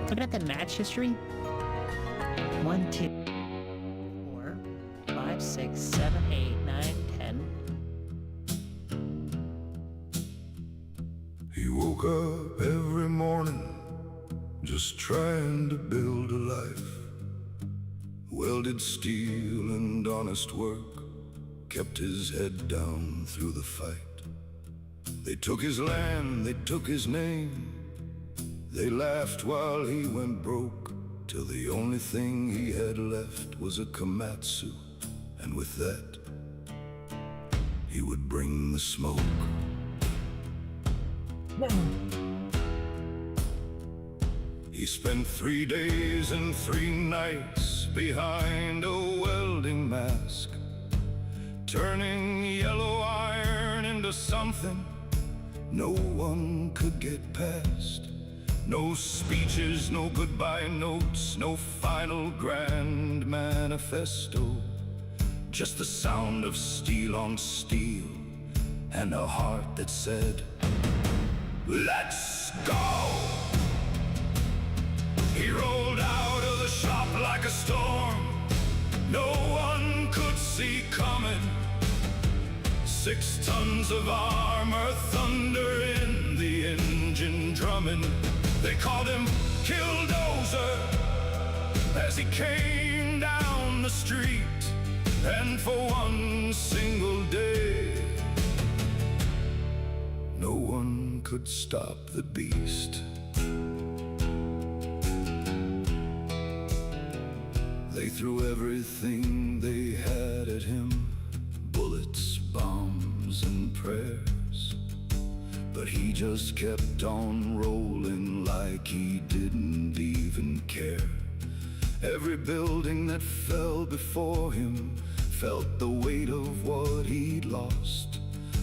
Looking at the match history, 1, 2, 4, 5, 6, 7, 8, 9, 10. He woke up every morning just trying to build a life. Welded steel and honest work kept his head down through the fight. They took his land, they took his name. They laughed while he went broke, till the only thing he had left was a Komatsu, and with that, he would bring the smoke. He spent 3 days and 3 nights behind a welding mask, turning yellow iron into something no one could get past. No speeches, no goodbye notes, no final grand manifesto. Just the sound of steel on steel and a heart that said, "Let's go!" He rolled out of the shop like a storm no one could see coming. 6 tons of armor, thunder in the engine drumming. They called him Killdozer as he came down the street. And for one single day, could stop the beast. They threw everything they had at him, bullets, bombs, and prayers. But he just kept on rolling like he didn't even care. Every building that fell before him felt the weight of what he'd lost.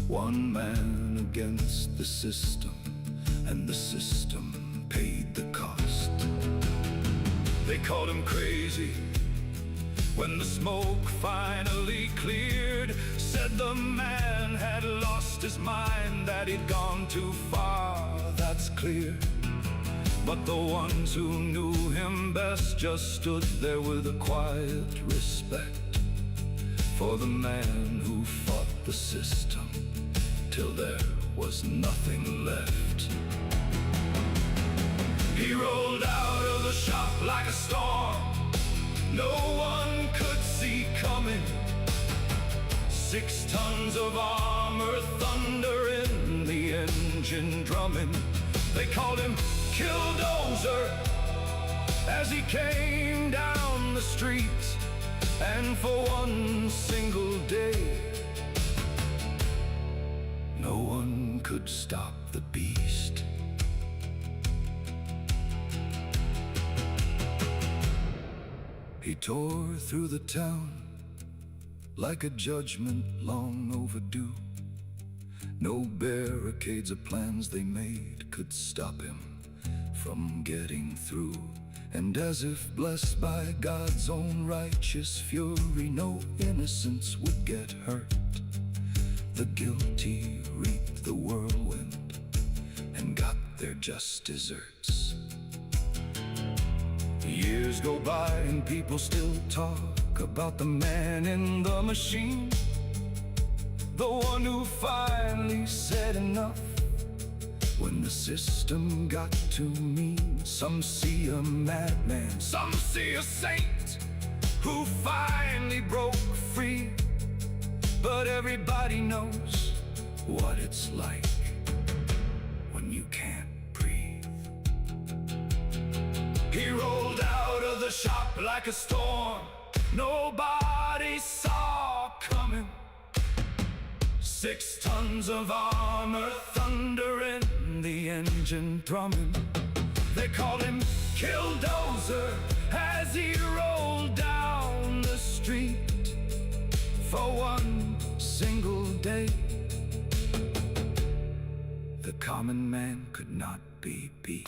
One man against the system, and the system paid the cost. They called him crazy when the smoke finally cleared. Said the man had lost his mind, that he'd gone too far, that's clear. But the ones who knew him best just stood there with a quiet respect for the man who fought the system till there was nothing left. He rolled out of the shop like a storm no one could see coming. 6 tons of armor, thunder in the engine drumming. They called him Killdozer as he came down the street. And for one single day, no one could stop the beast. He tore through the town like a judgment long overdue. No barricades or plans they made could stop him from getting through. And as if blessed by God's own righteous fury, no innocents would get hurt. The guilty reaped the whirlwind and got their just deserts. Years go by and people still talk about the man in the machine, the one who finally said enough when the system got too mean. Some see a madman, some see a saint who finally broke free. But everybody knows what it's like when you can't breathe. He rolled out of the shop like a storm nobody saw coming. 6 tons of armor, thunder in the engine drumming. They called him Killdozer as he rolled down the street. For one single day, the common man could not be beat.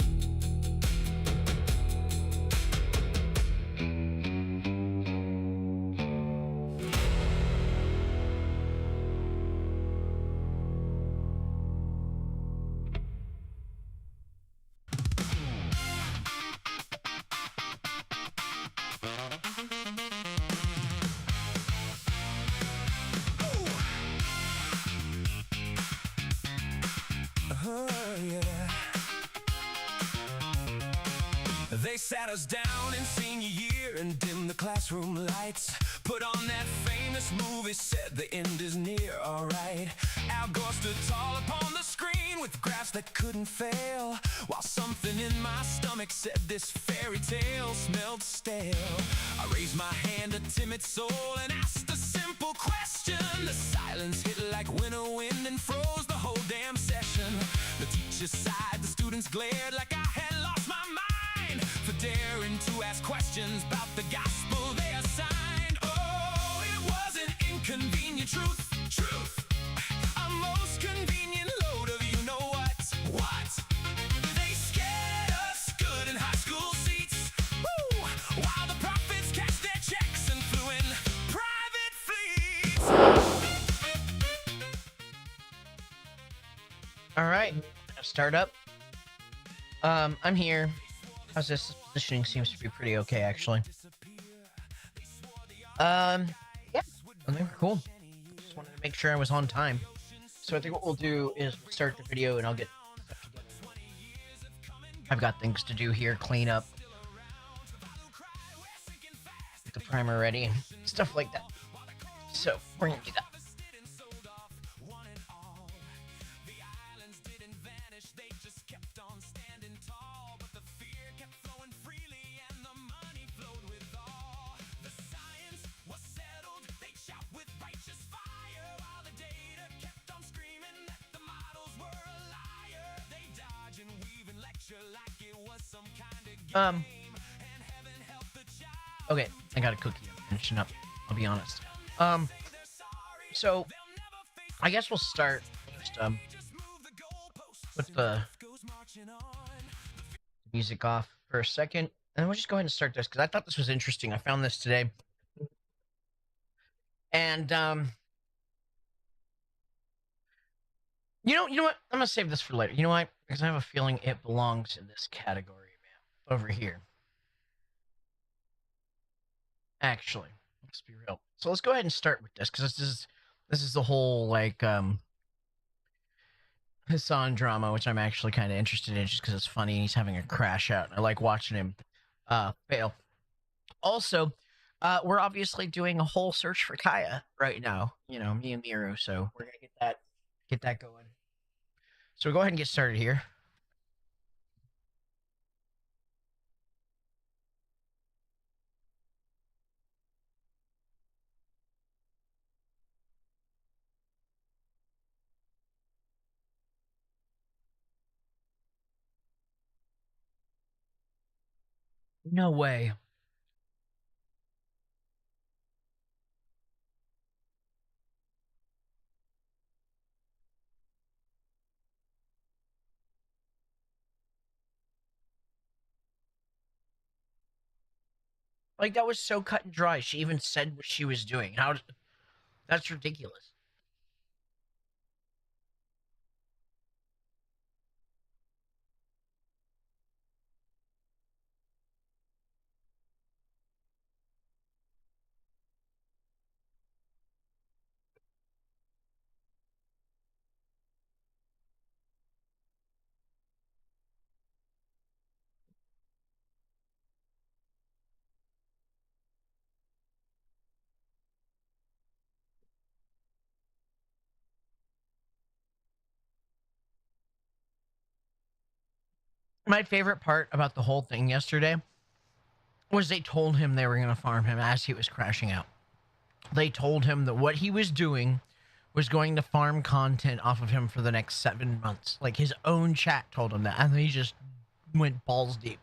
They sat us down in senior year and dimmed the classroom lights. Put on that famous movie, said the end is near, alright. Al Gore stood tall upon the screen with graphs that couldn't fail, while something in my stomach said this fairy tale smelled stale. I raised my hand, a timid soul, and asked a simple question. The silence hit like winter wind and froze the whole damn session. The teacher sighed, the students glared like I had lost my mind for daring to ask questions about the gospel they assigned. Oh, it was an inconvenient truth, a most convenient load of you know what. They scared us good in high school seats, woo, while the prophets cashed their checks and flew in private fleets. All right, start up. I'm here. How's this? Positioning seems to be pretty okay, actually. Yeah, I think we're cool. Just wanted to make sure I was on time. So I think what we'll do is we'll start the video and I'll get stuff together. I've got things to do here, clean up, get the primer ready, and stuff like that. So we're gonna do that. Um. Okay, I got a cookie. I'm finishing up. I'll be honest. So I guess we'll start just with the music off for a second, and we'll just go ahead and start this because I thought this was interesting. I found this today, and you know what? I'm gonna save this for later. You know why? Because I have a feeling it belongs in this category, man, over here. Actually, let's be real. So let's go ahead and start with this because this is the whole like Hassan drama, which I'm actually kind of interested in just because it's funny and he's having a crash out. And I like watching him fail. Also, we're obviously doing a whole search for Kaya right now. You know, me and Meru, so we're gonna get that going. So we'll go ahead and get started here. No way. Like that was so cut and dry. She even said what she was doing. That's ridiculous. My favorite part about the whole thing yesterday was they told him they were going to farm him as he was crashing out. They told him that what he was doing was going to farm content off of him for the next 7 months. Like his own chat told him that, and he just went balls deep.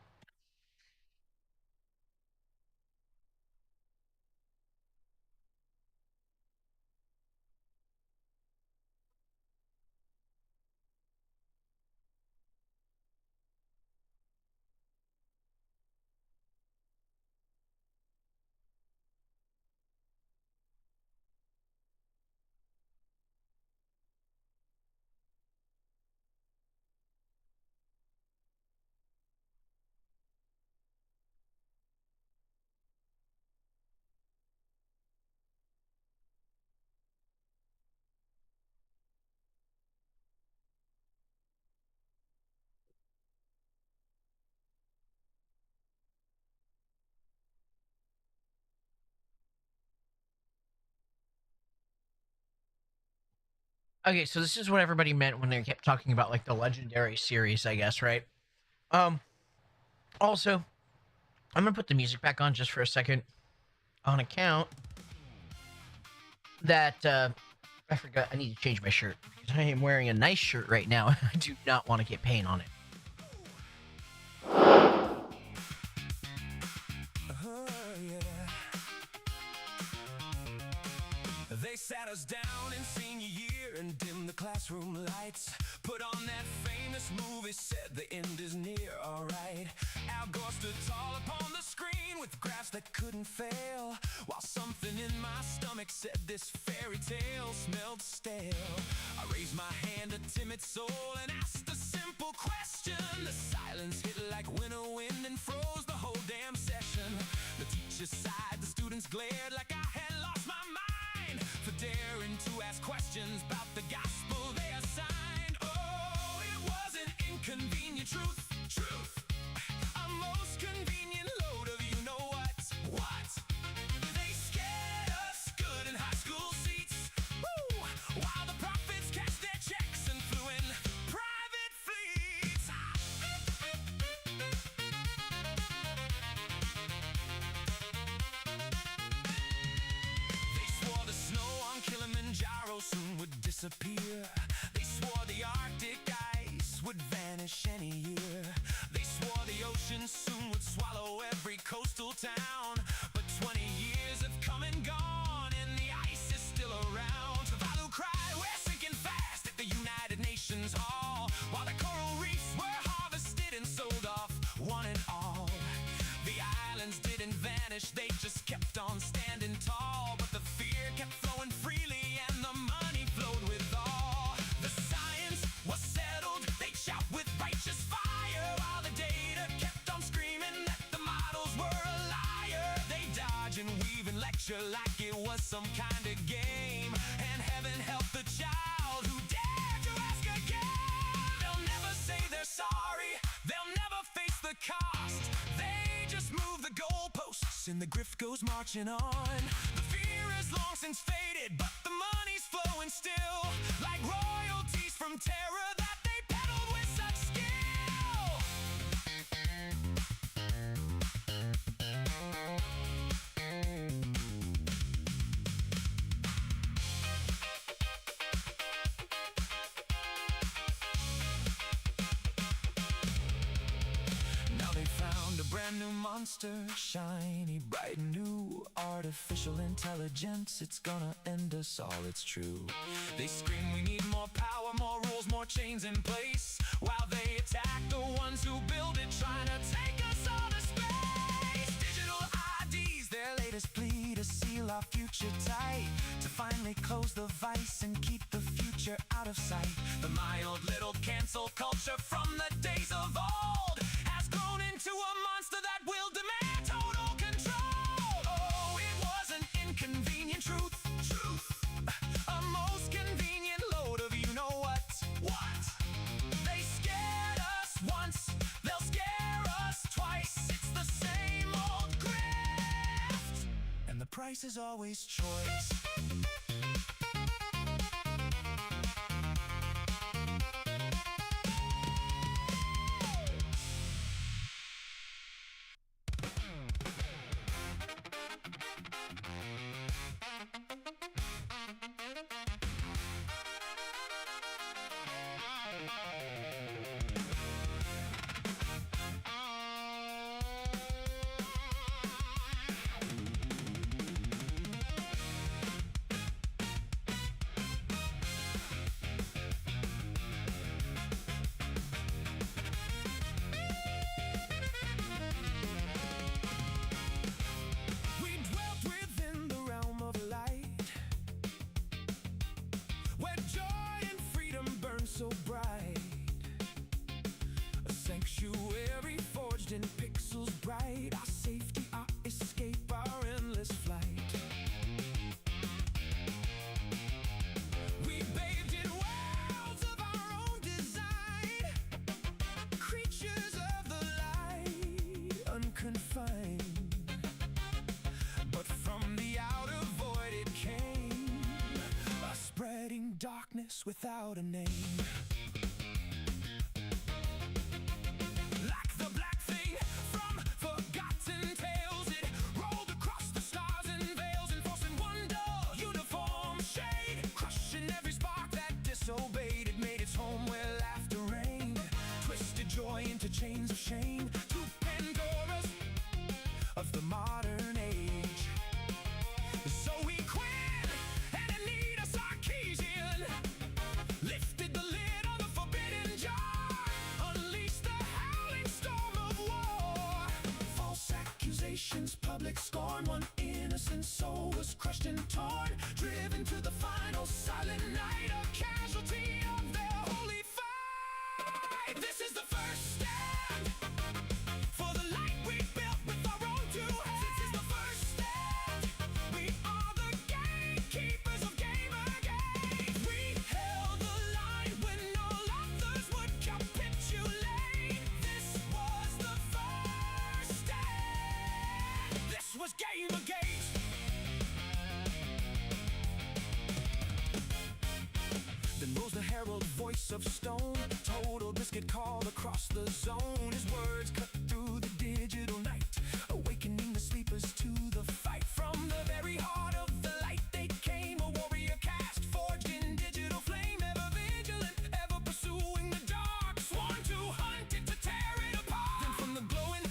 Okay, so this is what everybody meant when they kept talking about like the legendary series, I guess, right? Um Also, I'm gonna put the music back on just for a second on account that I forgot I need to change my shirt because I am wearing a nice shirt right now and I do not want to get paint on it. They sat us down in senior year and dimmed the classroom lights. Put on that famous movie, said the end is near, alright. Al Gore stood tall upon the screen with graphs that couldn't fail, while something in my stomach said this fairy tale smelled stale. I raised my hand, a timid soul, and asked a simple question. The silence hit like winter wind and froze the whole damn session. The teacher sighed, the students glared like I had lost my mind for daring to ask questions about the gospel they assigned. Oh, it was an inconvenient truth. A most convenient load of you know what? They scared us good in high school seats. Woo! While the prophets cashed their checks and flew in private fleets. They swore the snow on Kilimanjaro soon would disappear. They swore the Arctic ice would vanish any year. They swore the ocean ocean soon would swallow every coastal town. But 20 years have come and gone, and the ice is still around. Tuvalu cried, we're sinking fast at the United Nations Hall, while the coral reefs were harvested and sold off, one and all. The islands didn't vanish, they just kept on standing tall. But the fear kept flowing freely, and the money flowed with all. The science was settled, they'd shout with righteous fire, while the data kept on screaming that the models were a liar. They dodge and weave and lecture like it was some kind of game, and heaven help the child who dared to ask again. They'll never say they're sorry, they'll never face the cost. They just move the goalposts and the grift goes marching on. The fear has long since faded, but the money's flowing still, like royalties from terror that they peddled with such skill. Now they found a brand new monster, shiny, bright and new. Artificial intelligence, it's gonna end us all, it's true. They scream we need more power, more rules, more chains in place, while they attack the ones who build it, trying to take us all to space. Digital IDs, their latest plea to seal our future tight, to finally close the vice and keep the future out of sight. The mild little cancel culture from the days of old has grown into a monster that will demand total control. Oh, it was an inconvenient truth, a most convenient load of you-know-what. They scared us once, they'll scare us twice. It's the same old grift, and the price is always choice. So bright, a sanctuary forged in pixels bright, our safety, our escape, our endless flight. We bathed in worlds of our own design, creatures of the light, unconfined. But from the outer void it came, a spreading darkness without a name. Like the black thing from forgotten tales, it rolled across the stars and veils, enforcing wonder, uniform shade, crushing every spark that disobeyed. It made its home where laughter reigned, twisted joy into chains of shame, to Pandora's of the modern age. Zoe Quinn and Anita Sarkeesian lifted the lid on the forbidden jar, unleashed the howling storm of war. False accusations, public scorn, one innocent soul was crushed and torn, driven to the final silent night, a casualty of their holy fight. This is the first stand for the light we built with our own two hands. This is the first stand. We are the gatekeepers of Gamergate. We held the line when all others would capitulate. This was the first stand. This was Gamergate. Then rose the herald voice of stone, total biscuit called across the zone. His words cut through the digital night, awakening the sleepers to the fight. From the very heart of the light they came, a warrior caste forged in digital flame, ever vigilant, ever pursuing the dark, sworn to hunt it, to tear it apart. Then from the glowing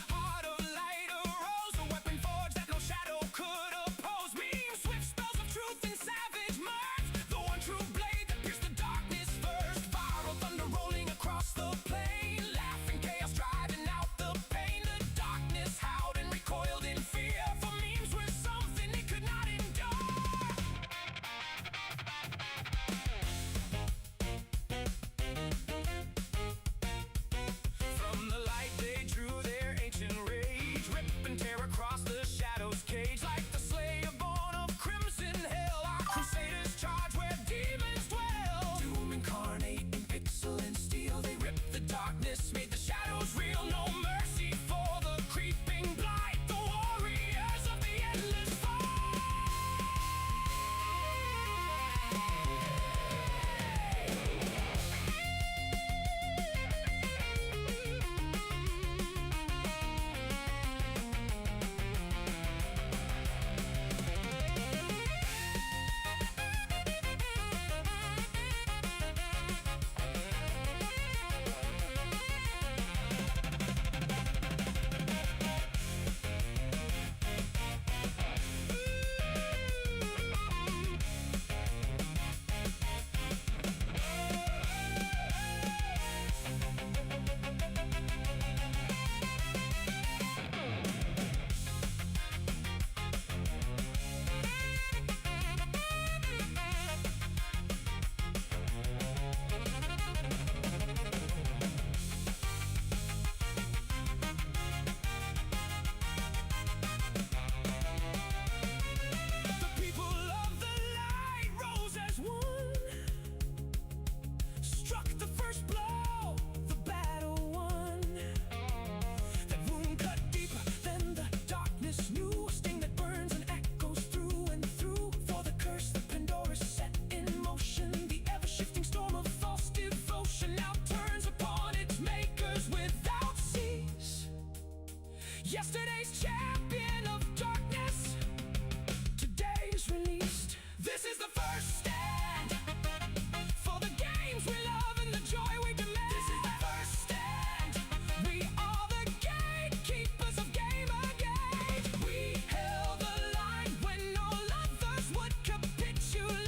in the joy we demand. This is the first stand. We are the gatekeepers of Gamergate. We held the line when all others would capitulate.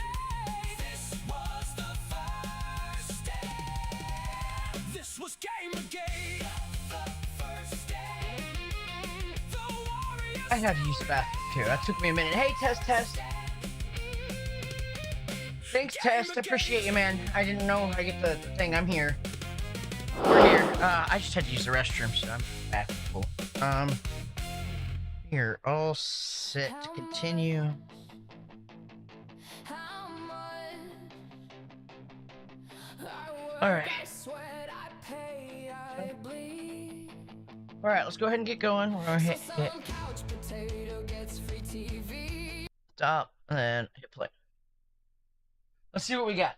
This was the first stand. This was Gamergate. The first stand. The warriors. I had to use the bathroom too. That took me a minute. Hey, Test. Thanks, Test. I appreciate you, man. I didn't know I get the thing. I'm here. We're here. I just had to use the restroom, so I'm back. Cool. Here, all set to continue. All right. All right, let's go ahead and get going. We're gonna hit stop and then hit play. Let's see what we got.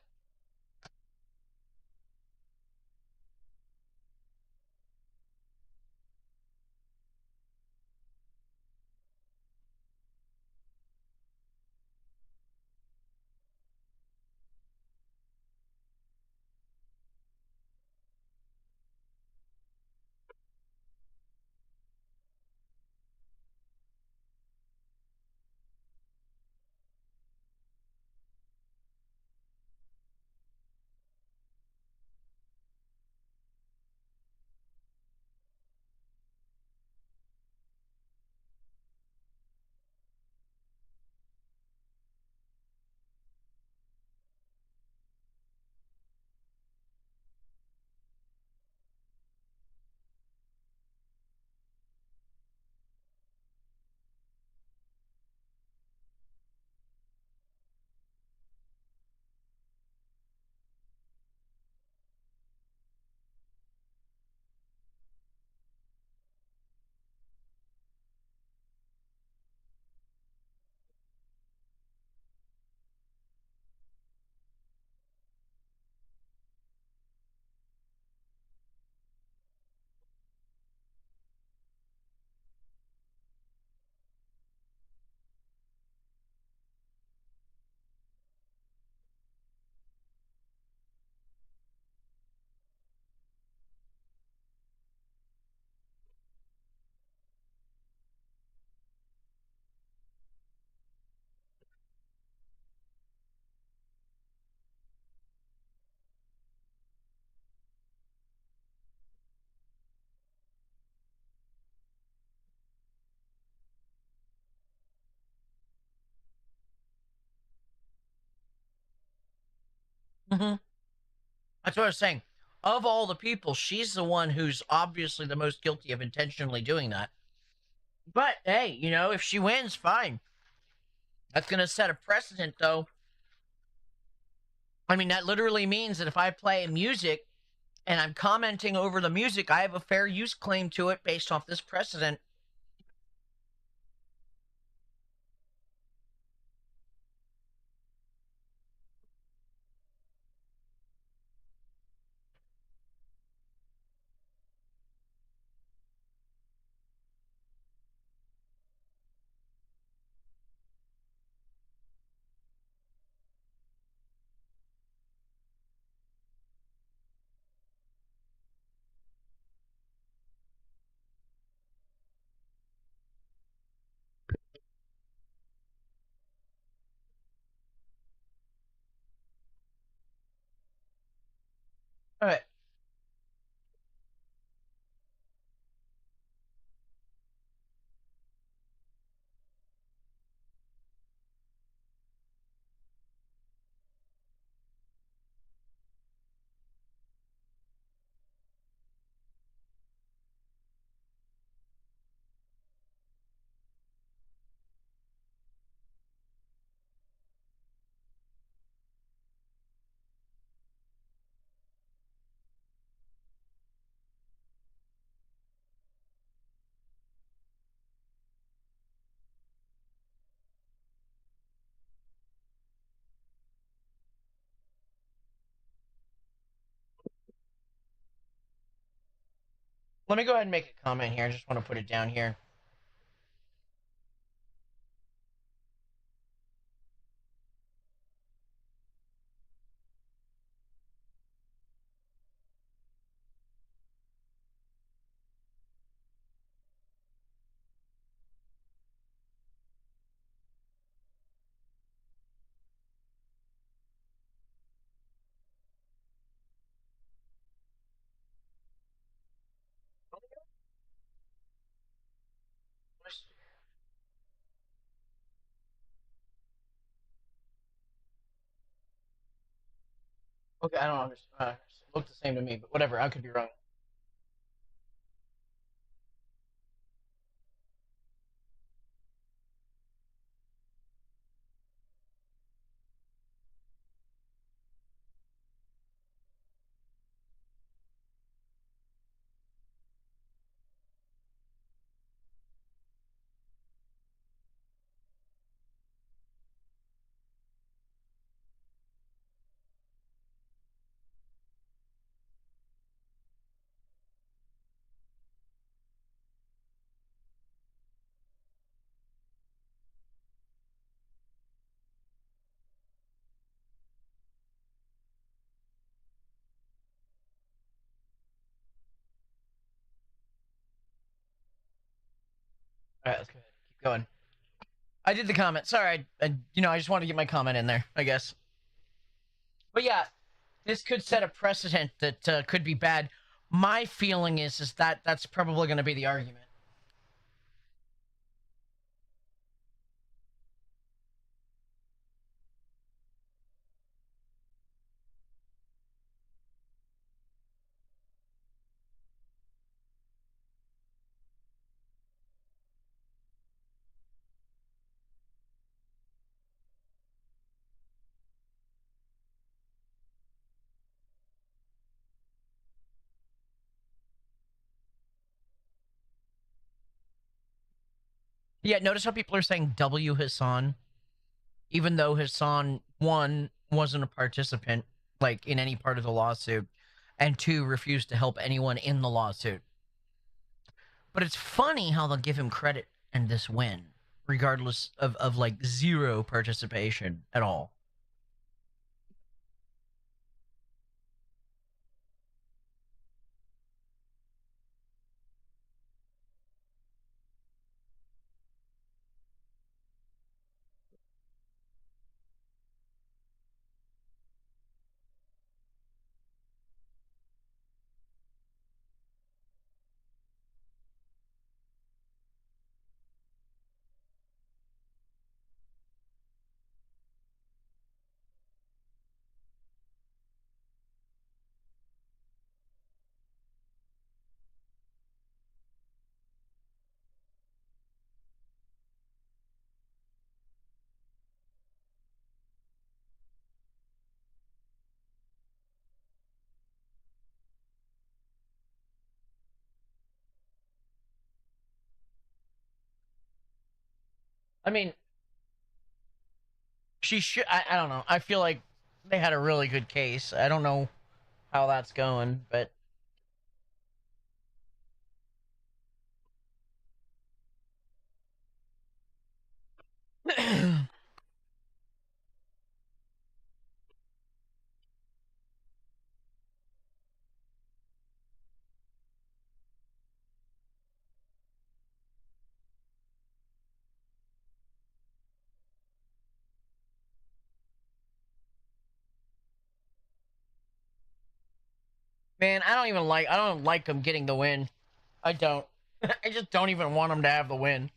Mm-hmm. That's what I was saying. Of all the people, she's the one who's obviously the most guilty of intentionally doing that. But hey, you know, if she wins, fine. That's gonna set a precedent, though. I mean, that literally means that if I play music and I'm commenting over the music, I have a fair use claim to it based off this precedent. All right. Let me go ahead and make a comment here. I just want to put it down here. Okay, I don't understand. It looked the same to me, but whatever. I could be wrong. All right, let's go ahead. Keep going. I did the comment. Sorry, I just wanted to get my comment in there, I guess. But yeah, this could set a precedent that could be bad. My feeling is that that's probably going to be the argument. Yeah, notice how people are saying W Hassan, even though Hassan, one, wasn't a participant, like, in any part of the lawsuit, and two, refused to help anyone in the lawsuit. But it's funny how they'll give him credit in this win, regardless of like, zero participation at all. I mean, she should. I don't know. I feel like they had a really good case. I don't know how that's going, but man, I don't like him getting the win. I don't. I just don't even want him to have the win.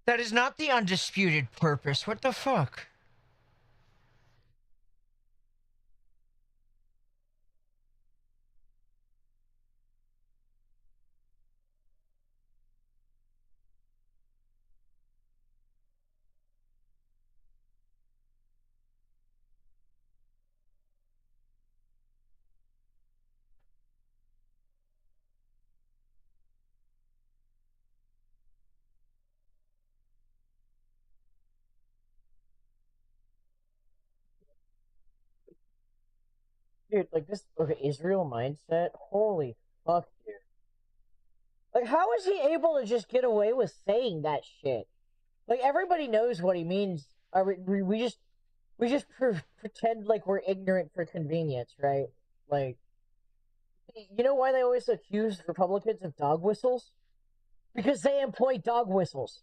That is not the undisputed purpose. What the fuck? Dude, like this, okay, Israel mindset. Holy fuck, dude. Like, how is he able to just get away with saying that shit? Like, everybody knows what he means. We just pretend like we're ignorant for convenience, right? Like, you know why they always accuse Republicans of dog whistles? Because they employ dog whistles.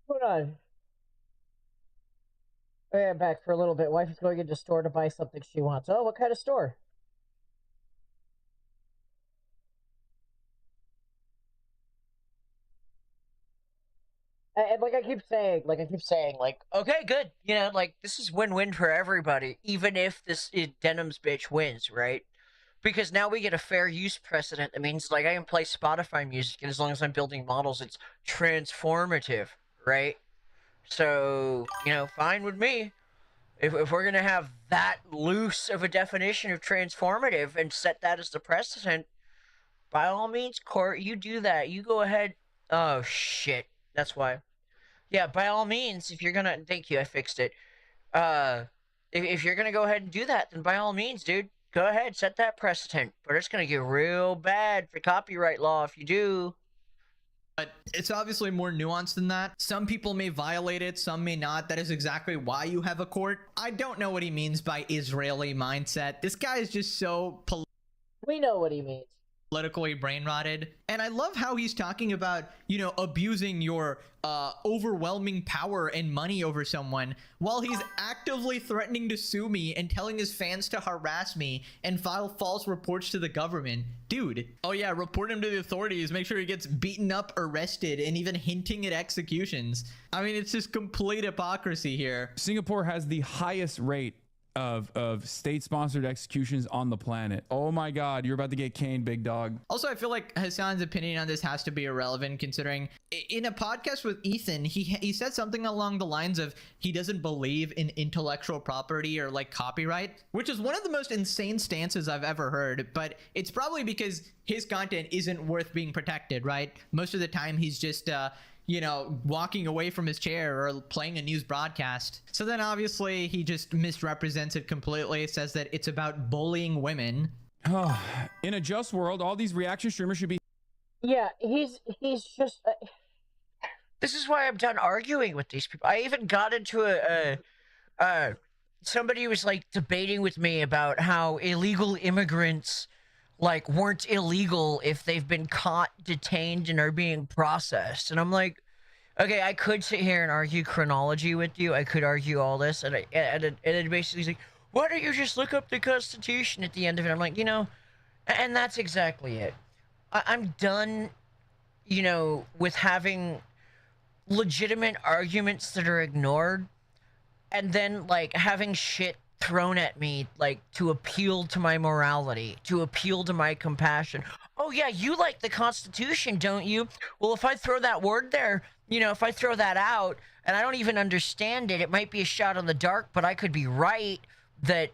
Hold on. Oh, yeah, back for a little bit. Wife is going into store to buy something she wants. Oh, what kind of store? And like I keep saying, like, okay, good. You know, like, this is win-win for everybody, even if this Denim's bitch wins, right? Because now we get a fair use precedent. That means, like, I can play Spotify music, and as long as I'm building models, it's transformative, right? So, you know, fine with me. If we're gonna have that loose of a definition of transformative and set that as the precedent, by all means, Court, you do that. You go ahead. Oh, shit. That's why. Yeah, by all means, if you're gonna, thank you, I fixed it. Uh, if you're gonna go ahead and do that, then by all means, dude, go ahead, set that precedent. But it's gonna get real bad for copyright law if you do. But it's obviously more nuanced than that. Some people may violate it, some may not. That is exactly why you have a court. I don't know what he means by Israeli mindset. This guy is just so We know what he means. politically brain rotted. And I love how he's talking about, you know, abusing your overwhelming power and money over someone while he's actively threatening to sue me and telling his fans to harass me and file false reports to the government. Dude. Oh yeah, report him to the authorities, make sure he gets beaten up, arrested, and even hinting at executions. I mean, it's just complete hypocrisy here. Singapore has the highest rate of state-sponsored executions on the planet. Oh my god, you're about to get caned, big dog. Also, I feel like Hassan's opinion on this has to be irrelevant, considering in a podcast with Ethan, he said something along the lines of he doesn't believe in intellectual property or like copyright, which is one of the most insane stances I've ever heard. But it's probably because his content isn't worth being protected, right? Most of the time he's just you know, walking away from his chair or playing a news broadcast. So then obviously he just misrepresents it completely, says that it's about bullying women. In a just world, all these reaction streamers should be... Yeah, he's just... This is why I'm done arguing with these people. I even got into somebody was like debating with me about how illegal immigrants like weren't illegal if they've been caught, detained, and are being processed. And I'm like, okay, I could sit here and argue chronology with you. I could argue all this, and it basically is like, why don't you just look up the Constitution at the end of it? I'm like, you know, and that's exactly it. I'm done, you know, with having legitimate arguments that are ignored, and then like having shit thrown at me, like, to appeal to my morality, to appeal to my compassion. Oh yeah, you like the Constitution, don't you? Well, if I throw that word there, you know, if I throw that out and I don't even understand it, it might be a shot in the dark, but I could be right that,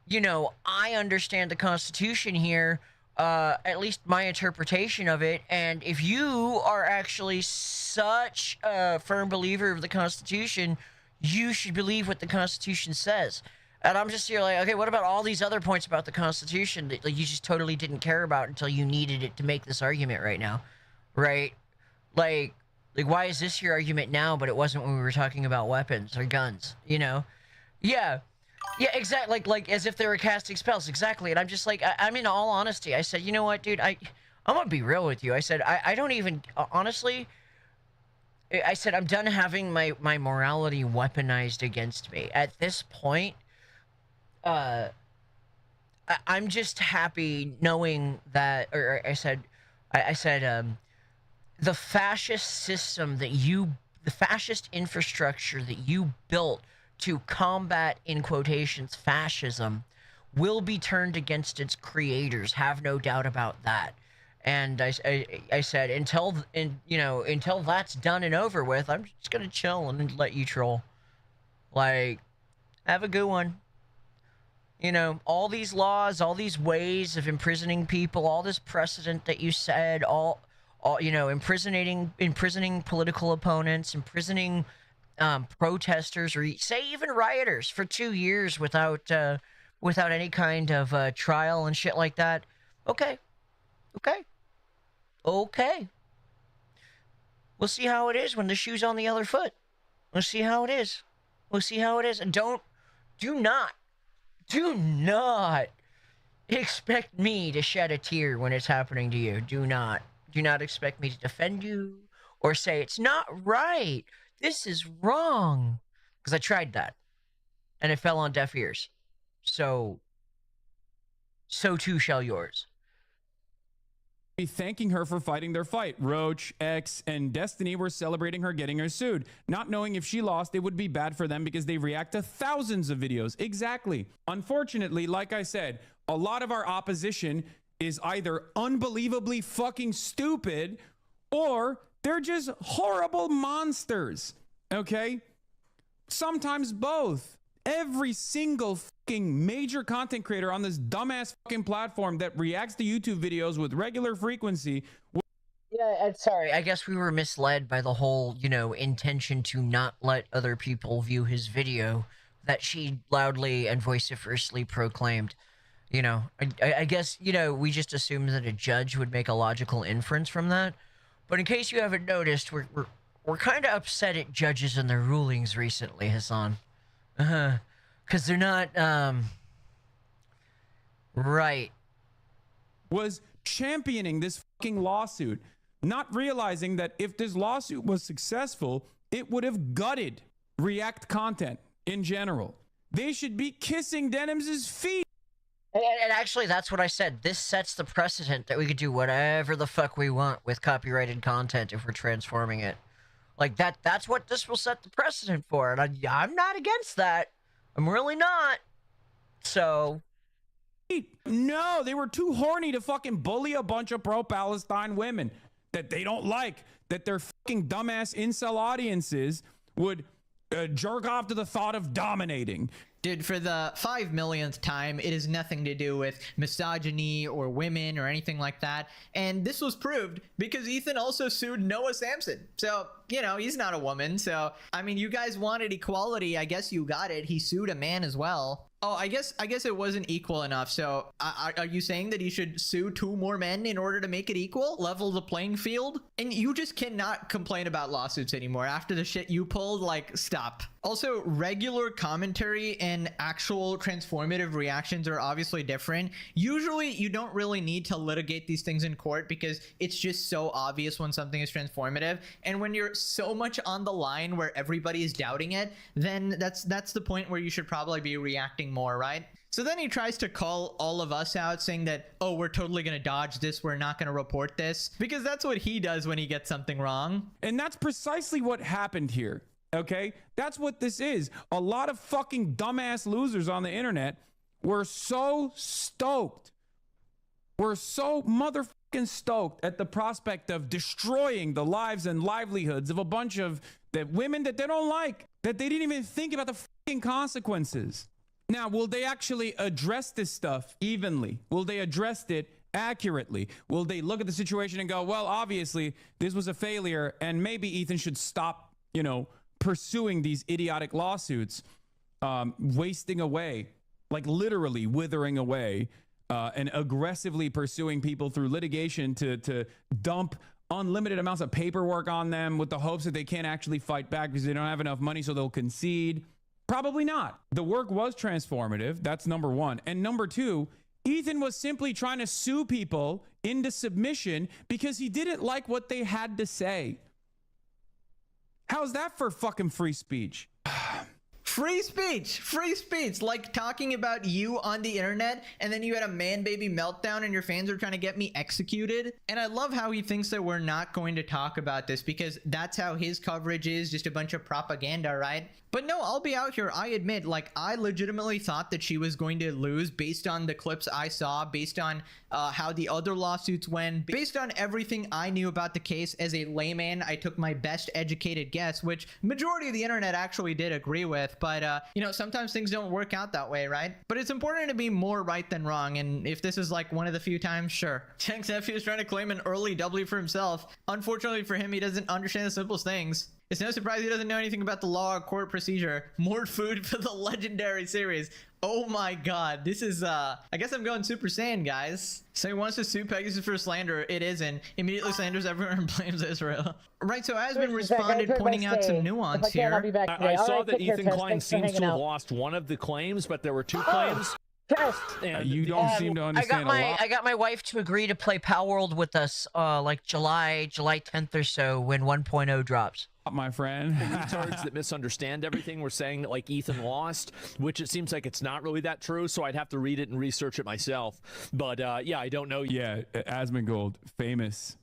you know, I understand the Constitution here, at least my interpretation of it. And if you are actually such a firm believer of the Constitution, you should believe what the Constitution says. And I'm just here like, okay, what about all these other points about the Constitution that, like, you just totally didn't care about until you needed it to make this argument right now, right? Like why is this your argument now, but it wasn't when we were talking about weapons or guns, you know? Yeah, exactly. Like as if they were casting spells, exactly. And I'm just like, I mean, in all honesty, I said, you know what, dude, I'm gonna be real with you. I said, I don't even, honestly, I said, I'm done having my morality weaponized against me. At this point, I'm just happy knowing that, or I said, the fascist system that the fascist infrastructure that you built to combat, in quotations, fascism, will be turned against its creators. Have no doubt about that. And I said, until that's done and over with, I'm just gonna chill and let you troll. Like, have a good one. You know, all these laws, all these ways of imprisoning people, all this precedent that you said, all you know, imprisoning political opponents, imprisoning protesters, or say even rioters for 2 years without any kind of trial and shit like that. Okay. We'll see how it is when the shoe's on the other foot. We'll see how it is. And do not expect me to shed a tear when it's happening to you. Do not expect me to defend you or say it's not right. This is wrong. Because I tried that. And it fell on deaf ears. So too shall yours. Be thanking her for fighting their fight. Roach, X, and Destiny were celebrating her getting her sued, not knowing if she lost, it would be bad for them because they react to thousands of videos. Exactly. Unfortunately, like I said, a lot of our opposition is either unbelievably fucking stupid or they're just horrible monsters. Okay? Sometimes both. Every single fucking major content creator on this dumbass fucking platform that reacts to YouTube videos with regular frequency. Yeah, I'm sorry. I guess we were misled by the whole, you know, intention to not let other people view his video that she loudly and vociferously proclaimed. You know, I guess, you know, we just assumed that a judge would make a logical inference from that. But in case you haven't noticed, we're kind of upset at judges and their rulings recently, Hassan. Because they're not, right. Was championing this fucking lawsuit, not realizing that if this lawsuit was successful, it would have gutted React content in general. They should be kissing Denim's feet. And actually, that's what I said. This sets the precedent that we could do whatever the fuck we want with copyrighted content if we're transforming it. Like, that's what this will set the precedent for. And I'm not against that. I'm really not. So. No, they were too horny to fucking bully a bunch of pro-Palestine women that they don't like, that their fucking dumbass incel audiences would jerk off to the thought of dominating. Dude, for the 5 millionth time, it has nothing to do with misogyny or women or anything like that. And this was proved because Ethan also sued Noah Samson. So, you know, he's not a woman. So, I mean, you guys wanted equality. I guess you got it. He sued a man as well. Oh, I guess it wasn't equal enough. So are you saying that he should sue 2 more men in order to make it equal? Level the playing field? And you just cannot complain about lawsuits anymore. After the shit you pulled, like, stop. Also, regular commentary and actual transformative reactions are obviously different. Usually, you don't really need to litigate these things in court because it's just so obvious when something is transformative. And when you're so much on the line where everybody is doubting it, then that's the point where you should probably be reacting more, right? So then he tries to call all of us out saying that, oh, we're totally going to dodge this. We're not going to report this, because that's what he does when he gets something wrong. And that's precisely what happened here. Okay? That's what this is. A lot of fucking dumbass losers on the internet were so stoked. We're so motherfucking stoked at the prospect of destroying the lives and livelihoods of a bunch of the women that they don't like, that they didn't even think about the fucking consequences. Now, will they actually address this stuff evenly? Will they address it accurately? Will they look at the situation and go, well, obviously, this was a failure, and maybe Ethan should stop, you know, pursuing these idiotic lawsuits, wasting away, like literally withering away, and aggressively pursuing people through litigation to dump unlimited amounts of paperwork on them with the hopes that they can't actually fight back because they don't have enough money, so they'll concede. Probably not. The work was transformative. That's number one. And number two, Ethan was simply trying to sue people into submission because he didn't like what they had to say. How's that for fucking free speech? Free speech, like talking about you on the internet, and then you had a man baby meltdown and your fans are trying to get me executed. And I love how he thinks that we're not going to talk about this because that's how his coverage is, just a bunch of propaganda, right? But no, I'll be out here. I admit, like, I legitimately thought that she was going to lose based on the clips I saw, based on how the other lawsuits went, based on everything I knew about the case. As a layman, I took my best educated guess, which majority of the internet actually did agree with. But, you know, sometimes things don't work out that way, right? But it's important to be more right than wrong. And if this is like one of the few times, sure. Jank's nephew is trying to claim an early W for himself. Unfortunately for him, he doesn't understand the simplest things. It's no surprise he doesn't know anything about the law or court procedure. More food for the legendary series. Oh my god, this is, I guess I'm going Super Saiyan, guys. So he wants to sue Pegasus for slander. It isn't. Immediately slanders everyone and blames Israel. Right, so Asmon responded, pointing out some nuance here. I saw that Ethan Klein seems to have lost one of the claims, but there were two claims. And you don't seem to understand a lot. I got my wife to agree to play Power World with us, like July 10th or so when 1.0 drops. My friend. Retards that misunderstand everything were saying that like Ethan lost, which it seems like it's not really that true, so I'd have to read it and research it myself. But yeah, I don't know. Yeah, Asmongold, famous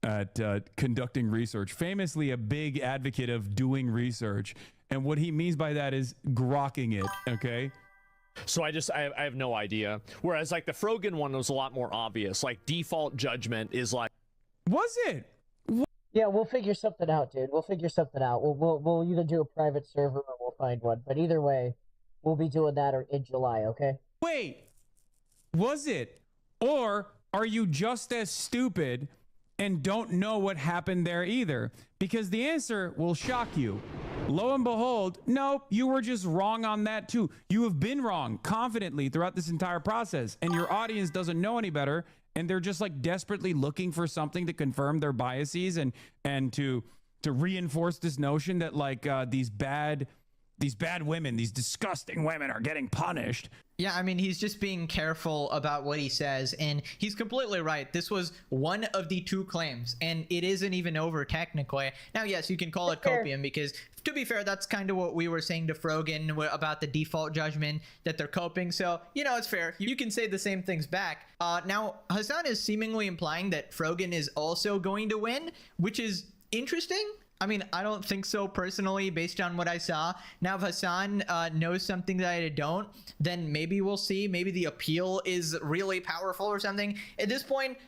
at conducting research, famously a big advocate of doing research, and what he means by that is grokking it. Okay. So I have no idea. Whereas like the Frogan one was a lot more obvious. Like default judgment is like. Was it? Yeah, we'll figure something out, dude. We'll figure something out. We'll either do a private server or we'll find one. But either way, we'll be doing that or in July, okay? Wait, was it? Or are you just as stupid and don't know what happened there either? Because the answer will shock you. Lo and behold, nope, you were just wrong on that too. You have been wrong confidently throughout this entire process, and your audience doesn't know any better. And they're just like desperately looking for something to confirm their biases and to reinforce this notion that like these bad women, these disgusting women are getting punished. Yeah, I mean, he's just being careful about what he says, and he's completely right. This was one of the two claims, and it isn't even over technically. Now, yes, you can call it copium because, to be fair, that's kind of what we were saying to Frogan about the default judgment, that they're coping. So, you know, it's fair. You can say the same things back. Now, Hassan is seemingly implying that Frogan is also going to win, which is interesting. I mean, I don't think so personally, based on what I saw. Now, if Hassan knows something that I don't, then maybe we'll see. Maybe the appeal is really powerful or something. At this point,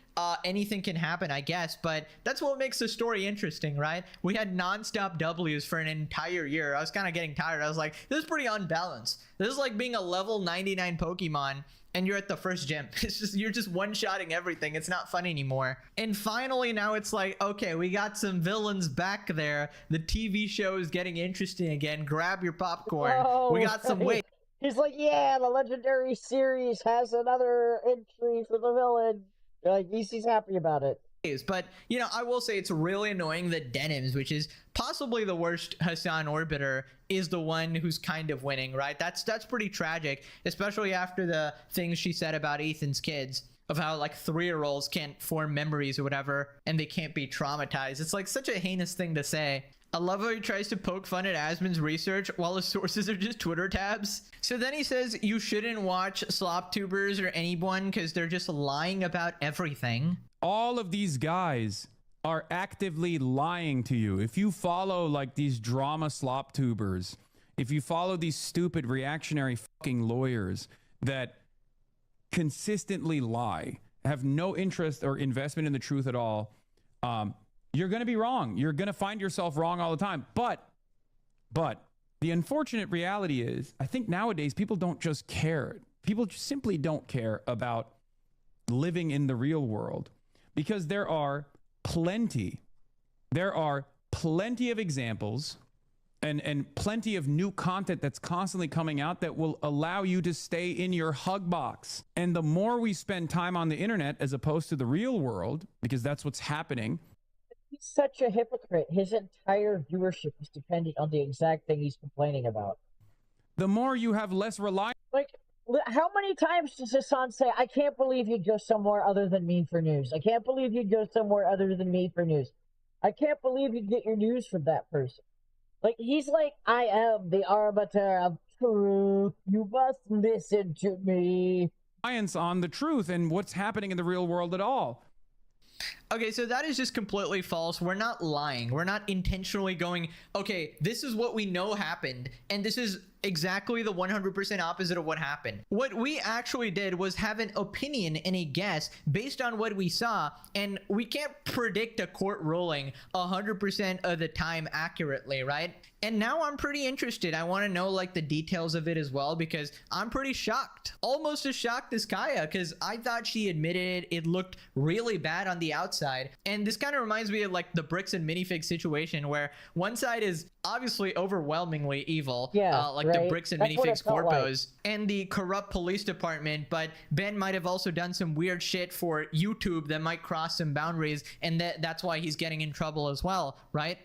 anything can happen, I guess. But that's what makes the story interesting, right? We had nonstop W's for an entire year. I was kind of getting tired. I was like, this is pretty unbalanced. This is like being a level 99 Pokemon and you're at the first gym. It's just, you're just one-shotting everything. It's not fun anymore. And finally, now it's like, okay, we got some villains back there. The TV show is getting interesting again. Grab your popcorn. Oh, we got some weight. He's like, yeah, the legendary series has another entry for the villain. You're like, he's happy about it. But, you know, I will say it's really annoying that Denims, which is possibly the worst Hassan Orbiter, is the one who's kind of winning, right? That's pretty tragic, especially after the things she said about Ethan's kids, of how like 3-year-olds can't form memories or whatever, and they can't be traumatized. It's like such a heinous thing to say. I love how he tries to poke fun at Asmon's research while his sources are just Twitter tabs. So then he says you shouldn't watch SlopTubers or anyone because they're just lying about everything. All of these guys are actively lying to you. If you follow like these drama slop tubers, if you follow these stupid reactionary fucking lawyers that consistently lie, have no interest or investment in the truth at all, you're going to be wrong. You're going to find yourself wrong all the time. But the unfortunate reality is, I think nowadays people don't just care. People just simply don't care about living in the real world, because there are plenty of examples and plenty of new content that's constantly coming out that will allow you to stay in your hug box. And the more we spend time on the internet as opposed to the real world, because that's what's happening. He's such a hypocrite. His entire viewership is dependent on the exact thing he's complaining about. The more you have less reliance. Like, how many times does Hassan say, I can't believe you'd go somewhere other than me for news. I can't believe you'd go somewhere other than me for news. I can't believe you'd get your news from that person. Like, he's like, I am the arbiter of truth. You must listen to me. Reliance on the truth and what's happening in the real world at all. Okay, so that is just completely false. We're not lying. We're not intentionally going, okay, this is what we know happened, and this is exactly the 100% opposite of what happened. What we actually did was have an opinion and a guess based on what we saw, and we can't predict a court ruling 100% of the time accurately, right? And now I'm pretty interested. I want to know like the details of it as well, because I'm pretty shocked. Almost as shocked as Kaya, because I thought she admitted it looked really bad on the outside. And this kind of reminds me of like the bricks and minifig situation, where one side is obviously overwhelmingly evil, like right? The bricks and minifigs corpos, like. And the corrupt police department, but Ben might have also done some weird shit for YouTube that might cross some boundaries, and that's why he's getting in trouble as well, right?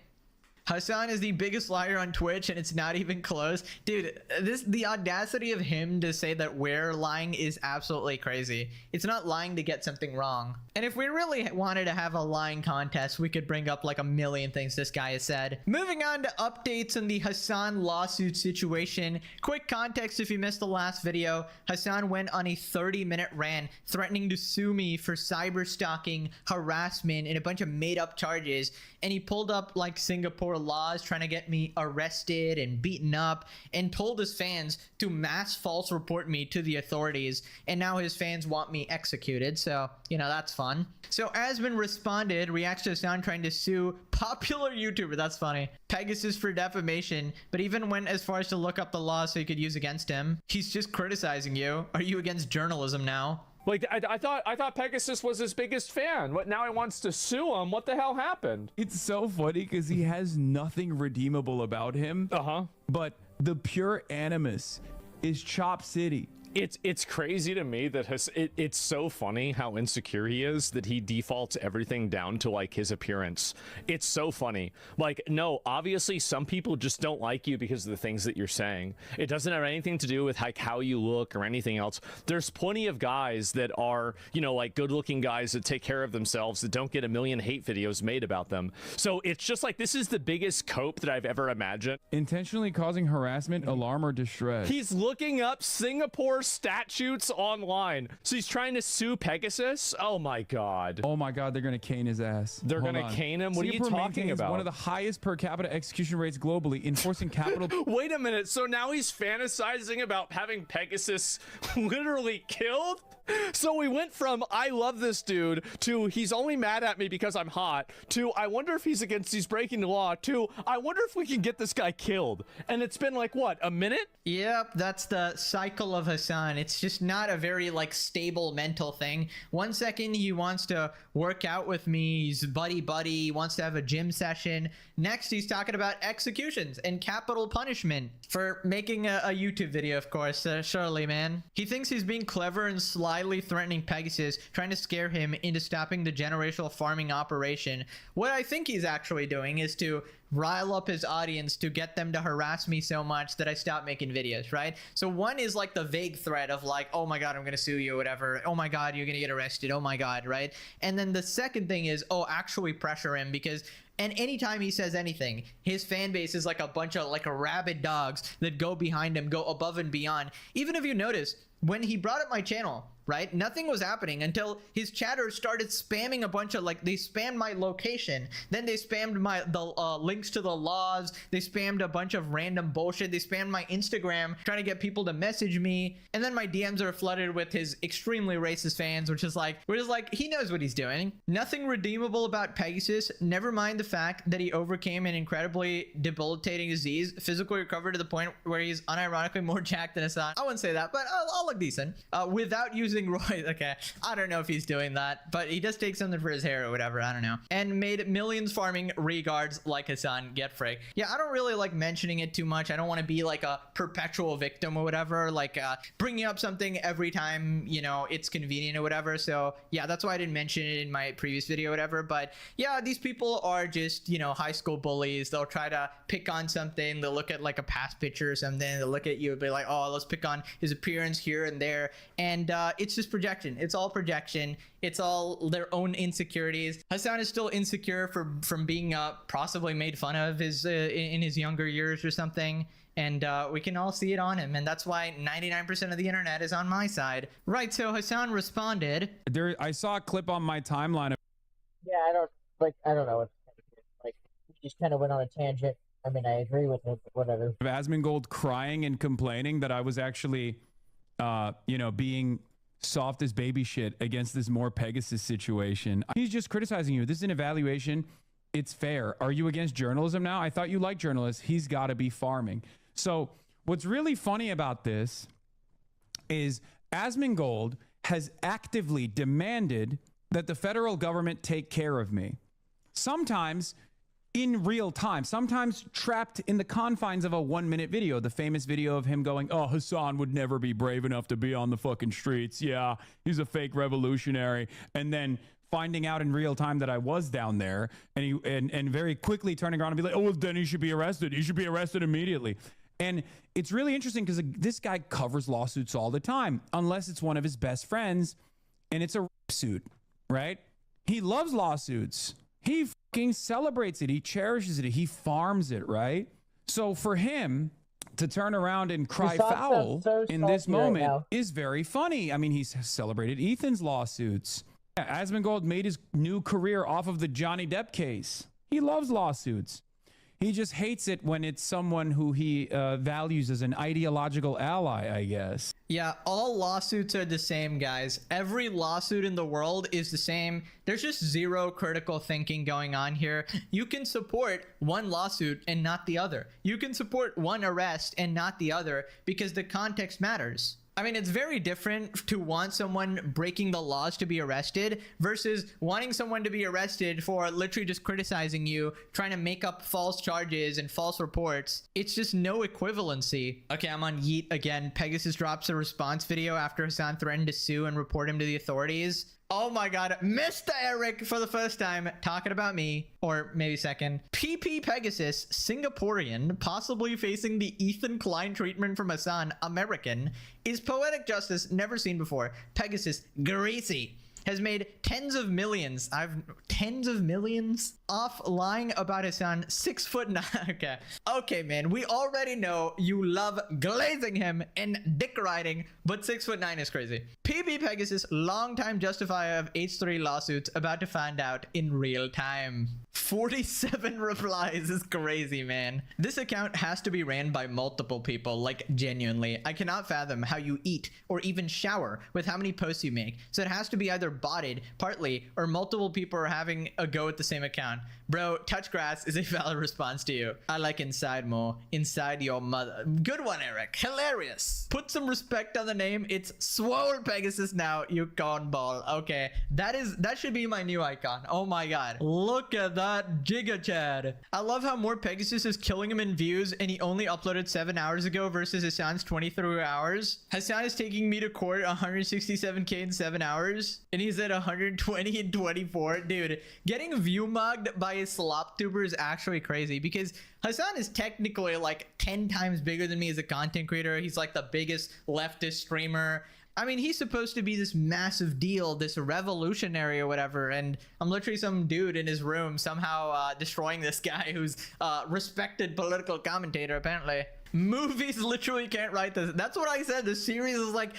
Hassan is the biggest liar on Twitch, and it's not even close. Dude, the audacity of him to say that we're lying is absolutely crazy. It's not lying to get something wrong. And if we really wanted to have a lying contest, we could bring up like a million things this guy has said. Moving on to updates on the Hassan lawsuit situation. Quick context if you missed the last video, Hassan went on a 30-minute rant threatening to sue me for cyber stalking, harassment, and a bunch of made-up charges. And he pulled up like Singapore laws trying to get me arrested and beaten up, and told his fans to mass false report me to the authorities, and now his fans want me executed, so you know, that's fun. So Asman responded, reacts to Hassan trying to sue popular YouTuber, that's funny, Pegasus for defamation, but even went as far as to look up the law so he could use against him. He's just criticizing you. Are you against journalism now? Like, I thought Pegasus was his biggest fan. What, now he wants to sue him? What the hell happened? It's so funny because he has nothing redeemable about him. But the pure animus is Chop City. It's crazy to me that it's so funny how insecure he is that he defaults everything down to like his appearance. It's so funny. Like, no, obviously some people just don't like you because of the things that you're saying. It doesn't have anything to do with like how you look or anything else. There's plenty of guys that are, you know, like good looking guys that take care of themselves that don't get a million hate videos made about them. So it's just like, this is the biggest cope that I've ever imagined. Intentionally causing harassment, alarm, or distress. He's looking up Singapore statutes online, so he's trying to sue Pegasus. Oh my god. Oh my god, they're gonna cane his ass. They're gonna cane him. What are you talking about? One of the highest per capita execution rates globally, enforcing capital. Wait a minute, so now he's fantasizing about having Pegasus literally killed? So we went from I love this dude to he's only mad at me because I'm hot to I wonder if he's breaking the law to I wonder if we can get this guy killed. And it's been like, what, a minute? Yep, that's the cycle of Hassan. It's just not a very like stable mental thing. 1 second he wants to work out with me, he's buddy, he wants to have a gym session. Next he's talking about executions and capital punishment for making a YouTube video, of course. Surely, man. He thinks he's being clever and slyly threatening Pegasus, trying to scare him into stopping the generational farming operation. What I think he's actually doing is to rile up his audience to get them to harass me so much that I stop making videos, right? So one is like the vague threat of like, oh my god, I'm gonna sue you or whatever, oh my god, you're gonna get arrested, oh my god, right? And then the second thing is, oh, actually pressure him, because and anytime he says anything, his fan base is like a bunch of like rabid dogs that go behind him, go above and beyond. Even if you notice, when he brought up my channel, right, nothing was happening until his chatters started spamming a bunch of, like, they spammed my location, then they spammed the links to the laws, they spammed a bunch of random bullshit, they spammed my Instagram trying to get people to message me, and then my DMs are flooded with his extremely racist fans, which is like he knows what he's doing. Nothing redeemable about Pegasus, never mind the fact that he overcame an incredibly debilitating disease, physically recovered to the point where he's unironically more jacked than Hassan. I wouldn't say that, but I'll look decent without using Roy. Okay, I don't know if he's doing that, but he does take something for his hair or whatever, I don't know. And made millions farming regards like Hassan, get frick. Yeah, I don't really like mentioning it too much. I don't want to be like a perpetual victim or whatever, like bringing up something every time, you know, it's convenient or whatever. So yeah, that's why I didn't mention it in my previous video or whatever. But yeah, these people are just, you know, high school bullies. They'll try to pick on something. They'll look at like a past picture or something. They'll look at you and be like, oh, let's pick on his appearance here and there. And it's just projection. It's all projection. It's all their own insecurities. Hassan is still insecure from being possibly made fun of in his younger years or something. And we can all see it on him. And that's why 99% of the internet is on my side. Right, so Hassan responded. I saw a clip on my timeline. Yeah, I don't know. Like, he just kind of went on a tangent. I mean, I agree with it, but whatever. Of Asmongold crying and complaining that I was actually, you know, being soft as baby shit against this more Pegasus situation. He's just criticizing you. This is an evaluation. It's fair. Are you against journalism now? I thought you liked journalists. He's got to be farming. So what's really funny about this is Asmongold has actively demanded that the federal government take care of me. Sometimes in real time, sometimes trapped in the confines of a 1-minute video, the famous video of him going, oh, Hassan would never be brave enough to be on the fucking streets. Yeah, he's a fake revolutionary. And then finding out in real time that I was down there, and very quickly turning around and be like, oh, well, then he should be arrested. He should be arrested immediately. And it's really interesting because this guy covers lawsuits all the time, unless it's one of his best friends and it's a rape suit, right? He loves lawsuits. He fucking celebrates it. He cherishes it. He farms it, right? So for him to turn around and cry foul in this moment is very funny. I mean, he's celebrated Ethan's lawsuits. Asmongold made his new career off of the Johnny Depp case. He loves lawsuits. He just hates it when it's someone who he values as an ideological ally, I guess. Yeah, all lawsuits are the same, guys. Every lawsuit in the world is the same. There's just zero critical thinking going on here. You can support one lawsuit and not the other. You can support one arrest and not the other because the context matters. I mean, it's very different to want someone breaking the laws to be arrested versus wanting someone to be arrested for literally just criticizing you, trying to make up false charges and false reports. It's just no equivalency. Okay, I'm on Yeet again. Pegasus drops a response video after Hassan threatened to sue and report him to the authorities. Oh my god, Mr. Eric for the first time talking about me, or maybe second. PP Pegasus, Singaporean, possibly facing the Ethan Klein treatment from Hassan, American, is poetic justice never seen before. Pegasus, greasy, has made tens of millions off lying about Hassan 6'9". Okay, man, we already know you love glazing him and dick riding, but 6'9" is crazy. PB Pegasus, longtime justifier of H3 lawsuits, about to find out in real time. 47 replies is crazy, man. This account has to be ran by multiple people, like genuinely. I cannot fathom how you eat or even shower with how many posts you make. So it has to be either botted partly or multiple people are having a go at the same account. Bro, touch grass is a valid response to you. I like inside more. Inside your mother. Good one, Eric. Hilarious. Put some respect on the name. It's Swole Pegasus now, you cornball. Okay, that should be my new icon. Oh my god. Look at that Giga Chad. I love how more Pegasus is killing him in views and he only uploaded 7 hours ago versus Hassan's 23 hours. Hassan is taking me to court 167k in 7 hours and he's at 120 in 24. Dude, getting view mugged by a slop tuber is actually crazy because Hassan is technically like 10 times bigger than me as a content creator. He's like the biggest leftist streamer. I mean, he's supposed to be this massive deal, this revolutionary or whatever, and I'm literally some dude in his room somehow destroying this guy who's respected political commentator, apparently. Movies literally can't write this. That's what I said. The series is like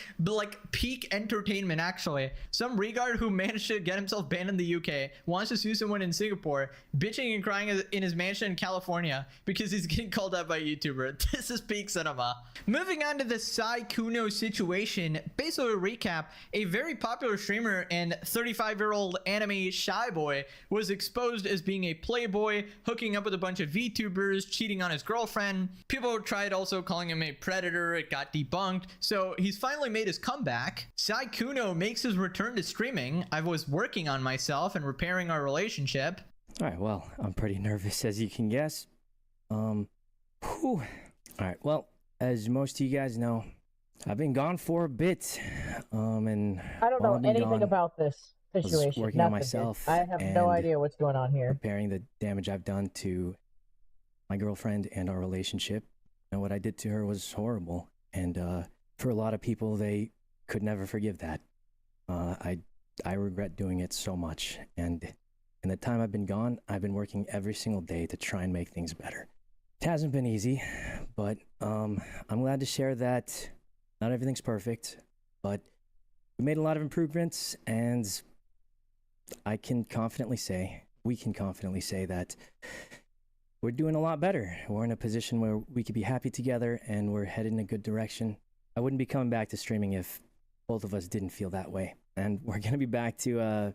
peak entertainment, actually. Some regard who managed to get himself banned in the UK wants to sue someone in Singapore, bitching and crying in his mansion in California because he's getting called out by a YouTuber. This is peak cinema. Moving on to the Sai Kuno situation, basically a recap, a very popular streamer and 35-year-old anime shy boy was exposed as being a playboy, hooking up with a bunch of VTubers, cheating on his girlfriend. People tried also calling him a predator. It got debunked. So he's finally made his comeback. Sai Kuno makes his return to streaming. I was working on myself and repairing our relationship. All right, well, I'm pretty nervous as you can guess. Whew. All right, well, as most of you guys know, I've been gone for a bit. And I don't know while I've been anything gone, about this I was situation. working on Nothing, dude. myself I have no and idea what's going on here. repairing the damage I've done to my girlfriend and our relationship. And what I did to her was horrible. And for a lot of people, they could never forgive that. I regret doing it so much. And in the time I've been gone, I've been working every single day to try and make things better. It hasn't been easy, but I'm glad to share that not everything's perfect, but we made a lot of improvements, and we can confidently say that we're doing a lot better. We're in a position where we could be happy together, and we're headed in a good direction. I wouldn't be coming back to streaming if both of us didn't feel that way. And we're going to be back to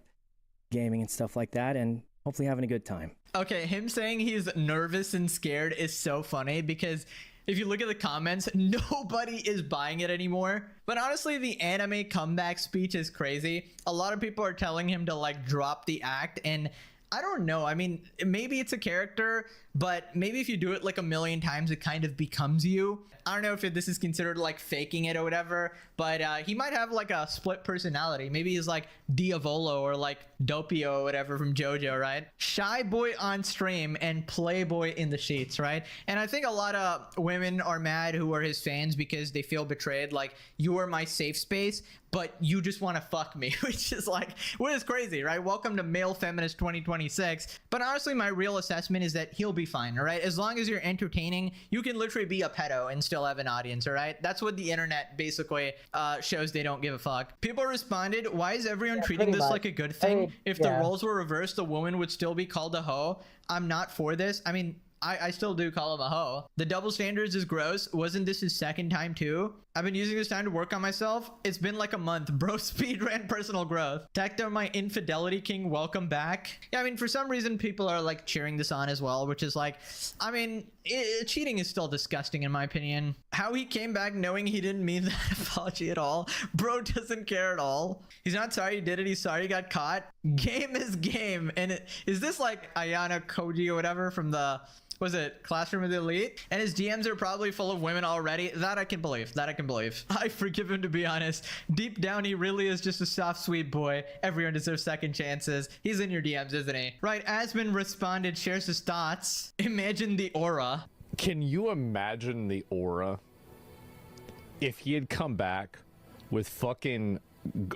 gaming and stuff like that, and hopefully having a good time. Okay, him saying he's nervous and scared is so funny because if you look at the comments, nobody is buying it anymore. But honestly, the anime comeback speech is crazy. A lot of people are telling him to like drop the act, and I don't know. I mean, maybe it's a character, but maybe if you do it like a million times, it kind of becomes you. I don't know if this is considered like faking it or whatever, but he might have like a split personality. Maybe he's like Diavolo or like Doppio or whatever from JoJo, right? Shy boy on stream and playboy in the sheets, right? And I think a lot of women are mad who are his fans because they feel betrayed. Like, you are my safe space, but you just want to fuck me, which is like, what is crazy, right? Welcome to Male Feminist 2026. But honestly, my real assessment is that he'll be fine, all right? As long as you're entertaining, you can literally be a pedo and still have an audience, all right? That's what the internet basically shows they don't give a fuck. People responded, why is everyone treating this like a good thing? If the roles were reversed, the woman would still be called a hoe. I'm not for this. I mean, I still do call him a hoe. The double standards is gross. Wasn't this his second time too? I've been using this time to work on myself. It's been like a month. Bro, speedran personal growth. Tector, my infidelity king, welcome back. Yeah, I mean, for some reason, people are like cheering this on as well, which is like, I mean, cheating is still disgusting in my opinion. How he came back knowing he didn't mean that apology at all. Bro doesn't care at all. He's not sorry he did it. He's sorry he got caught. Game is game. And is this like Ayana Koji or whatever from the... was it Classroom of the Elite? And his DMs are probably full of women already. That I can believe. That I can believe. I forgive him, to be honest. Deep down, he really is just a soft, sweet boy. Everyone deserves second chances. He's in your DMs, isn't he? Right, Asmin responded, shares his thoughts. Imagine the aura. Can you imagine the aura if he had come back with fucking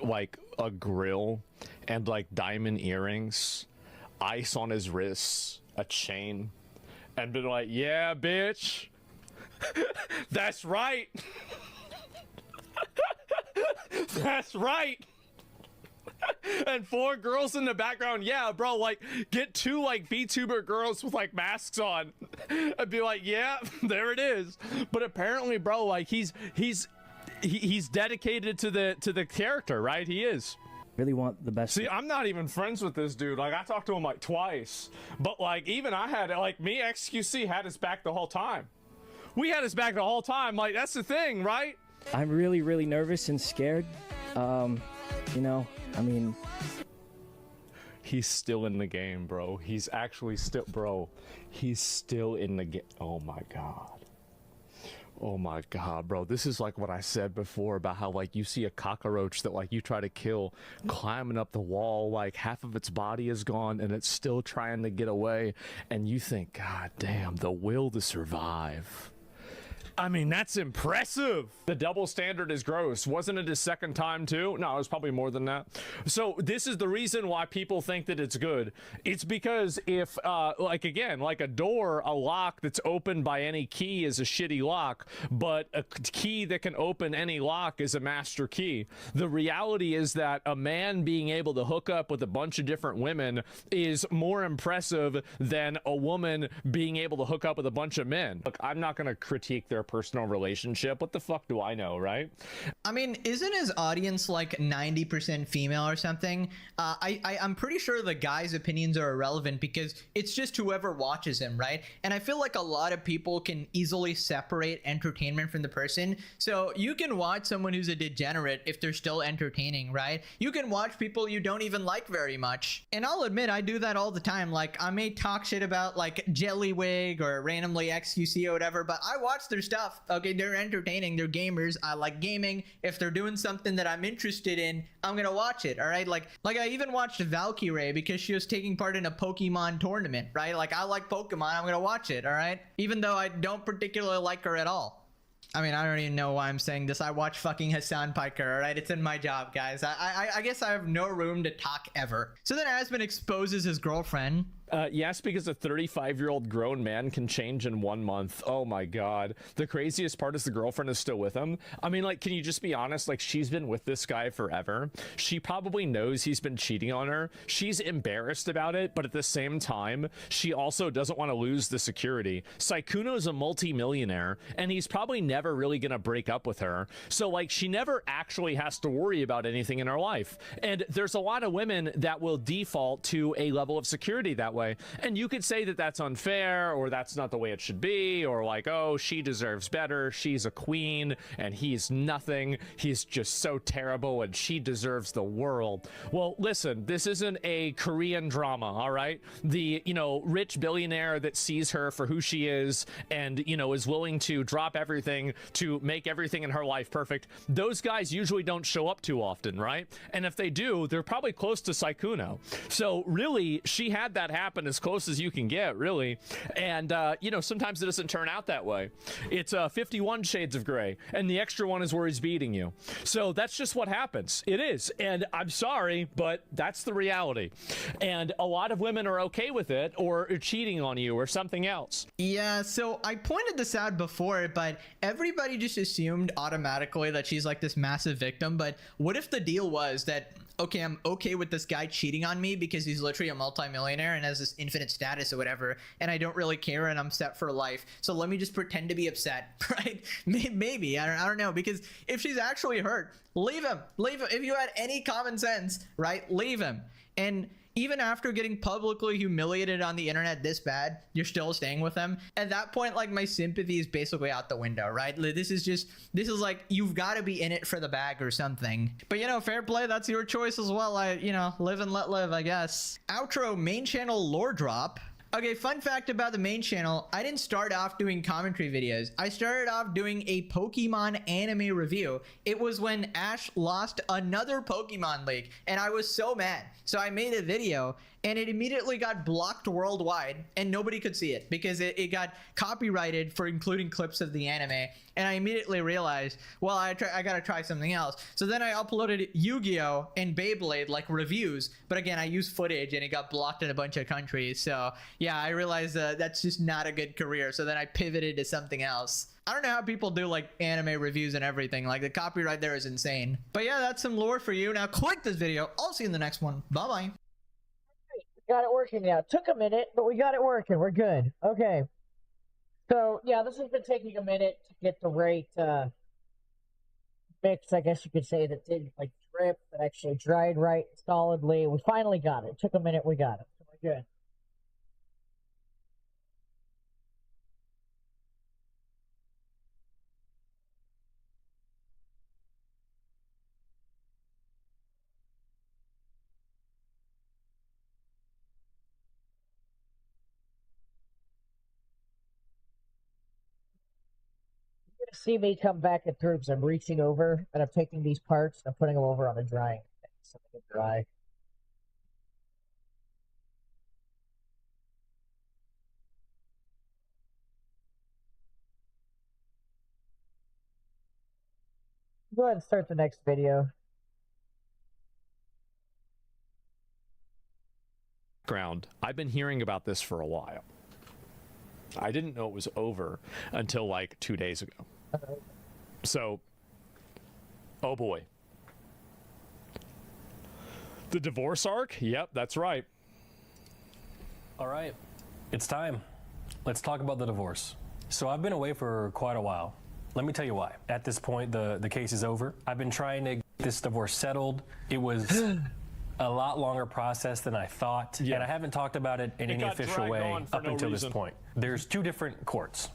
like a grill and like diamond earrings, ice on his wrists, a chain, and been like, yeah, bitch, that's right. That's right. And 4 girls in the background. Yeah, bro, like, get 2 like VTuber girls with like masks on. I'd be like, yeah, there it is. But apparently, bro, like he's dedicated to the character, right? He is. Really want the best. See, I'm not even friends with this dude. Like, I talked to him like twice, but like even I had like me, XQC had his back the whole time. We had his back the whole time. Like, that's the thing, right? I'm really, really nervous and scared. You know, I mean, he's still in the game, bro. He's actually still, bro. He's still in the game. Oh my god. Oh my god, bro. This is like what I said before about how like you see a cockroach that like you try to kill climbing up the wall, like half of its body is gone and it's still trying to get away, and you think, god damn, the will to survive. I mean, that's impressive. The double standard is gross. Wasn't it his second time too? No, it was probably more than that. So this is the reason why people think that it's good. It's because if, like again, like a door, a lock that's opened by any key is a shitty lock, but a key that can open any lock is a master key. The reality is that a man being able to hook up with a bunch of different women is more impressive than a woman being able to hook up with a bunch of men. Look, I'm not going to critique their personal relationship. What the fuck do I know, right? I mean, isn't his audience like 90% female or something? I'm pretty sure the guy's opinions are irrelevant because it's just whoever watches him, right? And I feel like a lot of people can easily separate entertainment from the person. So you can watch someone who's a degenerate if they're still entertaining, right? You can watch people you don't even like very much. And I'll admit, I do that all the time. Like, I may talk shit about like Jellywig or randomly XQC or whatever, but I watch their stuff. Okay, they're entertaining, they're gamers, I like gaming. If they're doing something that I'm interested in, I'm gonna watch it. All right, like I even watched Valkyrae because she was taking part in a Pokemon tournament, right? Like, I like Pokemon, I'm gonna watch it. All right, even though I don't particularly like her at all. I mean, I don't even know why I'm saying this. I watch fucking Hassan Piker, all right? It's in my job, guys. I guess I have no room to talk ever. So then Aspen exposes his girlfriend. Yes, because a 35-year-old grown man can change in 1 month. Oh my god. The craziest part is the girlfriend is still with him. I mean, like, can you just be honest? Like, she's been with this guy forever. She probably knows he's been cheating on her. She's embarrassed about it, but at the same time, she also doesn't want to lose the security. Saikuno's a multi-millionaire, and he's probably never really gonna break up with her. So, like, she never actually has to worry about anything in her life. And there's a lot of women that will default to a level of security that way. And you could say that that's unfair, or that's not the way it should be, or like, oh, she deserves better, she's a queen and he's nothing, he's just so terrible and she deserves the world. Well, listen, this isn't a Korean drama, all right? The, you know, rich billionaire that sees her for who she is and, you know, is willing to drop everything to make everything in her life perfect, those guys usually don't show up too often, right? And if they do, they're probably close to Saikuno. So really, she had that happen as close as you can get, really. And you know, sometimes it doesn't turn out that way. It's 51 shades of gray, and the extra one is where he's beating you. So that's just what happens. It is. And I'm sorry, but that's the reality. And a lot of women are okay with it, or are cheating on you or something else. Yeah, so I pointed this out before, but everybody just assumed automatically that she's like this massive victim. But what if the deal was that, okay, I'm okay with this guy cheating on me because he's literally a multimillionaire and has this infinite status or whatever, and I don't really care and I'm set for life. So let me just pretend to be upset, right? Maybe, I don't know, because if she's actually hurt, leave him. Leave him. If you had any common sense, right? Leave him. And even after getting publicly humiliated on the internet this bad, you're still staying with them. At that point, like, my sympathy is basically out the window, right? This is like, you've got to be in it for the bag or something. But, you know, fair play, that's your choice as well. You know, live and let live, I guess. Outro, main channel lore drop. Okay, fun fact about the main channel, I didn't start off doing commentary videos. I started off doing a Pokemon anime review. It was when Ash lost another Pokemon League, and I was so mad. So I made a video, and it immediately got blocked worldwide, and nobody could see it because it got copyrighted for including clips of the anime. And I immediately realized, well, I gotta try something else. So then I uploaded Yu-Gi-Oh! And Beyblade, like, reviews. But again, I used footage, and it got blocked in a bunch of countries. So yeah, I realized that's just not a good career. So then I pivoted to something else. I don't know how people do like anime reviews and everything. Like, the copyright there is insane. But yeah, that's some lore for you. Now click this video. I'll see you in the next one. Bye-bye. Got it working now. Took a minute, but we got it working. We're good. Okay. So, yeah, this has been taking a minute to get the right mix, I guess you could say, that didn't, like, drip, that actually dried right solidly. We finally got it. Took a minute, we got it. So we're good. See me come back in terms of reaching over, and I'm taking these parts and I'm putting them over on a drying thing so they can dry. Go ahead and start the next video. Ground. I've been hearing about this for a while. I didn't know it was over until like 2 days ago. So, oh boy. The divorce arc? Yep, that's right. All right, it's time. Let's talk about the divorce. So I've been away for quite a while. Let me tell you why. At this point, the case is over. I've been trying to get this divorce settled. It was a lot longer process than I thought, and I haven't talked about it in any official way up until this point. There's two different courts.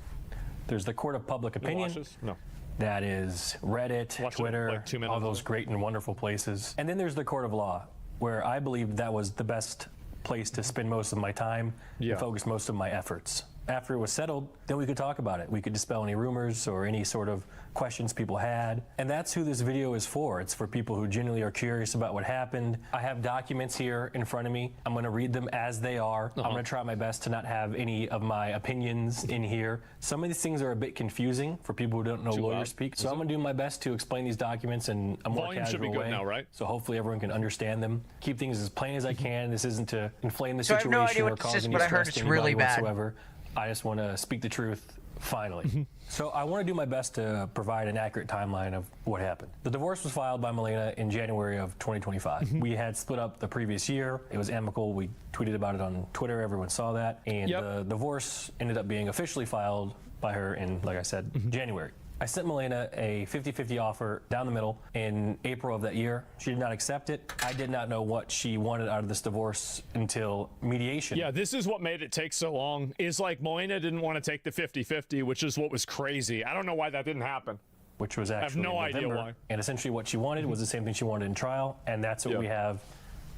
There's the court of public opinion. No. That is Reddit, Twitter, like all those great and wonderful places. And then there's the court of law, where I believed that was the best place to spend most of my time and focus most of my efforts. After it was settled, then we could talk about it. We could dispel any rumors or any sort of questions people had. And that's who this video is for. It's for people who genuinely are curious about what happened. I have documents here in front of me. I'm going to read them as they are. I'm going to try my best to not have any of my opinions in here. Some of these things are a bit confusing for people who don't know lawyer speak. So I'm going to do my best to explain these documents in a more casual should be good way. now, right? So hopefully everyone can understand them. Keep things as plain as I can. This isn't to inflame the So I have situation no idea or what this cause is, any but I heard stress to it's really anybody bad. whatsoever. I just want to speak the truth, finally. So I want to do my best to provide an accurate timeline of what happened. The divorce was filed by Milena in January of 2025. We had split up the previous year. It was amicable. We tweeted about it on Twitter. Everyone saw that. And the divorce ended up being officially filed by her in, like I said, January. I sent Milena a 50-50 offer down the middle in April of that year. She did not accept it. I did not know what she wanted out of this divorce until mediation. Yeah, this is what made it take so long. Is like Milena didn't want to take the 50-50, which is what was crazy. I don't know why that didn't happen. Which was actually I have no in idea November. why. And essentially what she wanted was the same thing she wanted in trial, and that's what we have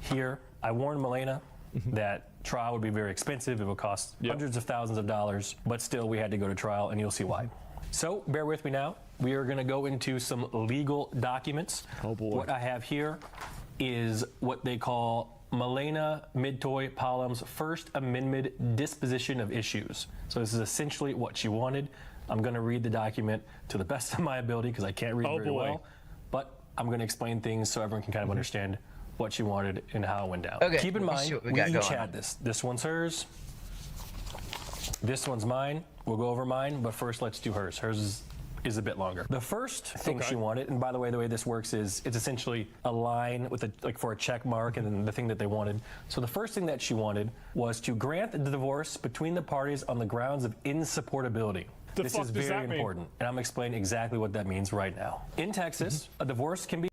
here. I warned Milena that trial would be very expensive. It would cost hundreds of thousands of dollars, but still we had to go to trial, and you'll see why. So bear with me now. We are going to go into some legal documents. Oh boy. What I have here is what they call Milena Midtoy Palom's First Amendment disposition of issues. So this is essentially what she wanted. I'm going to read the document to the best of my ability because I can't read very well, but I'm going to explain things so everyone can kind of understand what she wanted and how it went down. Okay, Keep in let's see mind, what we we got each going had this. This one's hers. This one's mine. We'll go over mine, but first let's do hers. Hers is a bit longer. The first thing she wanted, and by the way, the way this works is it's essentially a line with like for a check mark and then the thing that they wanted. So the first thing that she wanted was to grant the divorce between the parties on the grounds of insupportability. This is very important, and I'm explaining exactly what that means right now. In Texas, a divorce can be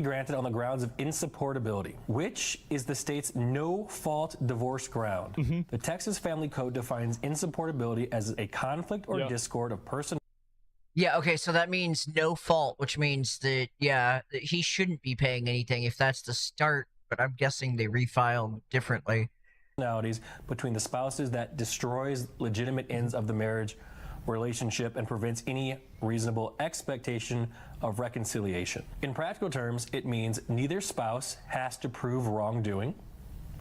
granted on the grounds of insupportability, which is the state's no-fault divorce ground. The Texas Family Code defines insupportability as a conflict or discord of person. Yeah, okay, so that means no fault, which means that, that he shouldn't be paying anything if that's the start, but I'm guessing they refiled differently. Between the spouses that destroys legitimate ends of the marriage relationship and prevents any reasonable expectation of reconciliation. In practical terms, it means neither spouse has to prove wrongdoing.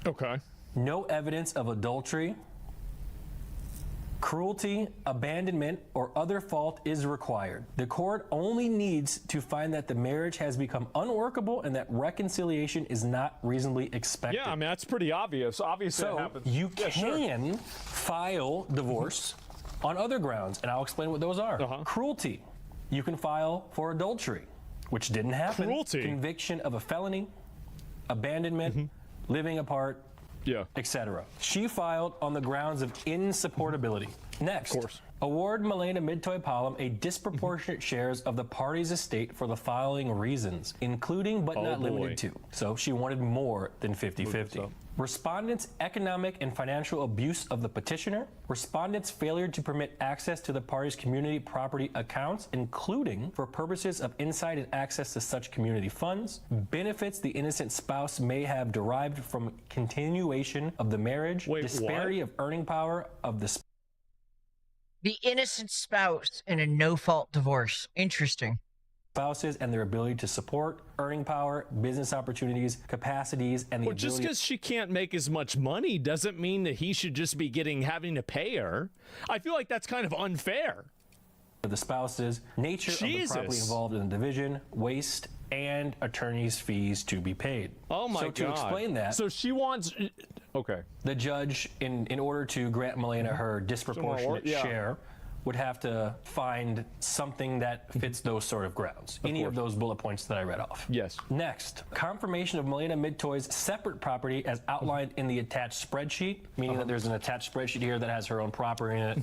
Okay. No evidence of adultery, cruelty, abandonment, or other fault is required. The court only needs to find that the marriage has become unworkable and that reconciliation is not reasonably expected. Yeah, I mean, that's pretty obvious. Obviously, it happens. You can file divorce on other grounds, and I'll explain what those are. Cruelty. You can file for adultery, which didn't happen. Cruelty. Conviction of a felony, abandonment, living apart, etc. She filed on the grounds of insupportability. Next, award Milena Midtoy Palom a disproportionate shares of the party's estate for the following reasons, including but not limited to. So she wanted more than 50-50. Respondent's economic and financial abuse of the petitioner, respondent's failure to permit access to the party's community property accounts, including for purposes of insight and access to such community funds, benefits the innocent spouse may have derived from continuation of the marriage, disparity of earning power of the The innocent spouse in a no-fault divorce. Interesting. Spouses and their ability to support earning power, business opportunities, capacities, and the ability. Just because she can't make as much money doesn't mean that he should just be having to pay her. I feel like that's kind of unfair. of the spouses, nature of the property involved in the division, waste, and attorney's fees to be paid. Oh my God. So to explain that, so she wants, okay. The judge, in order to grant Milena her disproportionate share, would have to find something that fits those sort of grounds. Any of those bullet points that I read off. Yes. Next, confirmation of Milena Midtoy's separate property as outlined in the attached spreadsheet, meaning that there's an attached spreadsheet here that has her own property in it.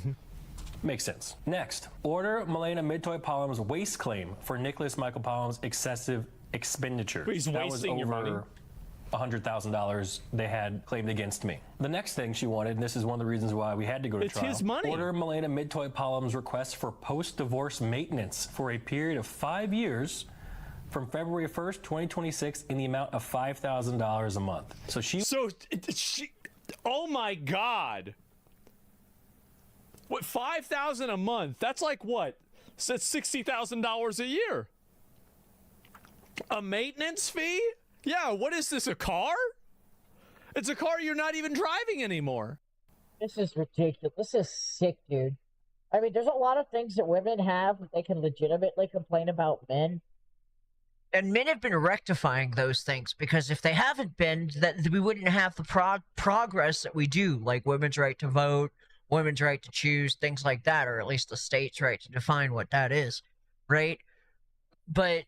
Makes sense. Next, order Milena Midtoy Palom's waste claim for Nicholas Michael Palom's excessive expenditures. But he's wasting your money. $100,000 they had claimed against me. The next thing she wanted, and this is one of the reasons why we had to go to trial. It's his money. Order Milena Midtoy Palom's request for post-divorce maintenance for a period of 5 years from February 1st, 2026 in the amount of $5,000 a month. So she, oh my God. What, $5,000 a month? That's like what? That's $60,000 a year. A maintenance fee? Yeah, what is this, a car? It's a car you're not even driving anymore. This is ridiculous. This is sick, dude. I mean, there's a lot of things that women have that they can legitimately complain about men. And men have been rectifying those things, because if they haven't been, that we wouldn't have the progress that we do, like women's right to vote, women's right to choose, things like that, or at least the state's right to define what that is, right? But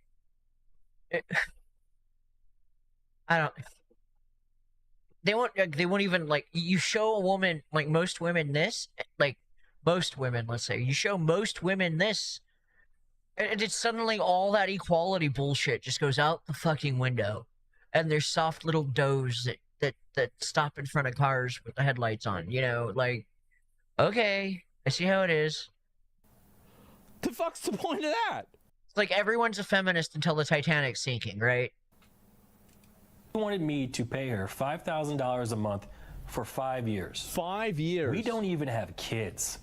I don't. They won't even, like, you show a woman, like most women this, like most women, let's say, you show most women this, and it's suddenly all that equality bullshit just goes out the fucking window, and there's soft little does that stop in front of cars with the headlights on, you know, like, okay, I see how it is. The fuck's the point of that? It's like everyone's a feminist until the Titanic's sinking, right? wanted me to pay her $5,000 a month for 5 years. 5 years? We don't even have kids.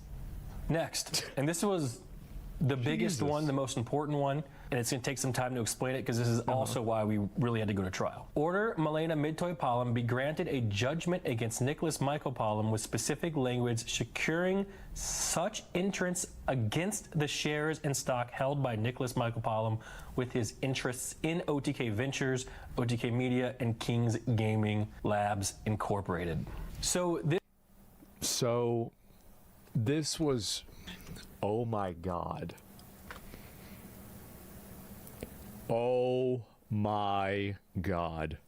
Next, and this was the biggest one, the most important one, and it's going to take some time to explain it because this is also why we really had to go to trial. Order Milena Midtoy Palom be granted a judgment against Nicholas Michael Palom with specific language securing such entrance against the shares and stock held by Nicholas Michael Palom with his interests in OTK Ventures, OTK Media, and Kings Gaming Labs Incorporated. So this was, oh my God. Oh my God.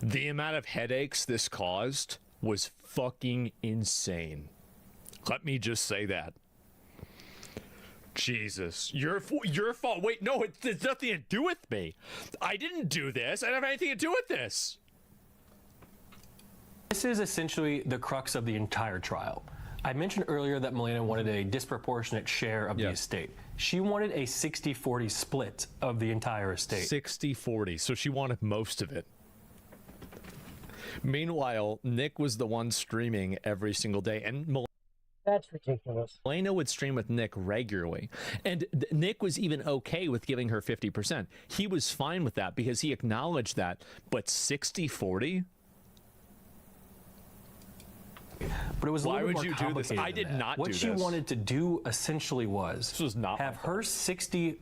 The amount of headaches this caused was fucking insane. Let me just say that. Jesus, your fault. Wait, no, it's nothing to do with me. I didn't do this. I don't have anything to do with this. This is essentially the crux of the entire trial. I mentioned earlier that Milena wanted a disproportionate share of the estate. She wanted a 60-40 split of the entire estate. 60-40, so she wanted most of it. Meanwhile, Nick was the one streaming every single day, and that's ridiculous. Milena would stream with Nick regularly, and Nick was even okay with giving her 50%. He was fine with that because he acknowledged that, but 60-40? But it was Why a little would bit more you do this? complicated I did than that. not do What this. she wanted to do essentially was not have her 60%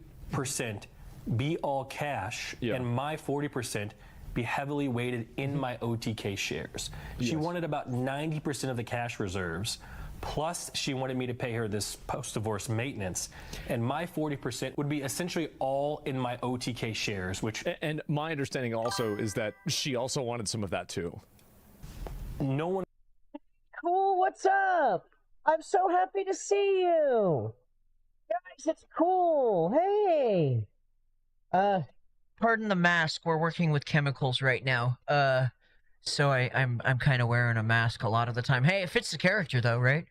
be all cash and my 40% be heavily weighted in my OTK shares. She wanted about 90% of the cash reserves, plus she wanted me to pay her this post-divorce maintenance, and my 40% would be essentially all in my OTK shares, which... And my understanding also is that she also wanted some of that too. No one... Cool, what's up? I'm so happy to see you. Guys, it's cool. Hey. Pardon the mask. We're working with chemicals right now. So I'm kind of wearing a mask a lot of the time. Hey, it fits the character though, right?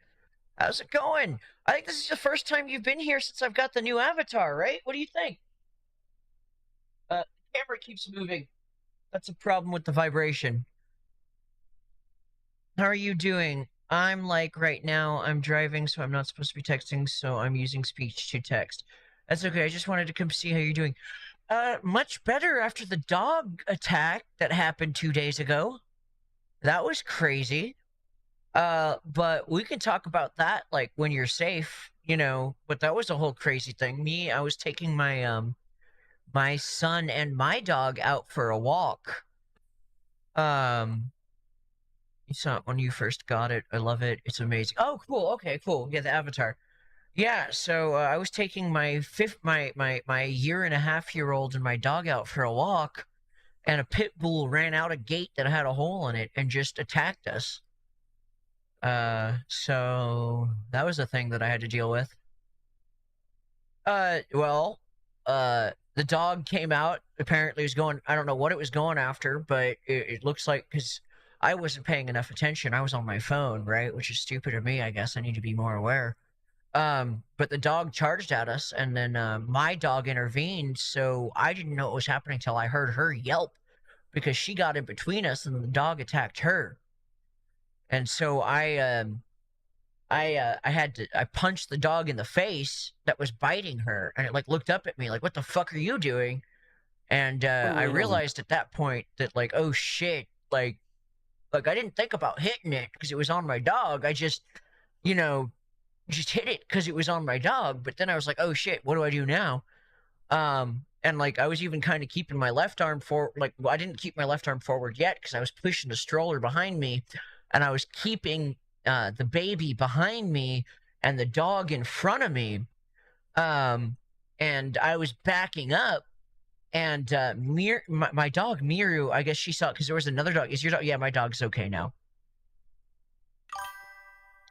How's it going? I think this is the first time you've been here since I've got the new avatar, right? What do you think? The camera keeps moving. That's a problem with the vibration. How are you doing? I'm like, right now, I'm driving, so I'm not supposed to be texting, so I'm using speech to text. That's okay, I just wanted to come see how you're doing. Much better after the dog attack that happened 2 days ago. That was crazy. But we can talk about that like when you're safe, you know. But that was a whole crazy thing. I was taking my son and my dog out for a walk. You saw it when you first got it. I love it. It's amazing. Oh, cool. Okay, cool. Yeah, the avatar. Yeah, so I was taking my year and a half year old and my dog out for a walk, and a pit bull ran out a gate that had a hole in it and just attacked us. So that was a thing that I had to deal with. Well, the dog came out. Apparently, it was going. I don't know what it was going after, but it looks like because I wasn't paying enough attention. I was on my phone, right? Which is stupid of me. I guess I need to be more aware. But the dog charged at us, and then my dog intervened, so I didn't know what was happening till I heard her yelp because she got in between us, and the dog attacked her. And so I punched the dog in the face that was biting her, and it like looked up at me like, "What the fuck are you doing?" And I realized at that point that like, oh shit, like I didn't think about hitting it because it was on my dog. I just, you know, just hit it because it was on my dog. But then I was like, oh shit, what do I do now? And like I was even kind of keeping my left arm forward. Like, well, I didn't keep my left arm forward yet because I was pushing the stroller behind me, and I was keeping the baby behind me and the dog in front of me. And I was backing up, and my dog Meru, I guess she saw, because there was another dog. Is your dog? Yeah, my dog's okay now.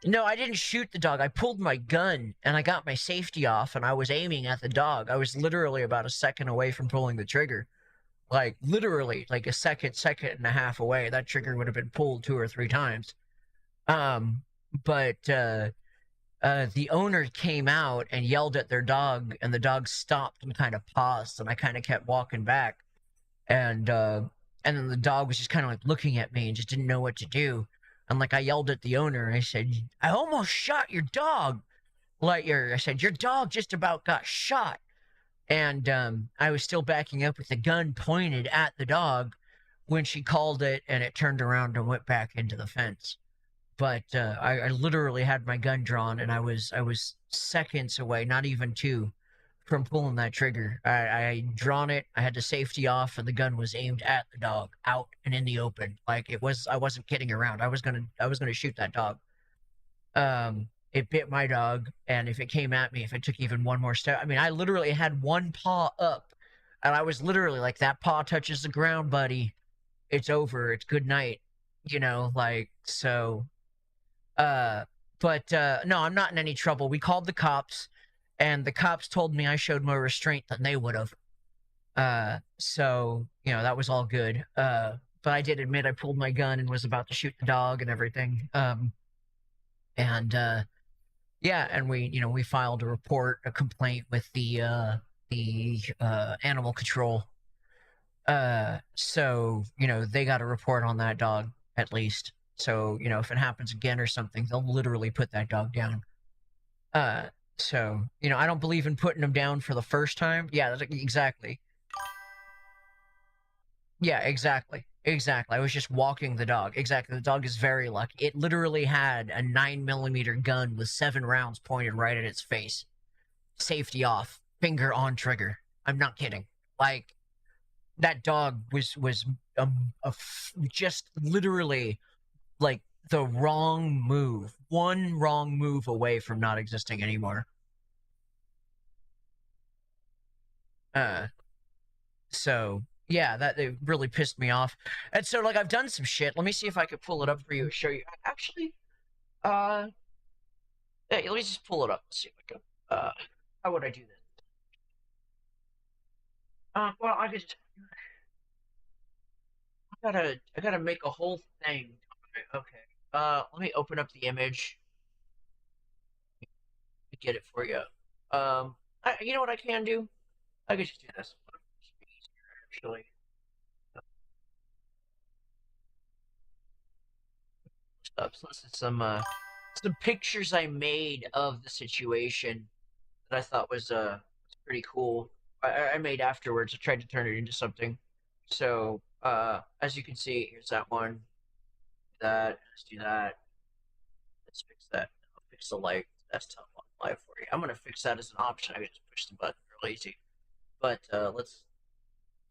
No, I didn't shoot the dog. I pulled my gun and I got my safety off and I was aiming at the dog. I was literally about a second away from pulling the trigger. Like literally like a second and a half away. That trigger would have been pulled 2 or 3 times. But the owner came out and yelled at their dog, and the dog stopped and kind of paused, and I kind of kept walking back. And then the dog was just kind of like looking at me and just didn't know what to do. And like I yelled at the owner and I said, "I almost shot your dog." I said, "Your dog just about got shot." And I was still backing up with the gun pointed at the dog when she called it, and it turned around and went back into the fence. But I literally had my gun drawn, and I was seconds away, not even 2, from pulling that trigger. I drawn it, I had the safety off, and the gun was aimed at the dog, out and in the open. Like I wasn't kidding around. I was gonna shoot that dog. It bit my dog, and if it came at me, if it took even one more step, I mean, I literally had one paw up, and I was literally like, that paw touches the ground, buddy, it's over, it's good night, you know, like, so, but no, I'm not in any trouble. We called the cops, and the cops told me I showed more restraint than they would have. So, you know, that was all good. But I did admit I pulled my gun and was about to shoot the dog and everything. Yeah, and we filed a complaint with the animal control. So, you know, they got a report on that dog at least. So, you know, if it happens again or something, they'll literally put that dog down. So, you know, I don't believe in putting them down for the first time. Yeah, exactly. Yeah, exactly. Exactly. I was just walking the dog. Exactly. The dog is very lucky. It literally had a 9mm gun with 7 rounds pointed right at its face. Safety off. Finger on trigger. I'm not kidding. Like, that dog was just literally like the wrong move. One wrong move away from not existing anymore. So yeah, that it really pissed me off. And so like I've done some shit. Let me see if I could pull it up for you and show you. Actually, hey, let me just pull it up. Let's see if I can. How would I do this? Well, I could just. I gotta make a whole thing. Okay. Let me open up the image. Get it for you. You know what I can do? I could just do this. Actually. So this is some pictures I made of the situation that I thought was pretty cool. I made afterwards. I tried to turn it into something. So as you can see, here's that one. Let's do that. that. I'll fix the light desktop on live for you. I'm gonna fix that as an option. I can just push the button real easy. But let's.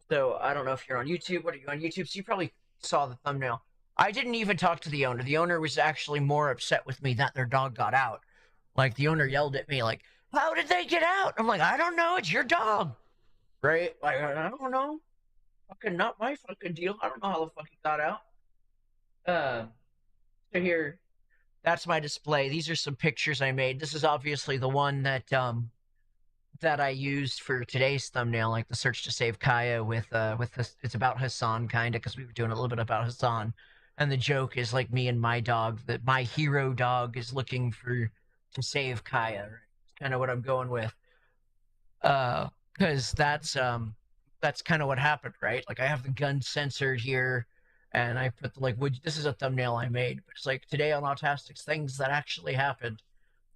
So I don't know if you're on YouTube. What are you on YouTube? So you probably saw the thumbnail. I didn't even talk to the owner. The owner was actually more upset with me that their dog got out. Like, the owner yelled at me, like, how did they get out? I'm like, I don't know. It's your dog. Right? Like, I don't know. Fucking not my fucking deal. I don't know how the fuck it got out. So here, that's my display. These are some pictures I made. This is obviously the one that that I used for today's thumbnail, like the search to save Kaya with this. It's about Hassan, kind of, because we were doing a little bit about Hassan. And the joke is like me and my dog, that my hero dog is looking to save Kaya. Right? It's kind of what I'm going with. Because that's kind of what happened, right? Like, I have the gun censored here, and I put this is a thumbnail I made. But it's like, today on Autastics, things that actually happened.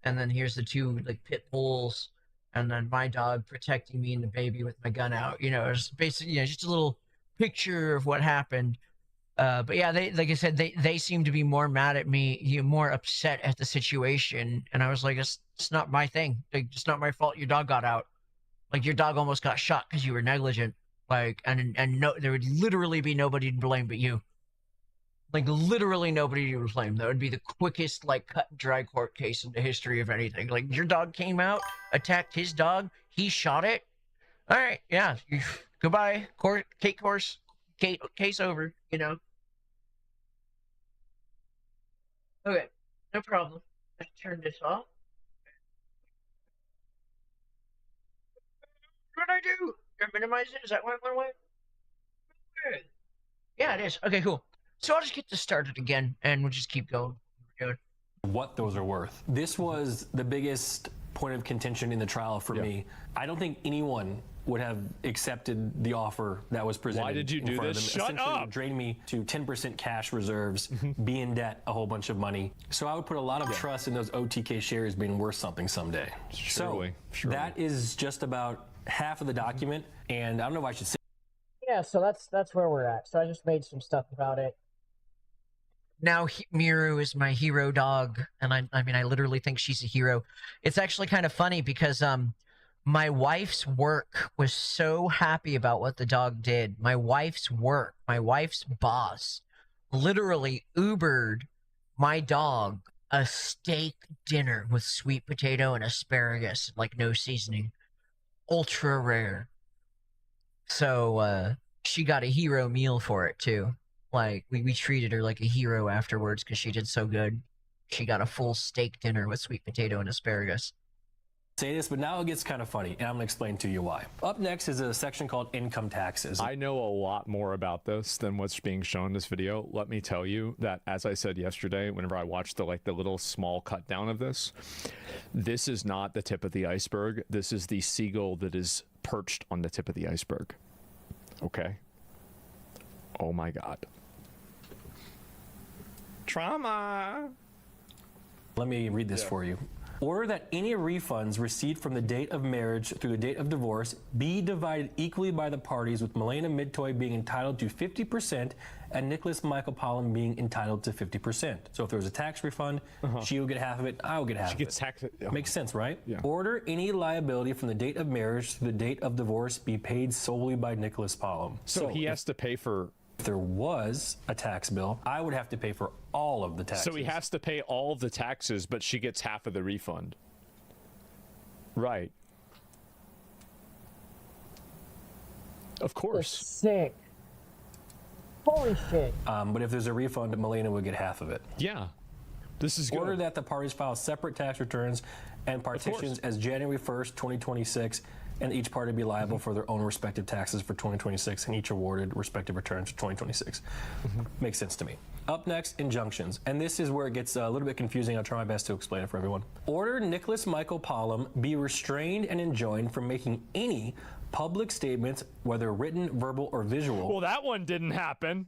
And then here's the two like pit bulls, and then my dog protecting me and the baby with my gun out. You know, it's basically, you know, just a little picture of what happened. But yeah, they, like I said, they seem to be more mad at me, more upset at the situation. And I was like, it's not my thing. Like, it's not my fault your dog got out. Like, your dog almost got shot because you were negligent. Like, and no, there would literally be nobody to blame but you. Like, literally nobody to blame. That would be the quickest, like, cut and dry court case in the history of anything. Like, your dog came out, attacked his dog, he shot it. All right, yeah, goodbye, case over, you know. Okay, no problem. Let's turn this off. What did I do? Did I minimize it? Is that why it went away? Good. Yeah, it is. Okay, cool. So I'll just get this started again, and we'll just keep going. What those are worth. This was the biggest point of contention in the trial for me. I don't think anyone would have accepted the offer that was presented. Why did you do this? Shut up! Drain me to 10% cash reserves, be in debt a whole bunch of money. So I would put a lot of trust in those OTK shares being worth something someday. Surely. That is just about half of the document, and I don't know if I should say. Yeah, so that's where we're at. So I just made some stuff about it. Now Meru is my hero dog, and I mean, I literally think she's a hero. It's actually kind of funny because my wife's work was so happy about what the dog did. My wife's boss, literally Ubered my dog a steak dinner with sweet potato and asparagus, like no seasoning. Ultra rare. So she got a hero meal for it too. Like, we treated her like a hero afterwards because she did so good. She got a full steak dinner with sweet potato and asparagus. Say this, but now it gets kind of funny, and I'm going to explain to you why. Up next is a section called income taxes. I know a lot more about this than what's being shown in this video. Let me tell you that, as I said yesterday, whenever I watched the little small cut down of this is not the tip of the iceberg. This is the seagull that is perched on the tip of the iceberg. Okay? Oh my God. Trauma. Let me read this for you. Order that any refunds received from the date of marriage through the date of divorce be divided equally by the parties, with Milena Midtoy being entitled to 50% and Nicholas Michael Pollan being entitled to 50%. So if there was a tax refund, she will get half of it, I will get half of it. She gets taxed. Makes sense, right? Yeah. Order any liability from the date of marriage to the date of divorce be paid solely by Nicholas Pollan. So he has to pay for... If there was a tax bill, I would have to pay for all of the taxes. So he has to pay all of the taxes, but she gets half of the refund. Right. Of course. That's sick. Holy shit. But if there's a refund, Milena would get half of it. Yeah. This is good. Order that the parties file separate tax returns and partitions as January 1st, 2026, and each party be liable for their own respective taxes for 2026 and each awarded respective returns for 2026. Makes sense to me. Up next, injunctions. And this is where it gets a little bit confusing. I'll try my best to explain it for everyone. Order Nicholas Michael Pollan be restrained and enjoined from making any public statements, whether written, verbal, or visual. Well, that one didn't happen.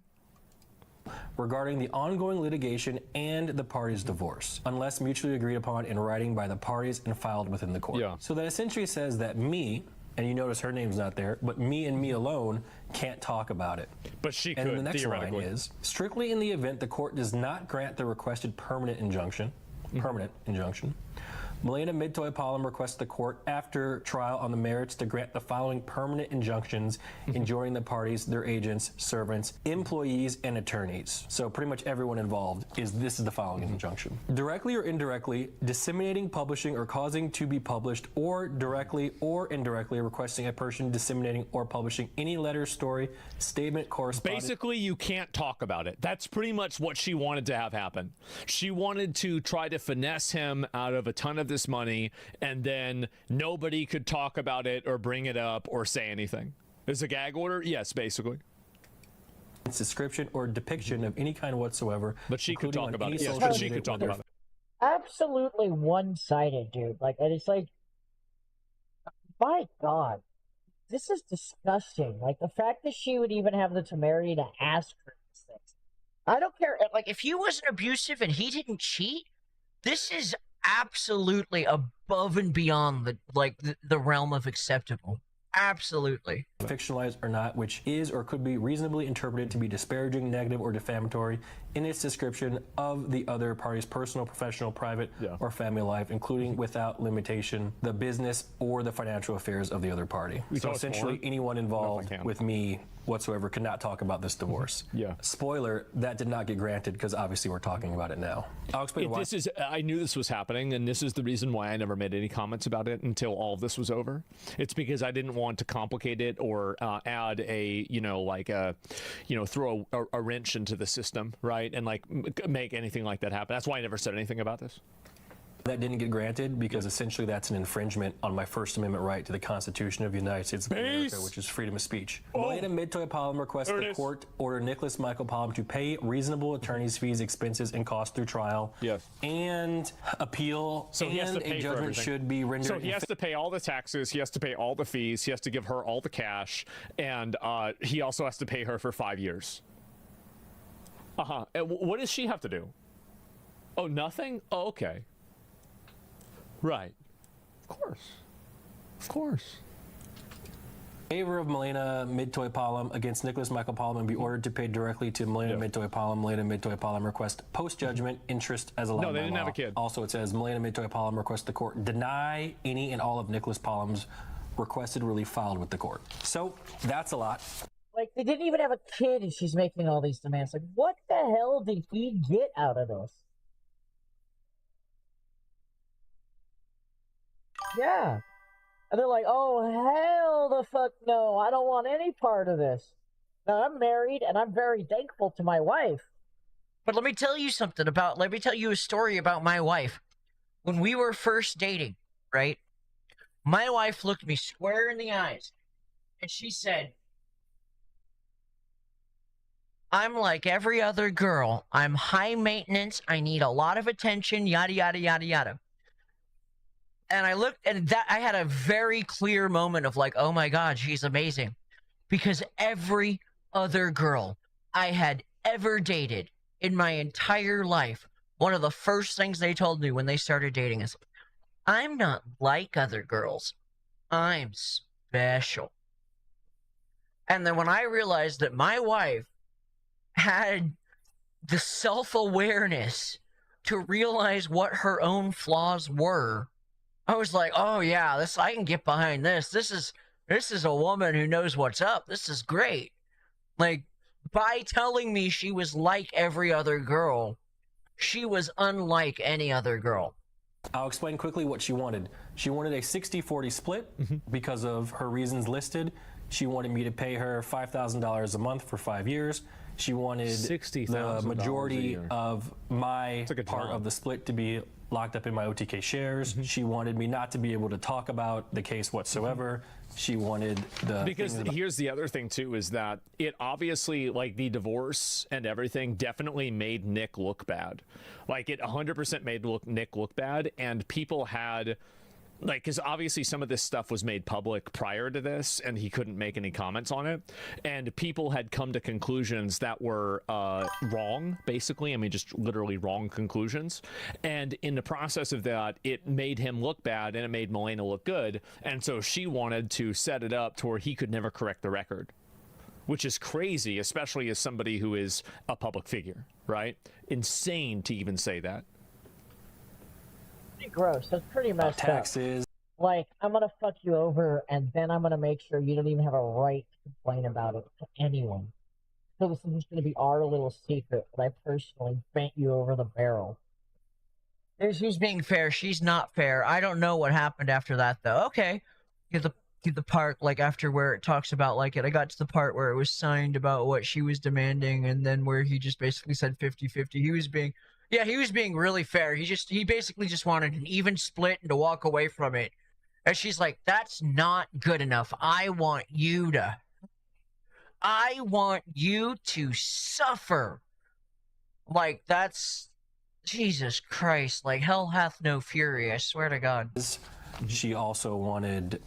Regarding the ongoing litigation and the parties' divorce, unless mutually agreed upon in writing by the parties and filed within the court. Yeah. So that essentially says that me, and you notice her name's not there, but me and me alone can't talk about it. But she could, and the next line theoretically. is, strictly in the event the court does not grant the requested permanent injunction, permanent injunction. Milena Midtoy-Palm requests the court after trial on the merits to grant the following permanent injunctions enjoining the parties, their agents, servants, employees, and attorneys. So pretty much everyone involved this is the following injunction. Directly or indirectly disseminating, publishing, or causing to be published, or directly or indirectly requesting a person disseminating or publishing any letter, story, statement, correspondence. Basically, you can't talk about it. That's pretty much what she wanted to have happen. She wanted to try to finesse him out of a ton of this money, and then nobody could talk about it or bring it up or say anything. Is a gag order? Yes, basically. Its description or depiction of any kind whatsoever. But she could talk about it. Yes, social but she media, could talk whether about it. Absolutely one-sided, dude. Like, and it's like, my God, this is disgusting. Like, the fact that she would even have the temerity to ask for these things. I don't care. Like, if he wasn't abusive and he didn't cheat, this is absolutely above and beyond the realm of acceptable. Absolutely. Fictionalized or not, which is or could be reasonably interpreted to be disparaging, negative, or defamatory in its description of the other party's personal, professional, private, or family life, including without limitation the business or the financial affairs of the other party. So essentially, anyone involved with me whatsoever could not talk about this divorce. Yeah. Spoiler, that did not get granted because obviously we're talking about it now. I'll explain why. I knew this was happening, and this is the reason why I never made any comments about it until all of this was over. It's because I didn't want to complicate it or add a, throw a wrench into the system, right? And like make anything like that happen. That's why I never said anything about this. That didn't get granted because essentially that's an infringement on my First Amendment right to the Constitution of the United States of America, which is freedom of speech. Milena Midtoy-Palm requests the court order Nicholas Michael Palm to pay reasonable attorney's fees, expenses, and costs through trial. Yes. And appeal. So he has to pay a judgment should be rendered. So he has to pay all the taxes. He has to pay all the fees. He has to give her all the cash, and he also has to pay her for 5 years. And what does she have to do? Oh, nothing? Oh, okay. Right. Of course. Favor of Milena Midtoy-Palm against Nicholas Michael Palm and be ordered to pay directly to Milena Midtoy-Palm. Milena Midtoy-Palm request post-judgment interest as allowed by law. No, they didn't have a kid. Also, it says Milena Midtoy-Palm requests the court deny any and all of Nicholas Palm's requested relief filed with the court. So that's a lot. Like, they didn't even have a kid, and she's making all these demands. Like, what the hell did he get out of this? Yeah. And they're like, oh, hell the fuck no. I don't want any part of this. Now, I'm married, and I'm very thankful to my wife. But let me tell you a story about my wife. When we were first dating, right? My wife looked me square in the eyes, and she said, I'm like every other girl. I'm high maintenance. I need a lot of attention, yada, yada, yada, yada. And I looked, and I had a very clear moment of like, oh my God, she's amazing. Because every other girl I had ever dated in my entire life, one of the first things they told me when they started dating is, I'm not like other girls. I'm special. And then when I realized that my wife had the self-awareness to realize what her own flaws were, I was like, oh yeah, I can get behind this. This is a woman who knows what's up. This is great. Like, by telling me she was like every other girl, she was unlike any other girl. I'll explain quickly what she wanted. She wanted a 60-40 split because of her reasons listed. She wanted me to pay her $5,000 a month for 5 years. She wanted the majority of my part of the split to be locked up in my OTK shares. She wanted me not to be able to talk about the case whatsoever. She wanted the... Because here's the other thing, too, is that it obviously, like, the divorce and everything definitely made Nick look bad. Like, it 100% made Nick look bad, and people had... Like, because obviously some of this stuff was made public prior to this, and he couldn't make any comments on it. And people had come to conclusions that were wrong, basically. I mean, just literally wrong conclusions. And in the process of that, it made him look bad, and it made Milena look good. And so she wanted to set it up to where he could never correct the record, which is crazy, especially as somebody who is a public figure, right? Insane to even say that. pretty gross. That's pretty messed taxes. up. Like, I'm gonna fuck you over, and then I'm gonna make sure you don't even have a right to complain about it to anyone. So this is just gonna be our little secret, but I personally bent you over the barrel. She's being fair. She's not fair. I don't know what happened after that, though. Okay. Get the part, like, after where it talks about, like, I got to the part where it was signed about what she was demanding, and then where he just basically said 50-50. He was being really fair. He basically just wanted an even split and to walk away from it. And she's like, that's not good enough. I want you to suffer. Like, that's... Jesus Christ, like, hell hath no fury, I swear to God. She also wanted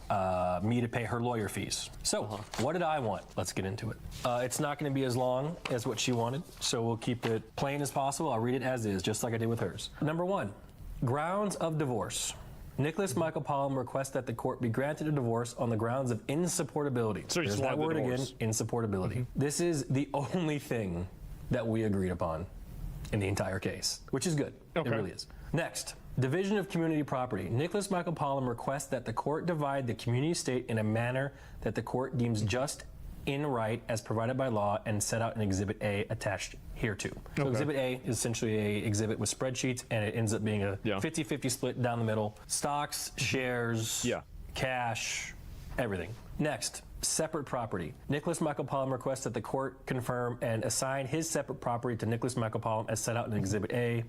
me to pay her lawyer fees. So, what did I want? Let's get into it. It's not going to be as long as what she wanted, so we'll keep it plain as possible. I'll read it as is, just like I did with hers. Number 1, grounds of divorce. Nicholas Michael Palm requests that the court be granted a divorce on the grounds of insupportability. So there's that word again, insupportability. This is the only thing that we agreed upon in the entire case, which is good. It really is. Next, division of community property. Nicholas Michael Palm requests that the court divide the community estate in a manner that the court deems just in right as provided by law and set out in Exhibit A attached hereto. So Exhibit A is essentially a exhibit with spreadsheets, and it ends up being a 50-50 split down the middle. Stocks, shares, cash, everything. Next, separate property. Nicholas Michael Palm requests that the court confirm and assign his separate property to Nicholas Michael Palm as set out in Exhibit A.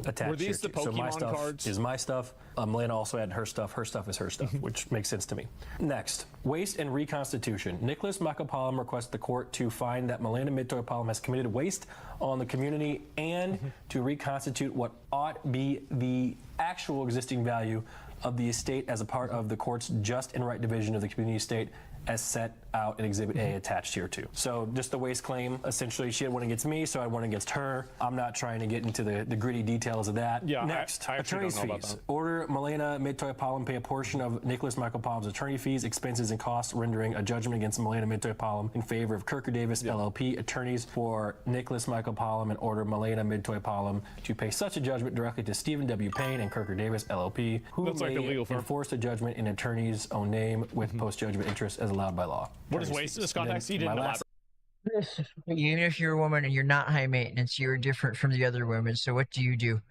Attached. Were these the Pokemon so my stuff cards? is my stuff. Melena also had her stuff. Her stuff is her stuff, which makes sense to me. Next, waste and reconstitution. Nicholas Michael Palm requests the court to find that Melena Midtoy Palm has committed waste on the community and to reconstitute what ought be the actual existing value of the estate as a part of the court's just and right division of the community estate as set out in Exhibit A attached here too. So just the waste claim, essentially she had one against me, so I had one against her. I'm not trying to get into the gritty details of that. Yeah, next, I attorney's don't know fees. about that. Order Melena Midtoy Palm pay a portion of Nicholas Michael Palm's attorney fees, expenses, and costs, rendering a judgment against Melena Midtoy Palm in favor of Kirker Davis LLP, attorneys for Nicholas Michael Palm, and order Melena Midtoy Palm to pay such a judgment directly to Stephen W. Payne and Kirker Davis LLP, who That's like a may legal firm. enforce the judgment in attorney's own name with post-judgment interest as allowed by law. What is waste in this context? He didn't my elaborate. Even if you're a woman and you're not high maintenance, you're different from the other women, so what do?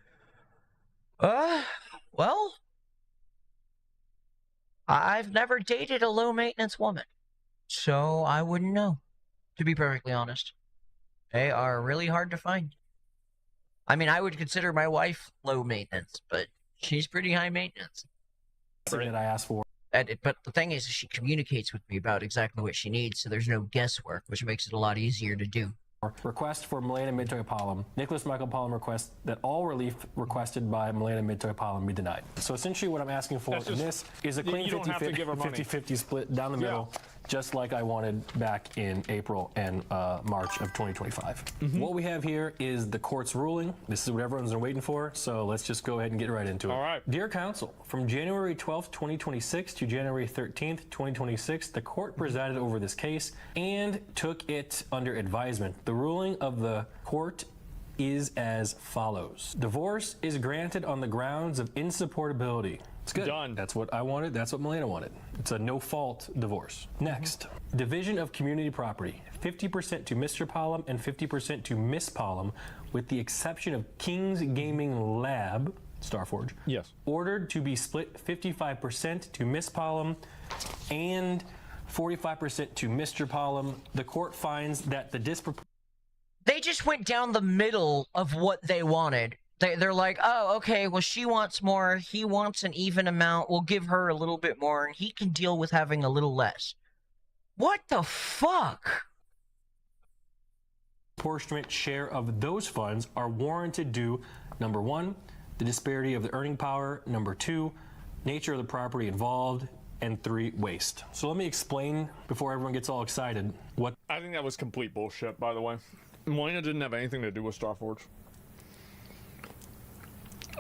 Well, I've never dated a low maintenance woman, so I wouldn't know, to be perfectly honest. They are really hard to find. I mean, I would consider my wife low maintenance, but she's pretty high maintenance. That I asked for. But the thing is, she communicates with me about exactly what she needs, so there's no guesswork, which makes it a lot easier to do. Request for Melena Midtoy Palm. Nicholas Michael Palm requests that all relief requested by Melena Midtoy Palm be denied. So essentially what I'm asking for in this is a clean 50-50 split down the middle, just like I wanted back in April and March of 2025. What we have here is the court's ruling. This is what everyone's been waiting for, so let's just go ahead and get right into it. All right. Dear counsel, from January 12th, 2026 to January 13th, 2026, the court presided over this case and took it under advisement. The ruling of the court is as follows. Divorce is granted on the grounds of insupportability. It's good. Done. That's what I wanted. That's what Melena wanted. It's a no-fault divorce. Next, division of community property. 50% to Mr. Palm and 50% to Miss Palm, with the exception of King's Gaming Lab, Starforge. Yes. Ordered to be split 55% to Miss Palm and 45% to Mr. Palm. The court finds that the disproportionate... They just went down the middle of what they wanted. They're like, oh, okay, well, she wants more, he wants an even amount, we'll give her a little bit more, and he can deal with having a little less. What the fuck? Proportionate share of those funds are warranted due, number 1, the disparity of the earning power, number 2, nature of the property involved, and 3, waste. So let me explain, before everyone gets all excited, what... I think that was complete bullshit, by the way. Melena didn't have anything to do with Starforge.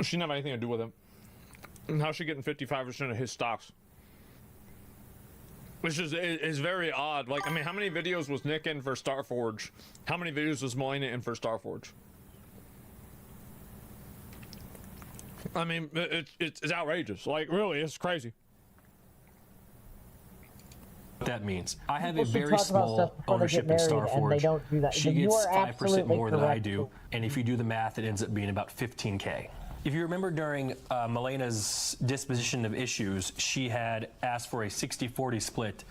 She didn't have anything to do with him. And how's she getting 55% of his stocks? Which is very odd. Like, I mean, how many videos was Nick in for Starforge? How many videos was Melena in for Starforge? I mean, it's outrageous. Like, really, it's crazy. That means I have People a should very talk about small stuff before they ownership get in married, and they Starforge. don't do that. She But you gets are 5% absolutely more than I correct. do, and if you do the math, it ends up being about 15K. If you remember during Melena's disposition of issues, she had asked for a 60-40 split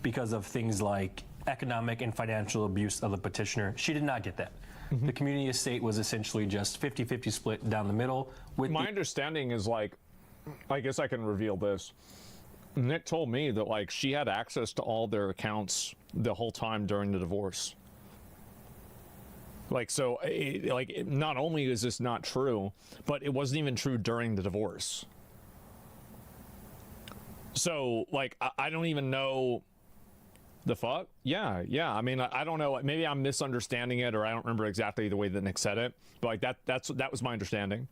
because of things like economic and financial abuse of the petitioner. She did not get that. The community estate was essentially just 50-50 split down the middle. With My understanding is, like, I guess I can reveal this. Nick told me that, like, she had access to all their accounts the whole time during the divorce. Like, so, not only is this not true, but it wasn't even true during the divorce. So, like, I don't even know the fuck. Yeah. I mean, I don't know. Maybe I'm misunderstanding it, or I don't remember exactly the way that Nick said it. But like that was my understanding.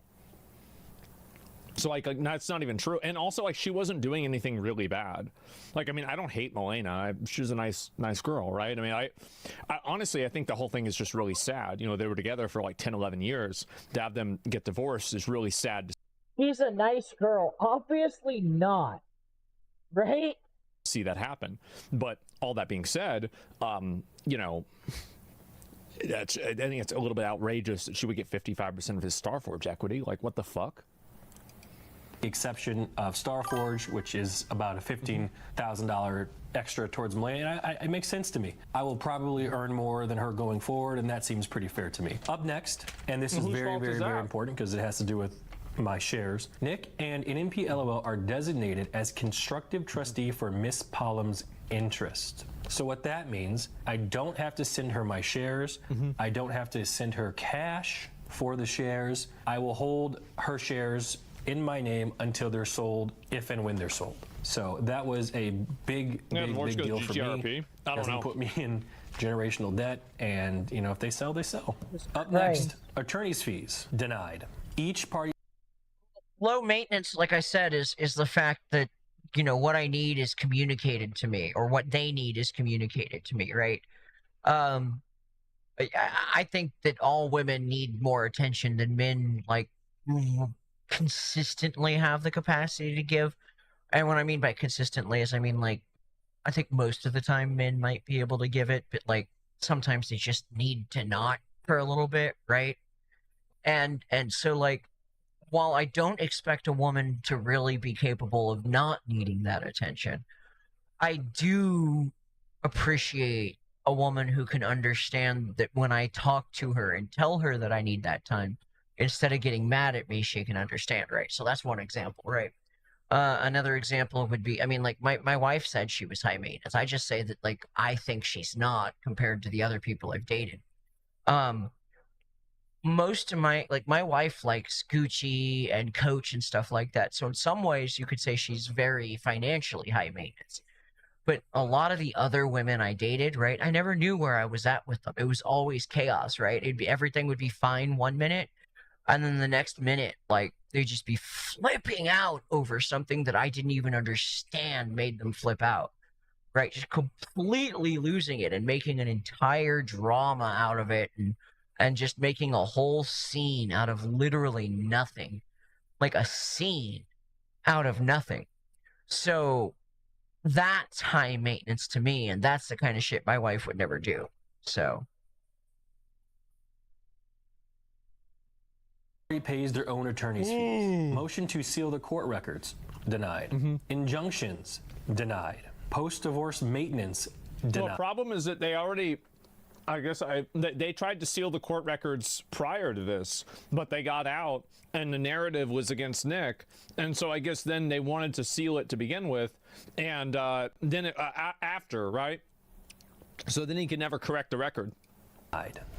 So like that's not even true. And also, like, she wasn't doing anything really bad. Like, I mean, I don't hate Melena. She's a nice girl, right? I mean, I honestly, I think the whole thing is just really sad. You know, they were together for like 10, 11 years. To have them get divorced is really sad. She's a nice girl. Obviously not. Right? See that happen. But all that being said, you know, I think it's a little bit outrageous that she would get 55% of his Starforge equity. Like, what the fuck? Exception of Starforge, which is about a $15,000 extra towards Melena, and it makes sense to me. I will probably earn more than her going forward, and that seems pretty fair to me. Up next, and this is very, very, very important because it has to do with my shares. Nick and NNP LOL are designated as constructive trustee for Miss Palom's interest. So what that means, I don't have to send her my shares. I don't have to send her cash for the shares. I will hold her shares in my name until they're sold, if and when they're sold. So that was a big deal for me. Doesn't put me in generational debt, and you know, if they sell, they sell. Up next, attorney's fees denied. Each party. Low maintenance, like I said, is the fact that, you know, what I need is communicated to me, or what they need is communicated to me, right? I think that all women need more attention than men, like, consistently have the capacity to give. And what I mean by consistently is, I mean, like, I think most of the time men might be able to give it, but like sometimes they just need to not for a little bit, right? And so, like, while I don't expect a woman to really be capable of not needing that attention, I do appreciate a woman who can understand that when I talk to her and tell her that I need that time, instead of getting mad at me, she can understand, right? So that's one example, right? Another example would be, I mean, like, my wife said she was high maintenance. I just say that, like, I think she's not compared to the other people I've dated. Most of my wife likes Gucci and Coach and stuff like that. So in some ways you could say she's very financially high maintenance. But a lot of the other women I dated, right, I never knew where I was at with them. It was always chaos, right? Everything would be fine 1 minute, and then the next minute, like, they'd just be flipping out over something that I didn't even understand made them flip out, right? Just completely losing it and making an entire drama out of it, and just making a whole scene out of literally nothing. Like a scene out of nothing. So that's high maintenance to me, and that's the kind of shit my wife would never do. So pays their own attorney's fees. Motion to seal the court records, denied. Injunctions, denied. Post-divorce maintenance, denied. Well, the problem is that they already, they tried to seal the court records prior to this, but they got out, and the narrative was against Nick, and so I guess then they wanted to seal it to begin with, and then after, right? So then he could never correct the record.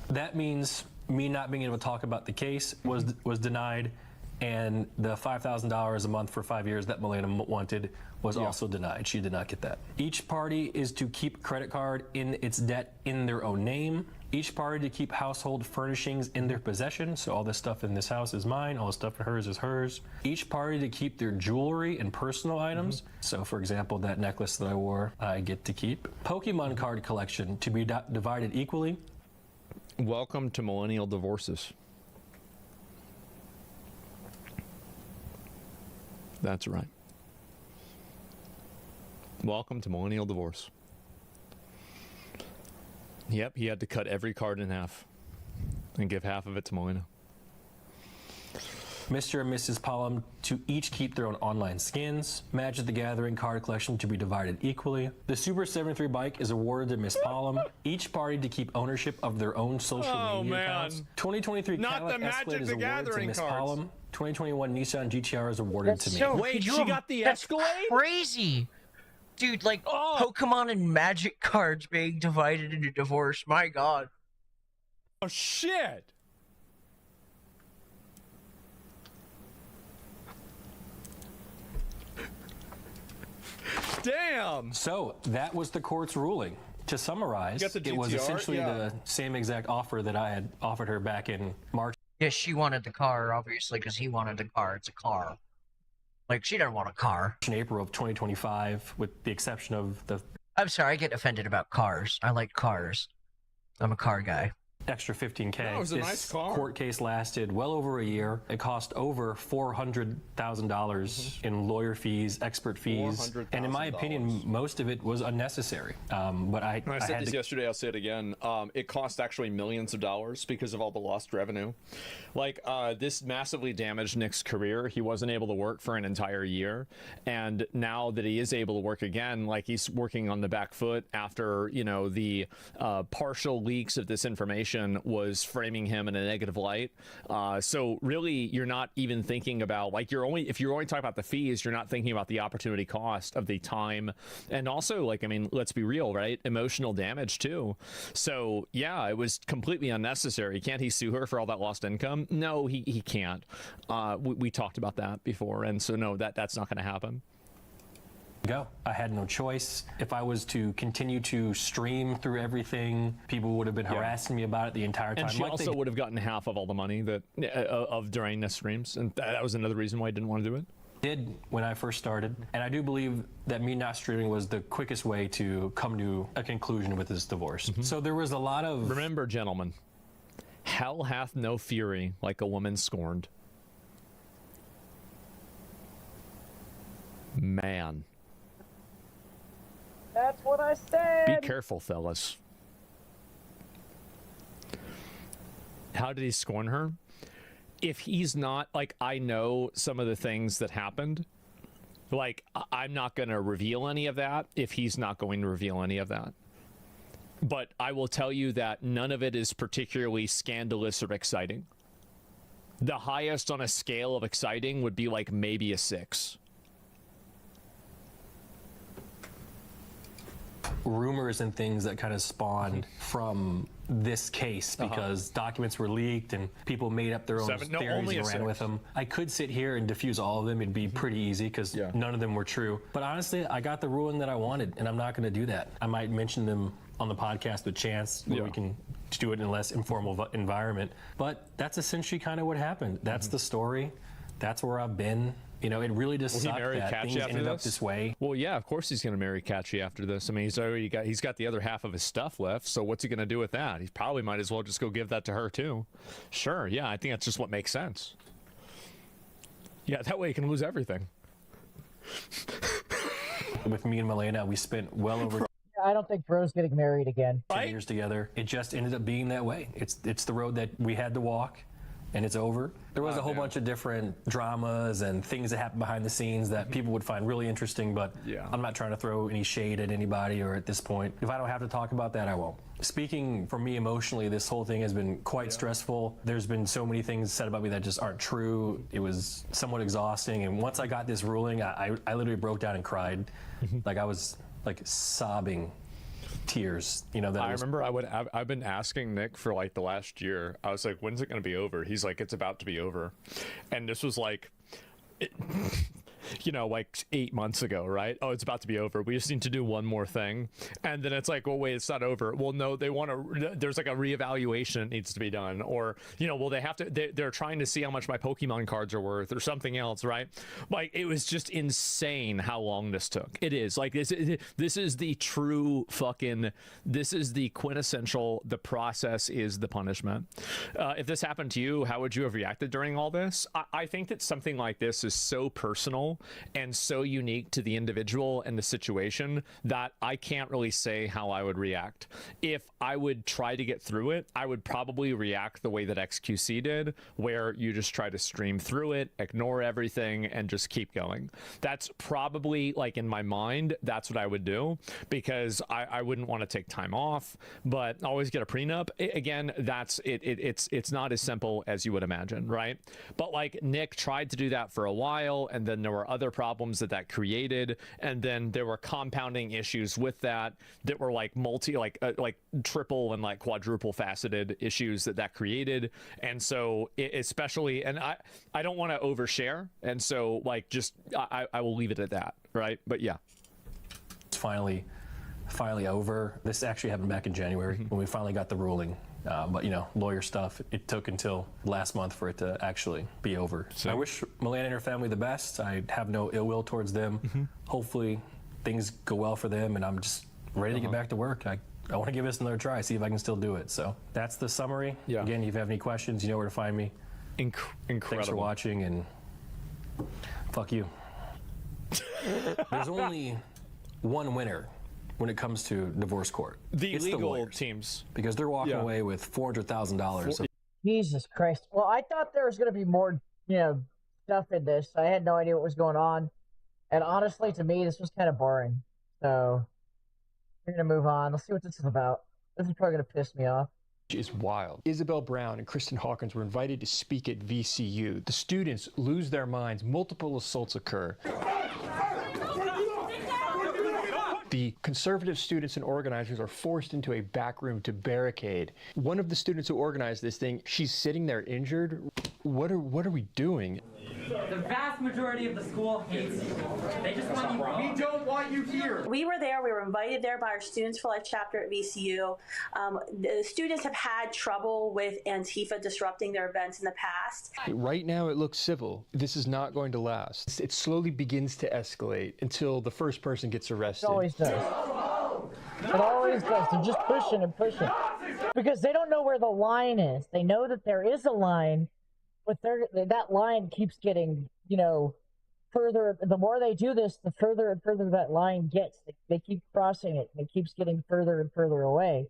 That means me not being able to talk about the case was denied, and the $5,000 a month for 5 years that Melena wanted was also denied. She did not get that. Each party is to keep credit card in its debt in their own name. Each party to keep household furnishings in their possession. So all this stuff in this house is mine. All the stuff in hers is hers. Each party to keep their jewelry and personal items. So for example, that necklace that I wore, I get to keep. Pokemon card collection to be divided equally. Welcome to millennial divorces. That's right. Welcome to millennial divorce. Yep, he had to cut every card in half and give half of it to Melina. Mr. and Mrs. Pollum to each keep their own online skins. Magic the Gathering card collection to be divided equally. The Super 73 bike is awarded to Miss Pollum. Each party to keep ownership of their own social media accounts. 2023 Not Cadillac the Escalade Magic is the awarded to Gathering Miss cards. Pollum. 2021 Nissan GTR is awarded to me. Wait, she got the Escalade? Crazy. Dude, like Pokemon and Magic cards being divided into divorce. My God. Oh, shit. Damn. So that was the court's ruling. To summarize, You got the it was GTR? essentially Yeah. the same exact offer that I had offered her back in March. Yeah, she wanted the car, obviously, because he wanted the car. It's a car. Like, she didn't want a car. In April of 2025, with the exception of the I'm sorry, I get offended about cars. I like cars. I'm a car guy. extra 15K. That was a this nice car. court case lasted well over a year. It cost over $400,000 in lawyer fees, expert fees, and in my opinion, most of it was unnecessary. But I said had this to yesterday, I'll say it again. It cost actually millions of dollars because of all the lost revenue. Like, this massively damaged Nick's career. He wasn't able to work for an entire year. And now that he is able to work again, like, he's working on the back foot after, you know, the partial leaks of this information was framing him in a negative light. So really, you're not even thinking about, like, if you're only talking about the fees, you're not thinking about the opportunity cost of the time. And also, like, I mean, let's be real, right? Emotional damage too. So yeah, it was completely unnecessary. Can't he sue her for all that lost income? No, he can't. We talked about that before. And so no, that's not going to happen. go. I had no choice. If I was to continue to stream through everything, people would have been harassing me about it the entire time. And she like also would have gotten half of all the money that of during the streams, and that was another reason why I didn't want to do it. Did when I first started, and I do believe that me not streaming was the quickest way to come to a conclusion with this divorce. So there was a lot of... Remember, gentlemen, hell hath no fury like a woman scorned. Man. That's what I said. Be careful, fellas. How did he scorn her? If he's not, like, I know some of the things that happened. Like, I'm not going to reveal any of that if he's not going to reveal any of that. But I will tell you that none of it is particularly scandalous or exciting. The highest on a scale of exciting would be like maybe a 6. Rumors and things that kind of spawned from this case because documents were leaked and people made up their own theories and ran with them. I could sit here and diffuse all of them. It'd be pretty easy because none of them were true. But honestly, I got the ruling that I wanted, and I'm not going to do that. I might mention them on the podcast with Chance where we can do it in a less informal environment. But that's essentially kind of what happened. That's the story. That's where I've been. You know, it really just sucked that things ended up this way. Well, yeah, of course he's going to marry Catchy after this. I mean, he's got the other half of his stuff left. So what's he going to do with that? He probably might as well just go give that to her too. Sure, yeah, I think that's just what makes sense. Yeah, that way he can lose everything. With me and Milena, we spent well over I don't think Bro's getting married again. 10 years together. It just ended up being that way. It's the road that we had to walk, and it's over. There was a whole bunch of different dramas and things that happened behind the scenes that people would find really interesting, but I'm not trying to throw any shade at anybody or at this point. If I don't have to talk about that, I won't. Speaking for me emotionally, this whole thing has been quite stressful. There's been so many things said about me that just aren't true. It was somewhat exhausting, and once I got this ruling, I literally broke down and cried. Like I was like sobbing tears, you know. That I remember I've been asking Nick for like the last year. I was like, when's it going to be over? He's like, it's about to be over. And this was like, you know, like 8 months ago, right? Oh, it's about to be over. We just need to do one more thing. And then it's like, well, wait, it's not over. Well, no, they want to, there's like a reevaluation that needs to be done. Or, you know, well, they have to, they're trying to see how much my Pokemon cards are worth or something else, right? Like, it was just insane how long this took. It is. Like, this is the true fucking, this is the quintessential, the process is the punishment. If this happened to you, how would you have reacted during all this? I think that something like this is so personal scenario and so unique to the individual and the situation that I can't really say how I would react. If I would try to get through it, I would probably react the way that XQC did, where you just try to stream through it, ignore everything, and just keep going. That's probably, like, in my mind, that's what I would do, because I wouldn't want to take time off, but always get a prenup. Again, that's it's not as simple as you would imagine, right? But like Nick tried to do that for a while, and then there were other problems that created, and then there were compounding issues with that were like triple and like quadruple faceted issues that created. And so especially, and I don't want to overshare, and so like just I will leave it at that, right? But yeah, it's finally over. This actually happened back in January when we finally got the ruling. But you know, lawyer stuff, it took until last month for it to actually be over. So I wish Milena and her family the best. I have no ill will towards them. Hopefully things go well for them, and I'm just ready to get back to work. I want to give this another try, see if I can still do it. So that's the summary. Yeah. Again, if you have any questions, you know where to find me. Incredible. Thanks for watching, and fuck you. There's only one winner when it comes to divorce court. It's legal teams. Because they're walking away with $400,000. Jesus Christ. Well, I thought there was going to be more, stuff in this. I had no idea what was going on. And honestly, to me, this was kind of boring. So we're going to move on. Let's see what this is about. This is probably going to piss me off. Is wild. Isabel Brown and Kristen Hawkins were invited to speak at VCU. The students lose their minds. Multiple assaults occur. The conservative students and organizers are forced into a back room to barricade. One of the students who organized this thing, she's sitting there injured. What are we doing? The vast majority of the school hates you. They just want you. We don't want you here. We were there. We were invited there by our Students for Life chapter at VCU. The students have had trouble with Antifa disrupting their events in the past. Right now it looks civil. This is not going to last. It slowly begins to escalate until the first person gets arrested. It always does. It always does. They're just pushing and pushing. Because they don't know where the line is. They know that there is a line, but that line keeps getting, further. The more they do this, the further and further that line gets. They keep crossing it, and it keeps getting further and further away.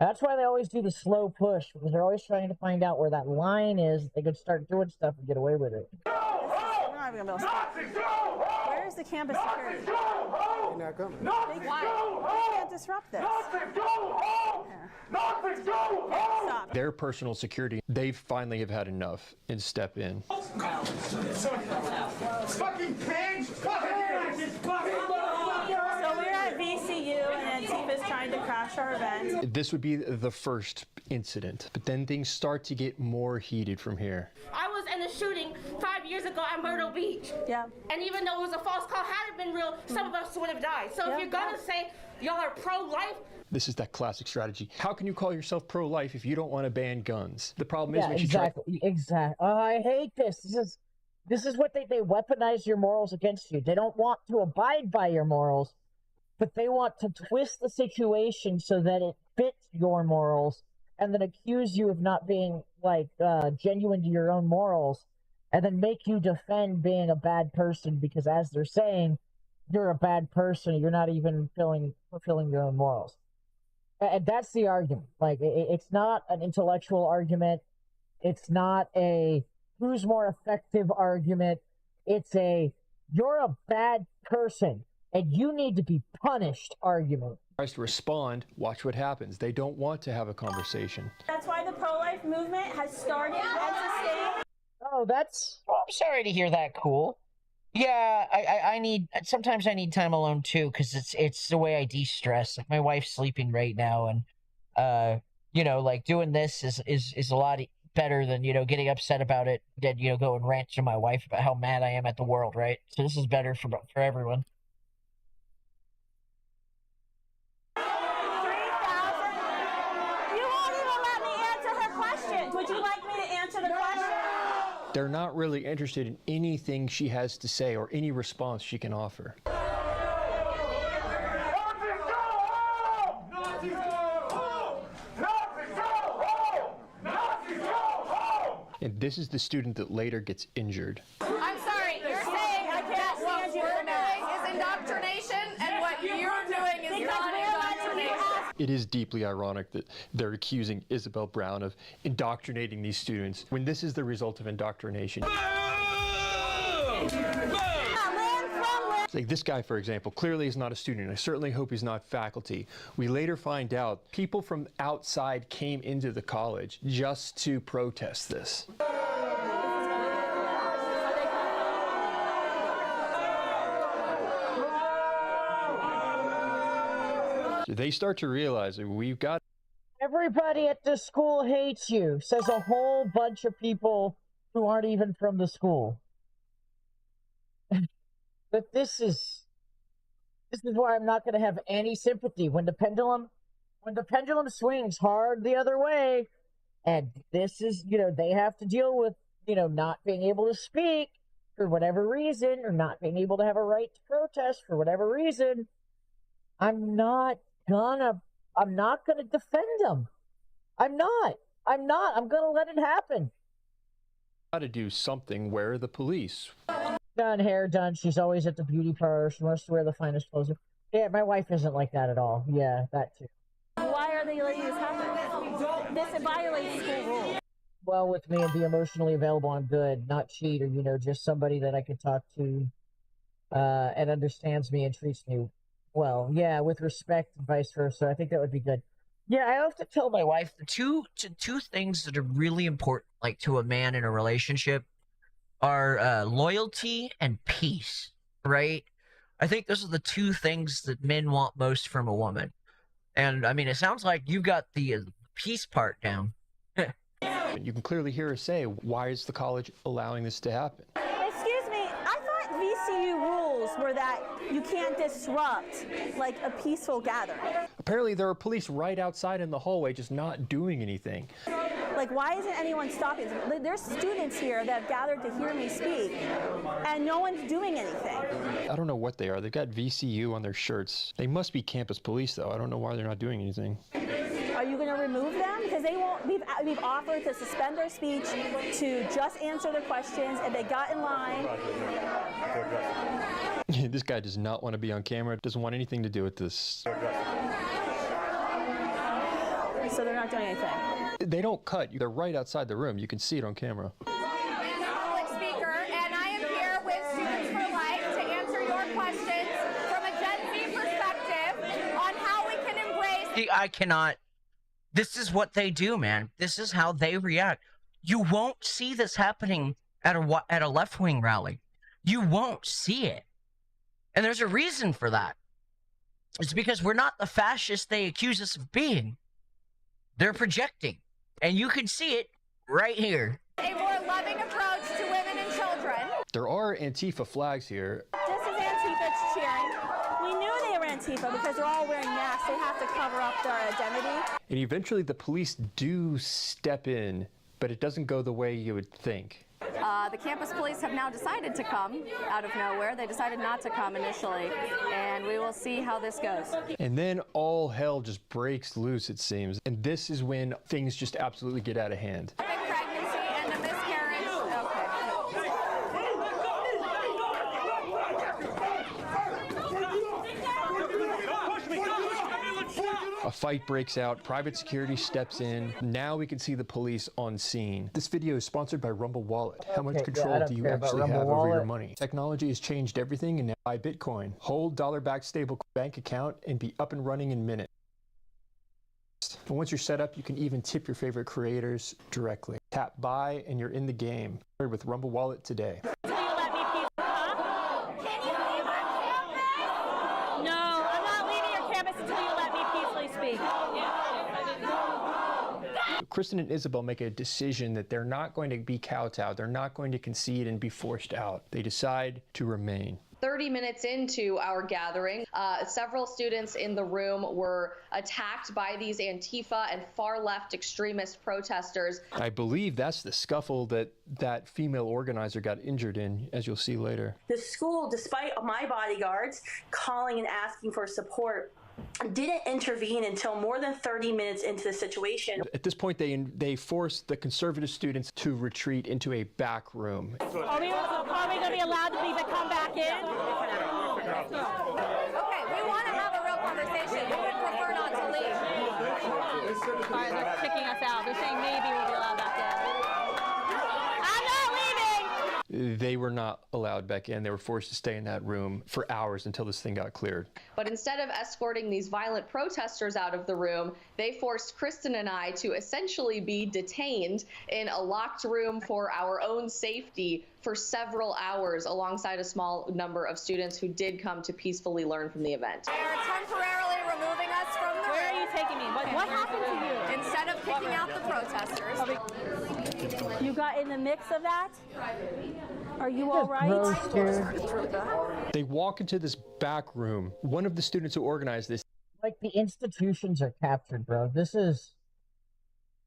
That's why they always do the slow push, because they're always trying to find out where that line is. They could start doing stuff and get away with it. We're not even going to be able to stop. Where's the campus security? They're not coming. Why? They can't disrupt this. Stop. Their personal security, they finally have had enough and step in. Fucking pigs! So we're at VCU and Antifa is trying to crash our event. This would be the first incident, but then things start to get more heated from here. I was in a shooting 5 years ago at Myrtle Beach. Yeah. And even though it was a false call, had it been real, some of us would have died. So if you're gonna say y'all are pro-life, this is that classic strategy. How can you call yourself pro-life if you don't want to ban guns? The problem is when exactly. Oh, I hate this. This is what they weaponize your morals against you. They don't want to abide by your morals, but they want to twist the situation so that it fits your morals, and then accuse you of not being genuine to your own morals, and then make you defend being a bad person because, as they're saying, you're a bad person. You're not even fulfilling your own morals. And that's the argument. It's not an intellectual argument. It's not a who's more effective argument. It's a you're a bad person and you need to be punished argument. Tries to respond, watch what happens. They don't want to have a conversation. That's why the pro-life movement has started as a state. Oh, I'm sorry to hear that, Cool. Yeah, sometimes I need time alone too, because it's the way I de-stress. Like, my wife's sleeping right now, and doing this is a lot better than getting upset about it, than go and rant to my wife about how mad I am at the world, right? So this is better for everyone. 3,000. You won't even let me answer her question. Would you like me to answer the question? They're not really interested in anything she has to say or any response she can offer. And this is the student that later gets injured. I'm sorry, you're saying I can't It is deeply ironic that they're accusing Isabel Brown of indoctrinating these students when this is the result of indoctrination. Like this guy, for example, clearly is not a student. I certainly hope he's not faculty. We later find out people from outside came into the college just to protest this. So they start to realize that we've got... Everybody at the school hates you, says a whole bunch of people who aren't even from the school. But this is why I'm not going to have any sympathy when the pendulum swings hard the other way, and this is, they have to deal with, not being able to speak for whatever reason, or not being able to have a right to protest for whatever reason. I'm not gonna defend them. I'm gonna let it happen. Got to do something. Where are the police? Done, hair done. She's always at the beauty parlor. She wants to wear the finest clothes. Yeah, my wife isn't like that at all. Yeah, that too. Why are they letting this happen? This violates school rules. Well, with me and be emotionally available, I'm good. Not cheat or, just somebody that I could talk to and understands me and treats me well. Yeah, with respect and vice versa. I think that would be good. Yeah, I have to tell my wife the two things that are really important, like to a man in a relationship, are loyalty and peace, right? I think those are the two things that men want most from a woman. And, I mean, it sounds like you've got the peace part down. You can clearly hear her say, why is the college allowing this to happen? Excuse me, I thought VCU rules were that you can't disrupt, like, a peaceful gathering. Apparently there are police right outside in the hallway just not doing anything. Like, why isn't anyone stopping? There's students here that have gathered to hear me speak, and no one's doing anything. I don't know what they are. They've got VCU on their shirts. They must be campus police, though. I don't know why they're not doing anything. Are you going to remove them? Because they won't. We've offered to suspend their speech, to just answer their questions, and they got in line. This guy does not want to be on camera. Doesn't want anything to do with this. So they're not doing anything. They don't cut. They're right outside the room. You can see it on camera. I'm a public speaker, and I am here with Students for Life to answer your questions from a Gen Z perspective on how we can embrace... I cannot... This is what they do, man. This is how they react. You won't see this happening at a left-wing rally. You won't see it. And there's a reason for that. It's because we're not the fascists they accuse us of being. They're projecting. And you can see it right here. A more loving approach to women and children. There are Antifa flags here. This is Antifa cheering. We knew they were Antifa because they're all wearing masks. They have to cover up their identity. And eventually the police do step in, but it doesn't go the way you would think. The campus police have now decided to come out of nowhere. They decided not to come initially, and we will see how this goes. And then all hell just breaks loose, it seems. And this is when things just absolutely get out of hand. A pregnancy and a miscarriage. A fight breaks out, private security steps in. Now we can see the police on scene. This video is sponsored by Rumble Wallet. How much control do you actually have over your money? Technology has changed everything, and now buy Bitcoin. Hold dollar-backed stable bank account and be up and running in minutes. And once you're set up, you can even tip your favorite creators directly. Tap buy and you're in the game. With Rumble Wallet today. Kristen and Isabel make a decision that they're not going to be kowtowed. They're not going to concede and be forced out. They decide to remain. 30 minutes into our gathering, several students in the room were attacked by these Antifa and far-left extremist protesters. I believe that's the scuffle that female organizer got injured in, as you'll see later. The school, despite my bodyguards calling and asking for support, didn't intervene until more than 30 minutes into the situation. At this point, they forced the conservative students to retreat into a back room. Are we going to be allowed to come back in? Okay, we want to have a real conversation. We would prefer not to leave. All right, they're kicking us out. They're saying maybe we'll be allowed back in. I'm not leaving! They were not allowed back in. They were forced to stay in that room for hours until this thing got cleared. But instead of escorting these violent protesters out of the room, they forced Kristen and I to essentially be detained in a locked room for our own safety for several hours alongside a small number of students who did come to peacefully learn from the event. They are temporarily removing us from the room. Where are you taking me? What happened to you? Instead of kicking out the protesters. You got in the mix of that? Are you all right? They walk into this back room. One of the students who organized this. Like, the institutions are captured, bro. This is,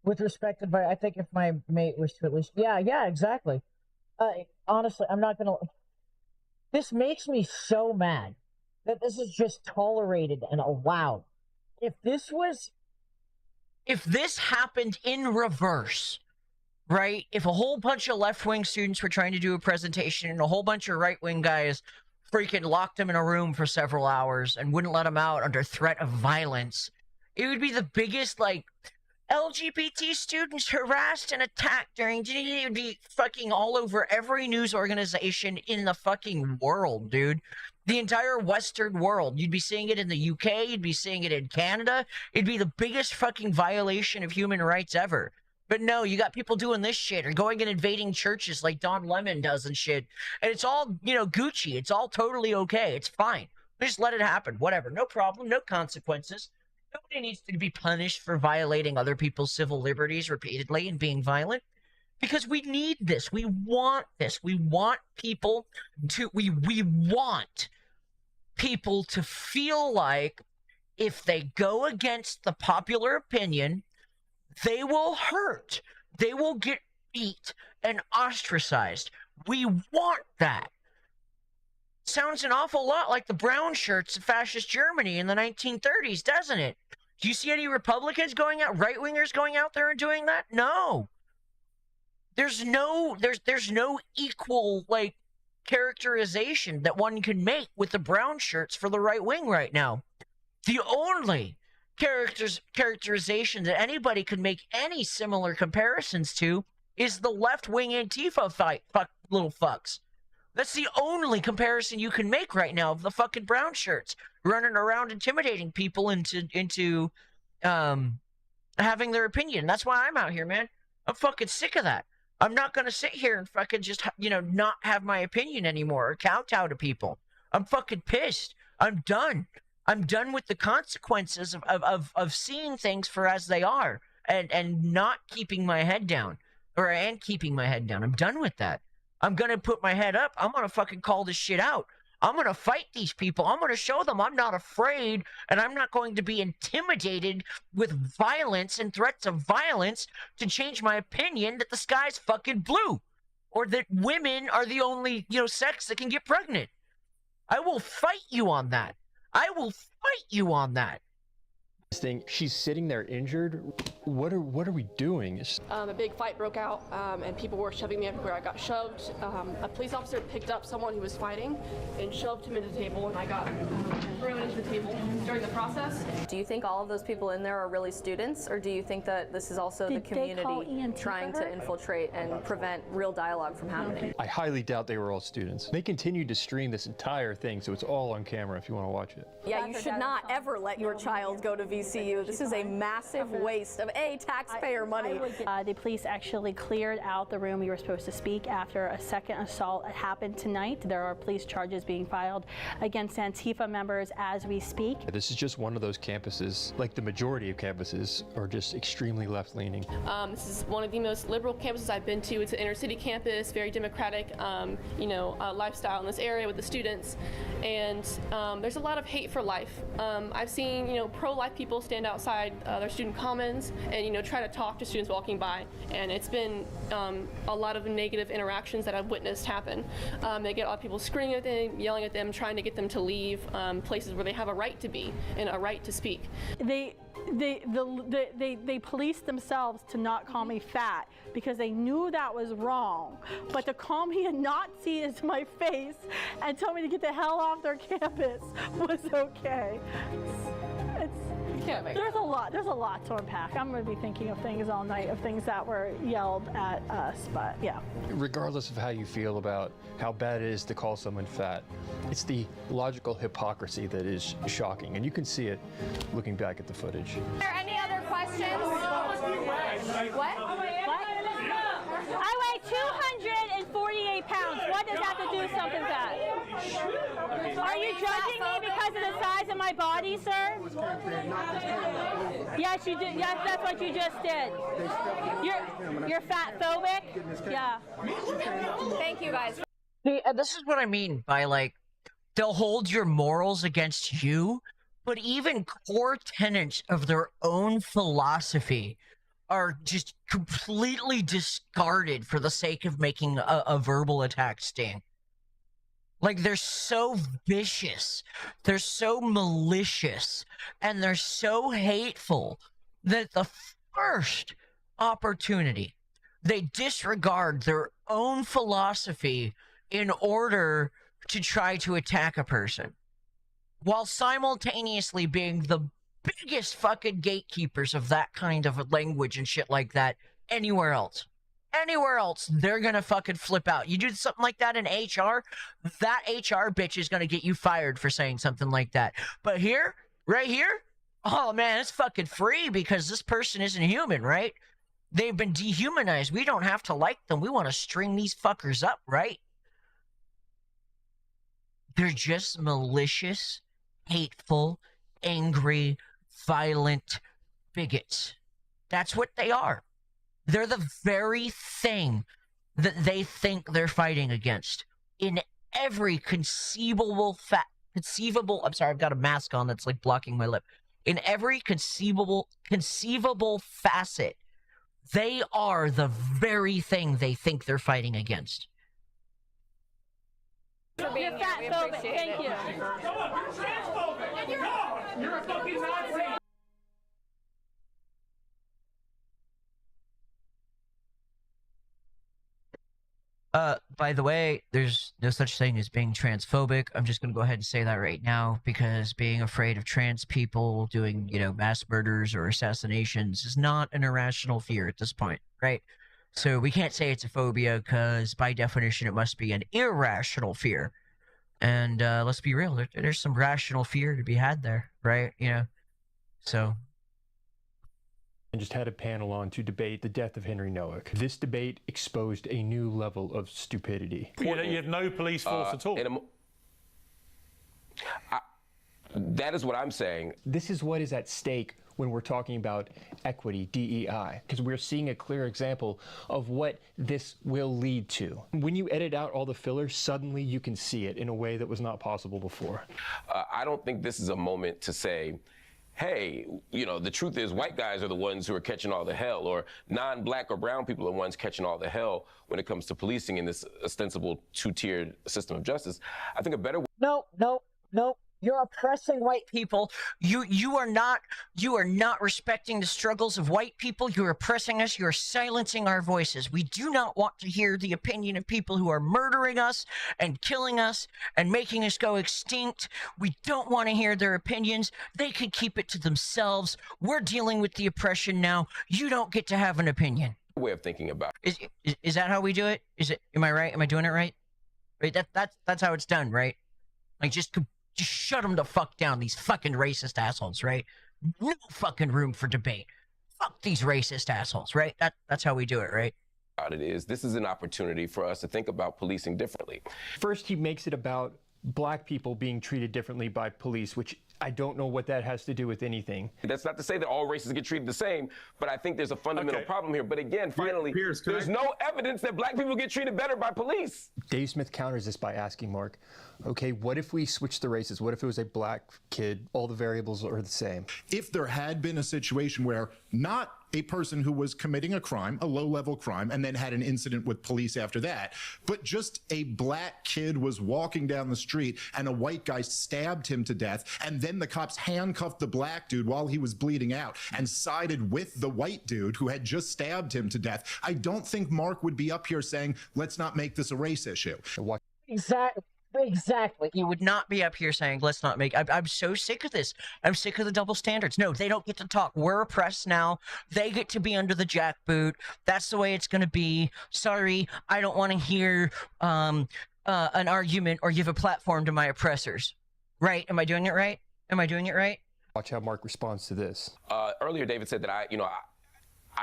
with respect to, I think if my mate was to at least, yeah, exactly. Honestly, I'm not gonna, this makes me so mad that this is just tolerated and allowed. If this happened in reverse, right? If a whole bunch of left-wing students were trying to do a presentation and a whole bunch of right-wing guys freaking locked them in a room for several hours and wouldn't let them out under threat of violence, it would be the biggest, like, LGBT students harassed and attacked during, it would be fucking all over every news organization in the fucking world, dude. The entire Western world. You'd be seeing it in the UK, you'd be seeing it in Canada. It'd be the biggest fucking violation of human rights ever. But no, you got people doing this shit or going and invading churches like Don Lemon does and shit. And it's all, Gucci. It's all totally okay. It's fine. Just let it happen. Whatever. No problem. No consequences. Nobody needs to be punished for violating other people's civil liberties repeatedly and being violent. Because we need this. We want this. We want people to, we want people to feel like if they go against the popular opinion, they will hurt. They will get beat and ostracized. We want that. Sounds an awful lot like the brown shirts of fascist Germany in the 1930s, doesn't it? Do you see any Republicans going out, right-wingers going out there and doing that? No. There's no equal, like, characterization that one can make with the brown shirts for the right wing right now. The only characterization that anybody could make any similar comparisons to is the left-wing Antifa little fucks. That's the only comparison you can make right now of the fucking brown shirts running around intimidating people into having their opinion. That's why I'm out here, man. I'm fucking sick of that. I'm not going to sit here and fucking just, not have my opinion anymore or kowtow to people. I'm fucking pissed. I'm done. I'm done with the consequences of seeing things for as they are and not keeping my head down and keeping my head down. I'm done with that. I'm going to put my head up. I'm going to fucking call this shit out. I'm going to fight these people. I'm going to show them I'm not afraid and I'm not going to be intimidated with violence and threats of violence to change my opinion that the sky's fucking blue or that women are the only, sex that can get pregnant. I will fight you on that. I will fight you on that. Thing, she's sitting there injured. What are we doing? A big fight broke out, and people were shoving me everywhere. I got shoved. A police officer picked up someone who was fighting and shoved him into the table, and I got thrown into the table during the process. Do you think all of those people in there are really students, or do you think that this is also the community trying to infiltrate and prevent real dialogue from happening? I highly doubt they were all students. They continued to stream this entire thing, so it's all on camera if you want to watch it. Yeah, you should not ever let your child go to VCU. This is a massive waste of taxpayer money. The police actually cleared out the room we were supposed to speak after a second assault happened tonight. There are police charges being filed against Antifa members as we speak. This is just one of those campuses, like the majority of campuses are just extremely left-leaning. This is one of the most liberal campuses I've been to. It's an inner city campus, very democratic, lifestyle in this area with the students. And there's a lot of hate for life. I've seen, pro-life people stand outside their student commons and try to talk to students walking by, and it's been a lot of negative interactions that I've witnessed happen. They get a lot of people screaming at them, yelling at them, trying to get them to leave places where they have a right to be and a right to speak. They policed themselves to not call me fat because they knew that was wrong, but to call me a Nazi into my face and tell me to get the hell off their campus was okay. Yeah, there's a lot to unpack. I'm going to be thinking of things all night, of things that were yelled at us, but yeah. Regardless of how you feel about how bad it is to call someone fat, it's the logical hypocrisy that is shocking, and you can see it looking back at the footage. Are there any other questions? What? I weigh 248 pounds. What does that have to do with something fat? Are you judging me because of the size of my body, sir? Yes, you did. Yes, that's what you just did. You're fat phobic? Yeah. Thank you, guys. See, this is what I mean by, like, they'll hold your morals against you, but even core tenets of their own philosophy are just completely discarded for the sake of making a verbal attack sting. Like, they're so vicious, they're so malicious, and they're so hateful that the first opportunity, they disregard their own philosophy in order to try to attack a person, while simultaneously being the biggest fucking gatekeepers of that kind of language and shit like that anywhere else. Anywhere else, they're gonna fucking flip out. You do something like that in HR, that HR bitch is gonna get you fired for saying something like that. But here, right here, oh man, it's fucking free because this person isn't human, right? They've been dehumanized. We don't have to like them. We want to string these fuckers up, right? They're just malicious, hateful, angry, violent bigots. That's what they are. They're the very thing that they think they're fighting against in every conceivable I'm sorry, I've got a mask on that's like blocking my lip. In every conceivable facet, they are the very thing they think they're fighting against. For being You're fat phobic. Thank you. You're a fucking Nazi. By the way, there's no such thing as being transphobic. I'm just gonna go ahead and say that right now, because being afraid of trans people doing, mass murders or assassinations is not an irrational fear at this point, right? So we can't say it's a phobia, because by definition it must be an irrational fear. And let's be real, there's some rational fear to be had there, right? So. And just had a panel on to debate the death of Henry Noack. This debate exposed a new level of stupidity. You had no police force at all. That is what I'm saying. This is what is at stake when we're talking about equity, DEI, because we're seeing a clear example of what this will lead to. When you edit out all the fillers, suddenly you can see it in a way that was not possible before. I don't think this is a moment to say, hey, the truth is white guys are the ones who are catching all the hell, or non-black or brown people are the ones catching all the hell when it comes to policing in this ostensible two-tiered system of justice. I think a better way... No. You're oppressing white people. You are not respecting the struggles of white people. You're oppressing us. You're silencing our voices. We do not want to hear the opinion of people who are murdering us and killing us and making us go extinct. We don't want to hear their opinions. They could keep it to themselves. We're dealing with the oppression now. You don't get to have an opinion. Way of thinking about it. Is that how we do it? Am I right? Am I doing it right? Right. That's how it's done, right? Like just shut them the fuck down, these fucking racist assholes, right? No fucking room for debate. Fuck these racist assholes, right? That's how we do it, right? This is an opportunity for us to think about policing differently. First, he makes it about black people being treated differently by police, which I don't know what that has to do with anything. That's not to say that all races get treated the same, but I think there's a fundamental problem here. But again, finally, there's no evidence that black people get treated better by police. Dave Smith counters this by asking Mark, okay, what if we switch the races? What if it was a black kid? All the variables are the same. If there had been a situation where not a person who was committing a crime, a low-level crime, and then had an incident with police after that, but just a black kid was walking down the street and a white guy stabbed him to death, and then the cops handcuffed the black dude while he was bleeding out and sided with the white dude who had just stabbed him to death, I don't think Mark would be up here saying, let's not make this a race issue. Exactly. Exactly. He would not be up here saying, let's not make... I'm so sick of this. I'm sick of the double standards. No, they don't get to talk. We're oppressed now. They get to be under the jackboot. That's the way it's going to be. Sorry, I don't want to hear an argument or give a platform to my oppressors. Right? Am I doing it right? Am I doing it right? Watch how Mark responds to this. Earlier, David said that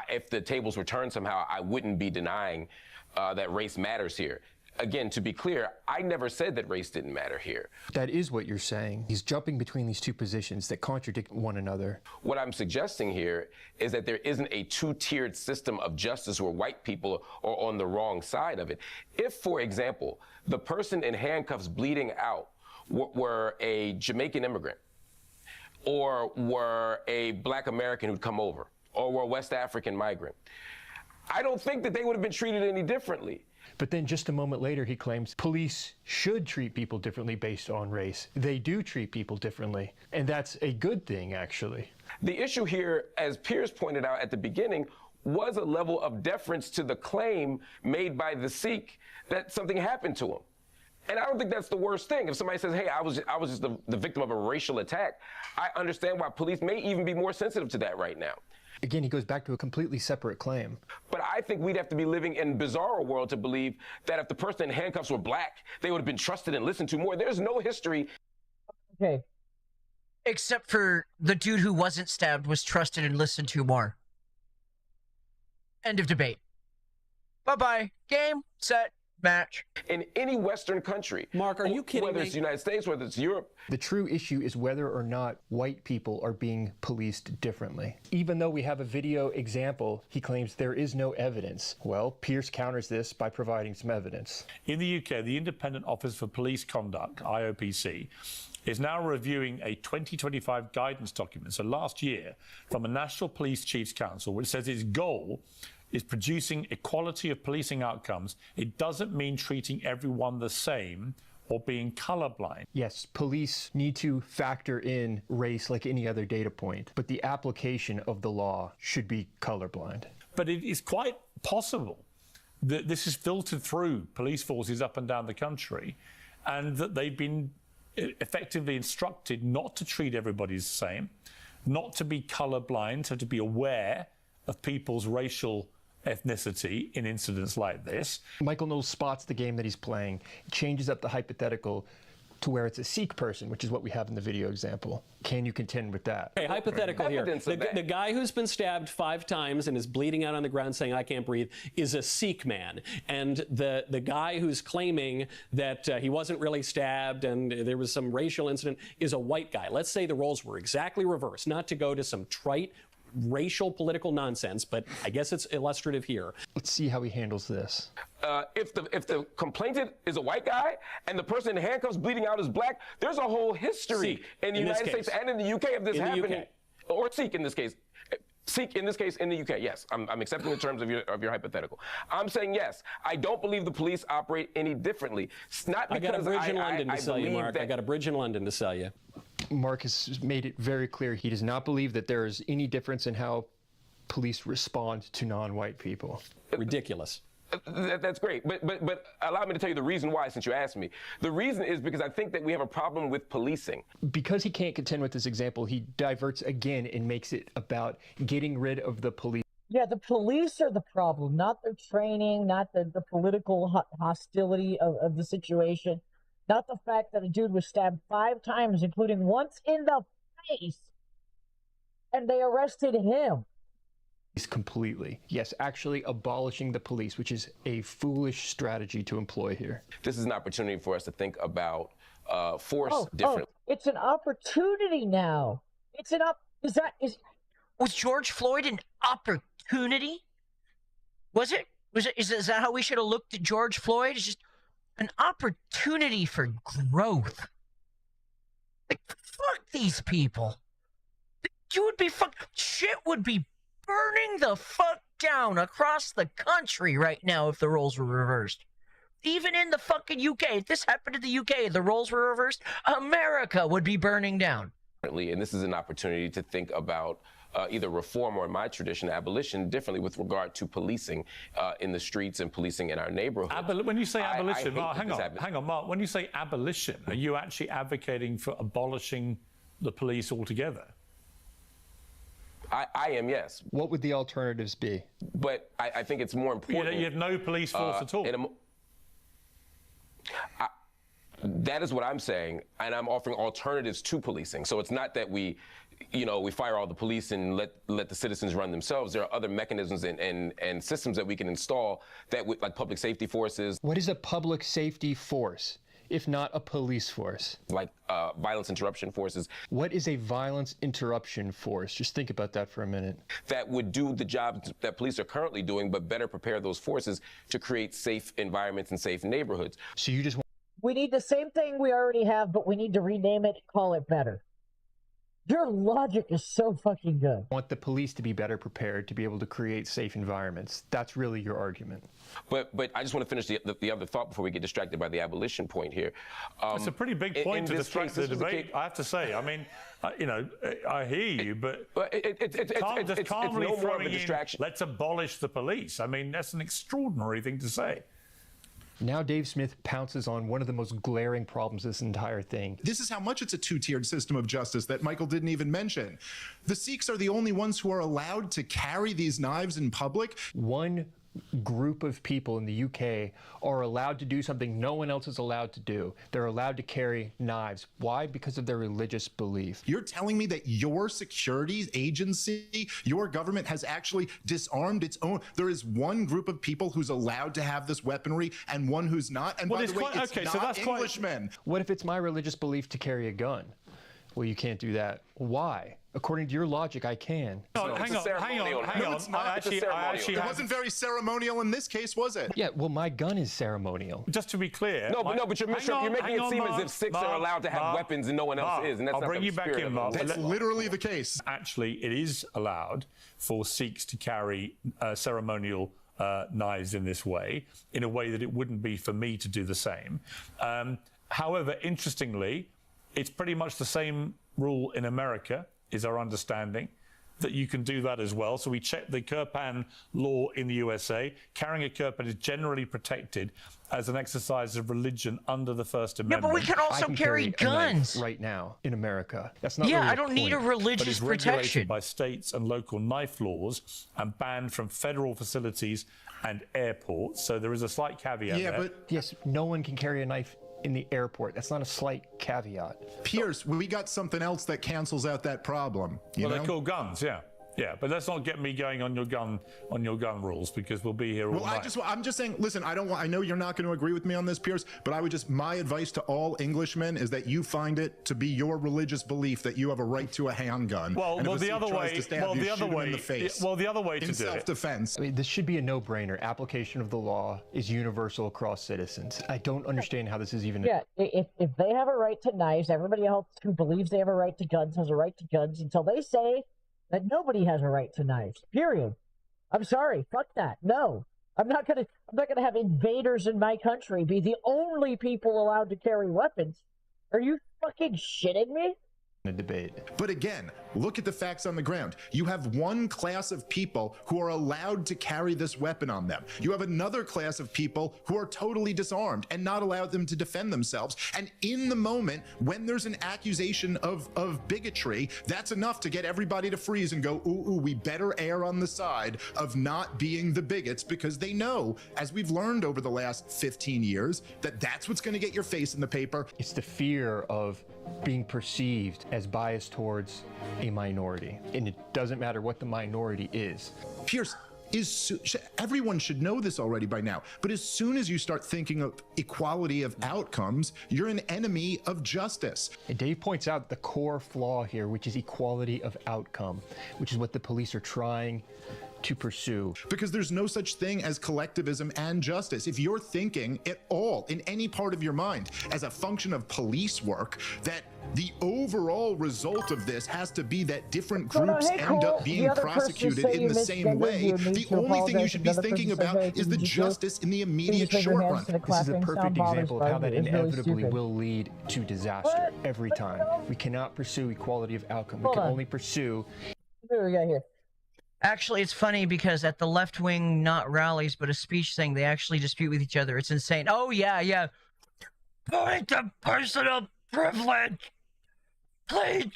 if the tables were turned somehow, I wouldn't be denying that race matters here. Again, to be clear, I never said that race didn't matter here. That is what you're saying. He's jumping between these two positions that contradict one another. What I'm suggesting here is that there isn't a two-tiered system of justice where white people are on the wrong side of it. If, for example, the person in handcuffs bleeding out were a Jamaican immigrant, or were a Black American who'd come over, or were a West African migrant, I don't think that they would have been treated any differently. But then just a moment later, he claims police should treat people differently based on race. They do treat people differently, and that's a good thing, actually. The issue here, as Piers pointed out at the beginning, was a level of deference to the claim made by the Sikh that something happened to him. And I don't think that's the worst thing. If somebody says, hey, I was just the victim of a racial attack, I understand why police may even be more sensitive to that right now. Again, he goes back to a completely separate claim. But I think we'd have to be living in a bizarre world to believe that if the person in handcuffs were Black, they would have been trusted and listened to more. There's no history. Okay. Except for the dude who wasn't stabbed was trusted and listened to more. End of debate. Bye-bye. Game, set, match. In any Western country. Mark, are you kidding me? Whether it's the United States, whether it's Europe. The true issue is whether or not white people are being policed differently. Even though we have a video example, he claims there is no evidence. Well, Pierce counters this by providing some evidence. In the UK, the Independent Office for Police Conduct, IOPC, is now reviewing a 2025 guidance document, so last year, from a National Police Chiefs Council, which says its goal is producing equality of policing outcomes. It doesn't mean treating everyone the same or being colorblind. Yes, police need to factor in race like any other data point, but the application of the law should be colorblind. But it is quite possible that this is filtered through police forces up and down the country, and that they've been effectively instructed not to treat everybody the same, not to be colorblind, so to be aware of people's racial ethnicity in incidents like this. Michael Knowles spots the game that he's playing, changes up the hypothetical to where it's a Sikh person, which is what we have in the video example. Can you contend with that? Okay, hypothetical here. The guy who's been stabbed 5 times and is bleeding out on the ground saying, I can't breathe, is a Sikh man. And the guy who's claiming that he wasn't really stabbed and there was some racial incident is a white guy. Let's say the roles were exactly reversed, not to go to some trite racial political nonsense, but I guess it's illustrative here. Let's see how he handles this. If the complainant is a white guy and the person in handcuffs bleeding out is Black, there's a whole history in the United States and in the UK of this happening. Or Sikh in this case. Sikh in this case in the UK, yes. I'm accepting the terms of your hypothetical. I'm saying yes. I don't believe the police operate any differently. It's not because I got a bridge in London to sell you, Mark. I got a bridge in London to sell you. Mark has made it very clear he does not believe that there is any difference in how police respond to non-white people. Ridiculous. That's great, but allow me to tell you the reason why, since you asked me. The reason is because I think that we have a problem with policing. Because he can't contend with this example, he diverts again and makes it about getting rid of the police. Yeah, the police are the problem, not their training, not the political hostility of the situation, not the fact that a dude was stabbed 5 times, including once in the face, and they arrested him. Completely. Yes, actually abolishing the police, which is a foolish strategy to employ here. This is an opportunity for us to think about force differently. It's an opportunity now. It's an Was George Floyd an opportunity? Is that how we should have looked at George Floyd? It's just an opportunity for growth. Like, fuck these people. You would be shit would be burning the fuck down across the country right now if the roles were reversed. Even in the fucking UK, if this happened in the UK, the roles were reversed, America would be burning down. And this is an opportunity to think about either reform or, in my tradition, abolition differently with regard to policing in the streets and policing in our neighborhood. When you say abolition, Mark, hang on, Mark. When you say abolition, are you actually advocating for abolishing the police altogether? I am, yes. What would the alternatives be? But I think it's more important. You have no police force at all. That is what I'm saying, and I'm offering alternatives to policing. So it's not that we fire all the police and let the citizens run themselves. There are other mechanisms and systems that we can install that like public safety forces. What is a public safety force, if not a police force? Like violence interruption forces. What is a violence interruption force? Just think about that for a minute. That would do the job that police are currently doing, but better prepare those forces to create safe environments and safe neighborhoods. So you just want... We need the same thing we already have, but we need to rename it, call it better. Your logic is so fucking good. Want the police to be better prepared to be able to create safe environments. That's really your argument. But I just want to finish the other thought before we get distracted by the abolition point here. It's a pretty big point to distract the debate, I have to say. I mean, I hear you, but it's calmly no more of a throwing in, distraction. let's abolish the police. I mean, that's an extraordinary thing to say. Now Dave Smith pounces on one of the most glaring problems of this entire thing. This is how much it's a two-tiered system of justice that Michael didn't even mention. The Sikhs are the only ones who are allowed to carry these knives in public. One group of people in the UK are allowed to do something no one else is allowed to do. They're allowed to carry knives. Why? Because of their religious belief. You're telling me that your security agency, your government has actually disarmed its own. There is one group of people who's allowed to have this weaponry and one who's not. And by the way, it's not Englishmen. What if it's my religious belief to carry a gun? Well, you can't do that. Why? According to your logic, I can. No, hang on. It's not. It wasn't very ceremonial in this case, was it? Yeah, well, my gun is ceremonial. Just to be clear. But you're making it seem as if Sikhs are allowed to have weapons and no one else is, and that's I'll not bring the you back spirit in, of Mark. That's literally the case. Actually, it is allowed for Sikhs to carry ceremonial knives in this way, in a way that it wouldn't be for me to do the same. However, interestingly, it's pretty much the same rule in America, is our understanding, that you can do that as well. So we checked the Kirpan law in the USA. Carrying a Kirpan is generally protected as an exercise of religion under the First Amendment. Yeah, but we can also carry guns right now in America. That's not. Yeah, really I don't need a religious protection. But it's regulated by states and local knife laws and banned from federal facilities and airports. So there is a slight caveat there. But yes, no one can carry a knife in the airport. That's not a slight caveat. Pierce, we got something else that cancels out that problem. You know? They're called guns, yeah. Yeah, but let's not get me going on your gun rules, because we'll be here all night. I'm just saying, listen, I know you're not going to agree with me on this, Pierce, but my advice to all Englishmen is that you find it to be your religious belief that you have a right to a handgun. The other way to in self-defense. I mean, this should be a no-brainer. Application of the law is universal across citizens. I don't understand how this is even. Yeah, if they have a right to knives, everybody else who believes they have a right to guns has a right to guns until they say that nobody has a right to knives. Period. I'm sorry. Fuck that. No. I'm not gonna have invaders in my country be the only people allowed to carry weapons. Are you fucking shitting me? A debate. But again, look at the facts on the ground. You have one class of people who are allowed to carry this weapon on them. You have another class of people who are totally disarmed and not allowed them to defend themselves. And in the moment, when there's an accusation of bigotry, that's enough to get everybody to freeze and go, ooh, we better err on the side of not being the bigots, because they know, as we've learned over the last 15 years, that that's what's going to get your face in the paper. It's the fear of being perceived as biased towards a minority, and it doesn't matter what the minority is. Pierce, everyone should know this already by now, but as soon as you start thinking of equality of outcomes, you're an enemy of justice. And Dave points out the core flaw here, which is equality of outcome, which is what the police are trying to pursue. Because there's no such thing as collectivism and justice. If you're thinking at all, in any part of your mind, as a function of police work, that the overall result of this has to be that different groups end up being prosecuted in the same way, the only thing you should be thinking about is the justice in the immediate short run. This is a perfect example of how that inevitably will lead to disaster every time. We cannot pursue equality of outcome. We can only pursue What do we got here? Actually, it's funny because at the left wing, not rallies, but a speech thing, they actually dispute with each other. It's insane. Oh, yeah. Point of personal privilege. Please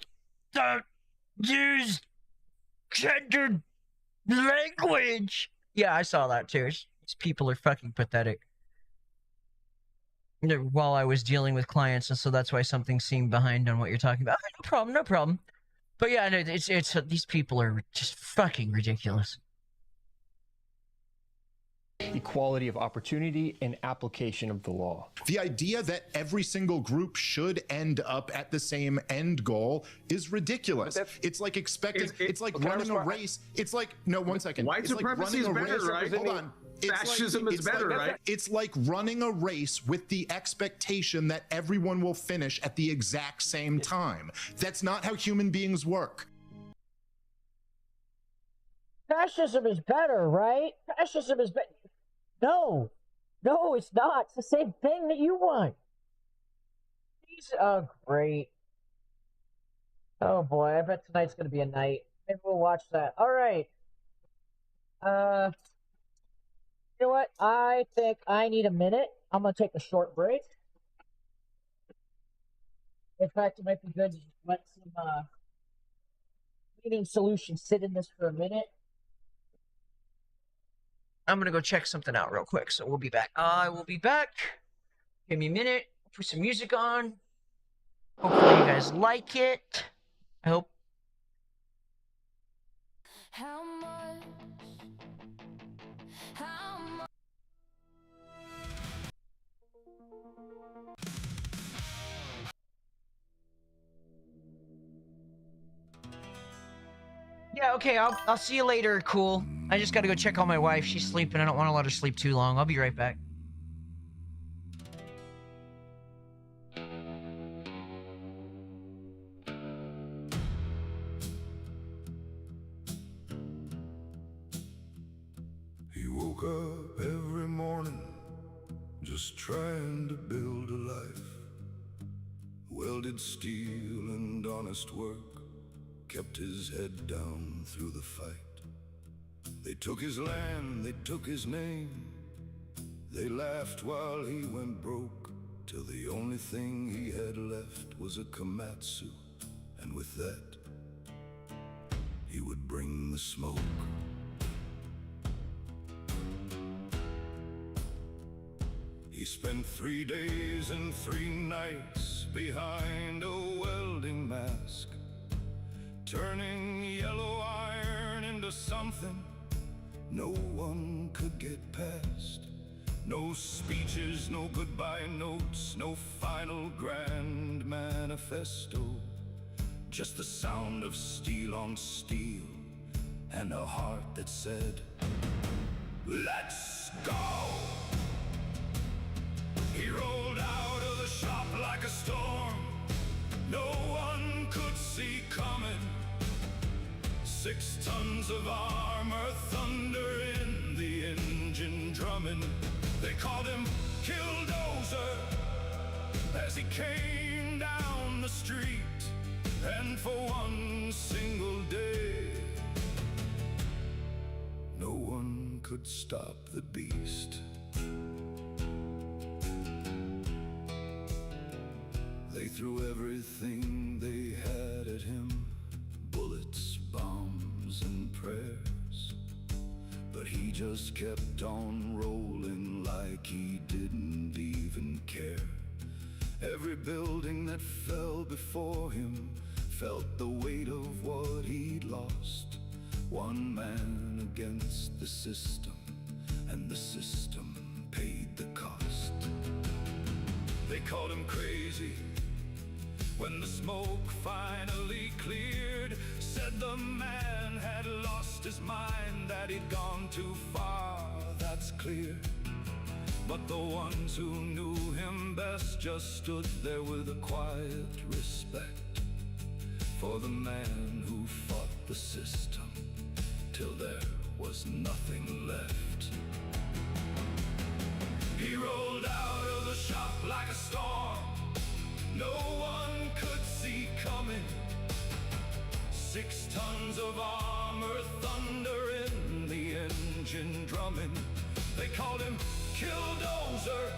don't use gendered language. Yeah, I saw that too. These people are fucking pathetic. While I was dealing with clients, and so that's why something seemed behind on what you're talking about. No problem. But yeah, no, it's these people are just fucking ridiculous. Equality of opportunity and application of the law. The idea that every single group should end up at the same end goal is ridiculous. It's like expecting, it's like running a race. It's like, no, one second. White supremacy is better, right? Hold on. Fascism is better, right? It's like running a race with the expectation that everyone will finish at the exact same time. That's not how human beings work. Fascism is better, right? Fascism is better. No, it's not. It's the same thing that you want. Oh, great. Oh boy, I bet tonight's gonna be a night. Maybe we'll watch that. All right. You know what? I think I need a minute. I'm gonna take a short break. In fact, it might be good to just let some cleaning solutions sit in this for a minute. I'm gonna go check something out real quick, so we'll be back. I will be back. Give me a minute. Put some music on. Hopefully you guys like it. I hope. How much? Yeah, okay, I'll see you later, cool. I just gotta go check on my wife. She's sleeping. I don't want to let her sleep too long. I'll be right back. He woke up every morning just trying to build a life. Welded steel and honest work kept his head down through the fight. They took his land, they took his name. They laughed while he went broke, till the only thing he had left was a Komatsu. And with that, he would bring the smoke. He spent 3 days and 3 nights behind a welding mask, turning yellow iron into something no one could get past. No speeches, no goodbye notes, no final grand manifesto. Just the sound of steel on steel and a heart that said, "Let's go!" He rolled out of the shop like a storm no one could see coming. 6 tons of armor, thunder in the engine drumming. They called him Killdozer as he came down the street. And for one single day, no one could stop the beast. They threw everything they had at him, bullets, bombs, and prayers. But he just kept on rolling like he didn't even care. Every building that fell before him felt the weight of what he'd lost. One man against the system, and the system paid the cost. They called him crazy when the smoke finally cleared. Said the man had lost his mind, that he'd gone too far, that's clear. But the ones who knew him best just stood there with a quiet respect for the man who fought the system till there was nothing left. He rolled out of the shop like a storm no one could see coming. 6 tons of armor, thunder in the engine drumming. They called him Killdozer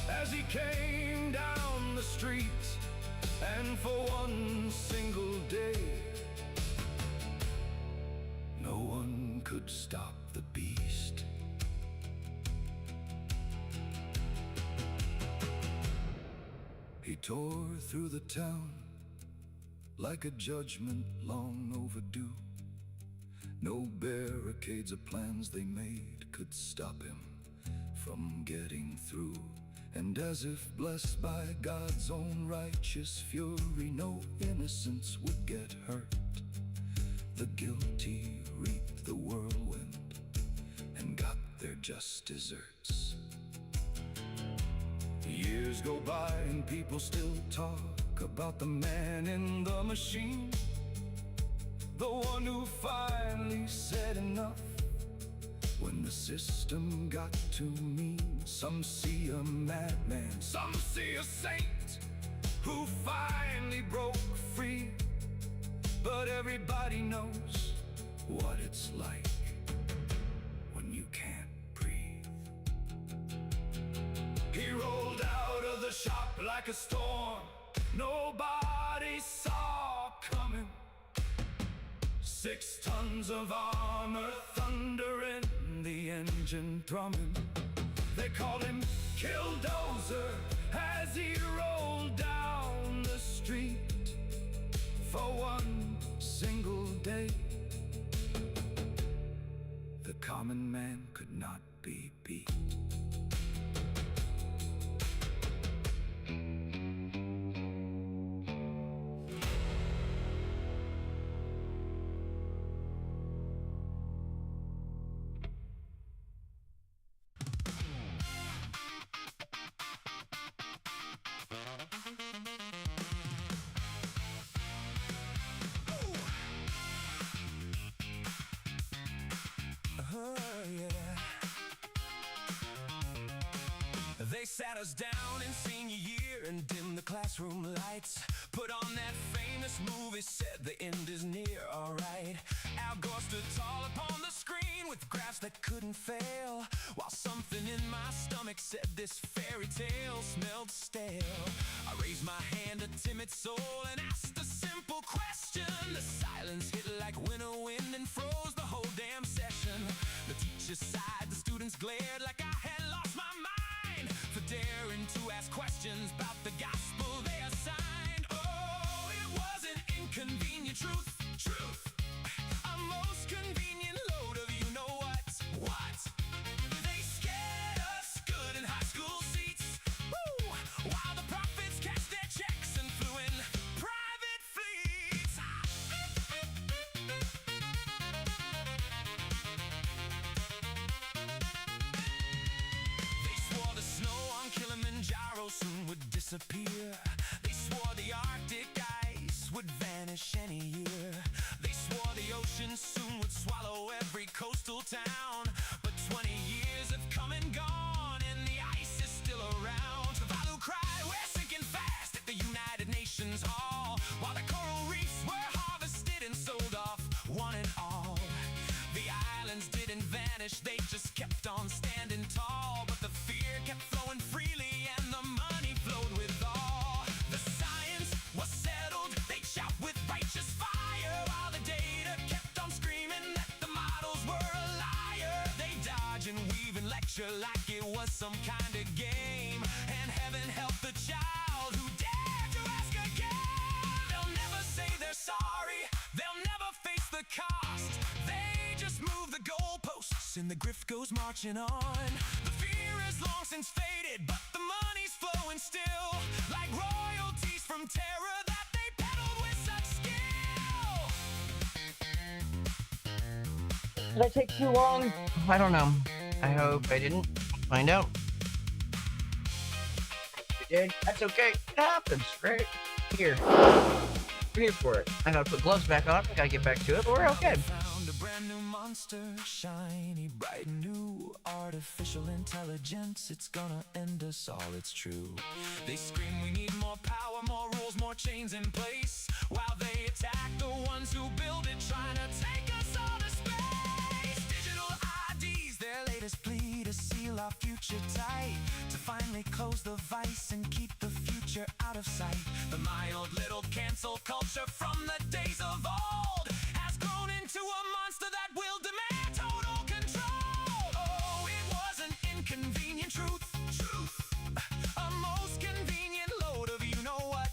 as he came down the street. And for one single day, no one could stop the beast. He tore through the town like a judgment long overdue. No barricades or plans they made could stop him from getting through. And as if blessed by God's own righteous fury, no innocence would get hurt. The guilty reaped the whirlwind and got their just desserts. Years go by and people still talk about the man in the machine, the one who finally said enough when the system got too mean. Some see a madman, some see a saint who finally broke free. But everybody knows what it's like when you can't breathe. He rolled out of the shop like a storm nobody saw coming. 6 tons of armor, thunder in the engine drumming. They called him Killdozer as he rolled down the street. For one single day, the common man could not be beat. They sat us down in senior year and dimmed the classroom lights. Put on that famous movie, said the end is near, alright. Al Gore stood tall upon the screen with graphs that couldn't fail, while something in my stomach said this fairy tale smelled stale. I raised my hand, a timid soul, and asked a simple question. The silence hit like winter wind and froze the whole damn session. The teacher sighed, the students glared like I had lost my mind for daring to ask questions about the gospel they assigned. Oh, it was an inconvenient truth, a most convenient load of you know what? They scared us good in high school seats, woo, while the prophets cashed their checks and flew in private fleets. They swore the snow on Kilimanjaro soon would disappear. They swore the Arctic ice would vanish any year. They swore the ocean soon would swallow every coastal town. But 20 years have come and gone and the ice is still around. Tuvalu cried, we're sinking fast at the United Nations Hall, while the coral reefs were harvested and sold off one and all. The islands didn't vanish, they just kept on standing tall. But the fear kept flowing freely and the money flowed with all. The science was settled, they shout with righteous fire, while the data kept on screaming that the models were a liar. They dodge and weave and lecture like it was some kind of game, and heaven help the child who dared to ask again. They'll never say they're sorry, they'll never face the cost. They just move the goalposts and the grift goes marching on. The fear is long since faded, but the money's flowing still, like royalties from terror that they peddled with such skill. Did I take too long? I don't know. I hope I didn't. Find out. You did? That's okay. It happens, right? Here. We're here for it. I gotta put gloves back on. I gotta get back to it, but we're okay. brand new monster, shiny, bright and new. Artificial intelligence, it's gonna end us all, it's true. They scream we need more power, more rules, more chains in place, while they attack the ones who build it, trying to take us all to space. Digital IDs, their latest plea to seal our future tight, to finally close the vice and keep the future out of sight. The mild little cancel culture from the days of old has grown into a monster that will demand total control. Oh, it was an inconvenient truth. A most convenient load of you-know-what.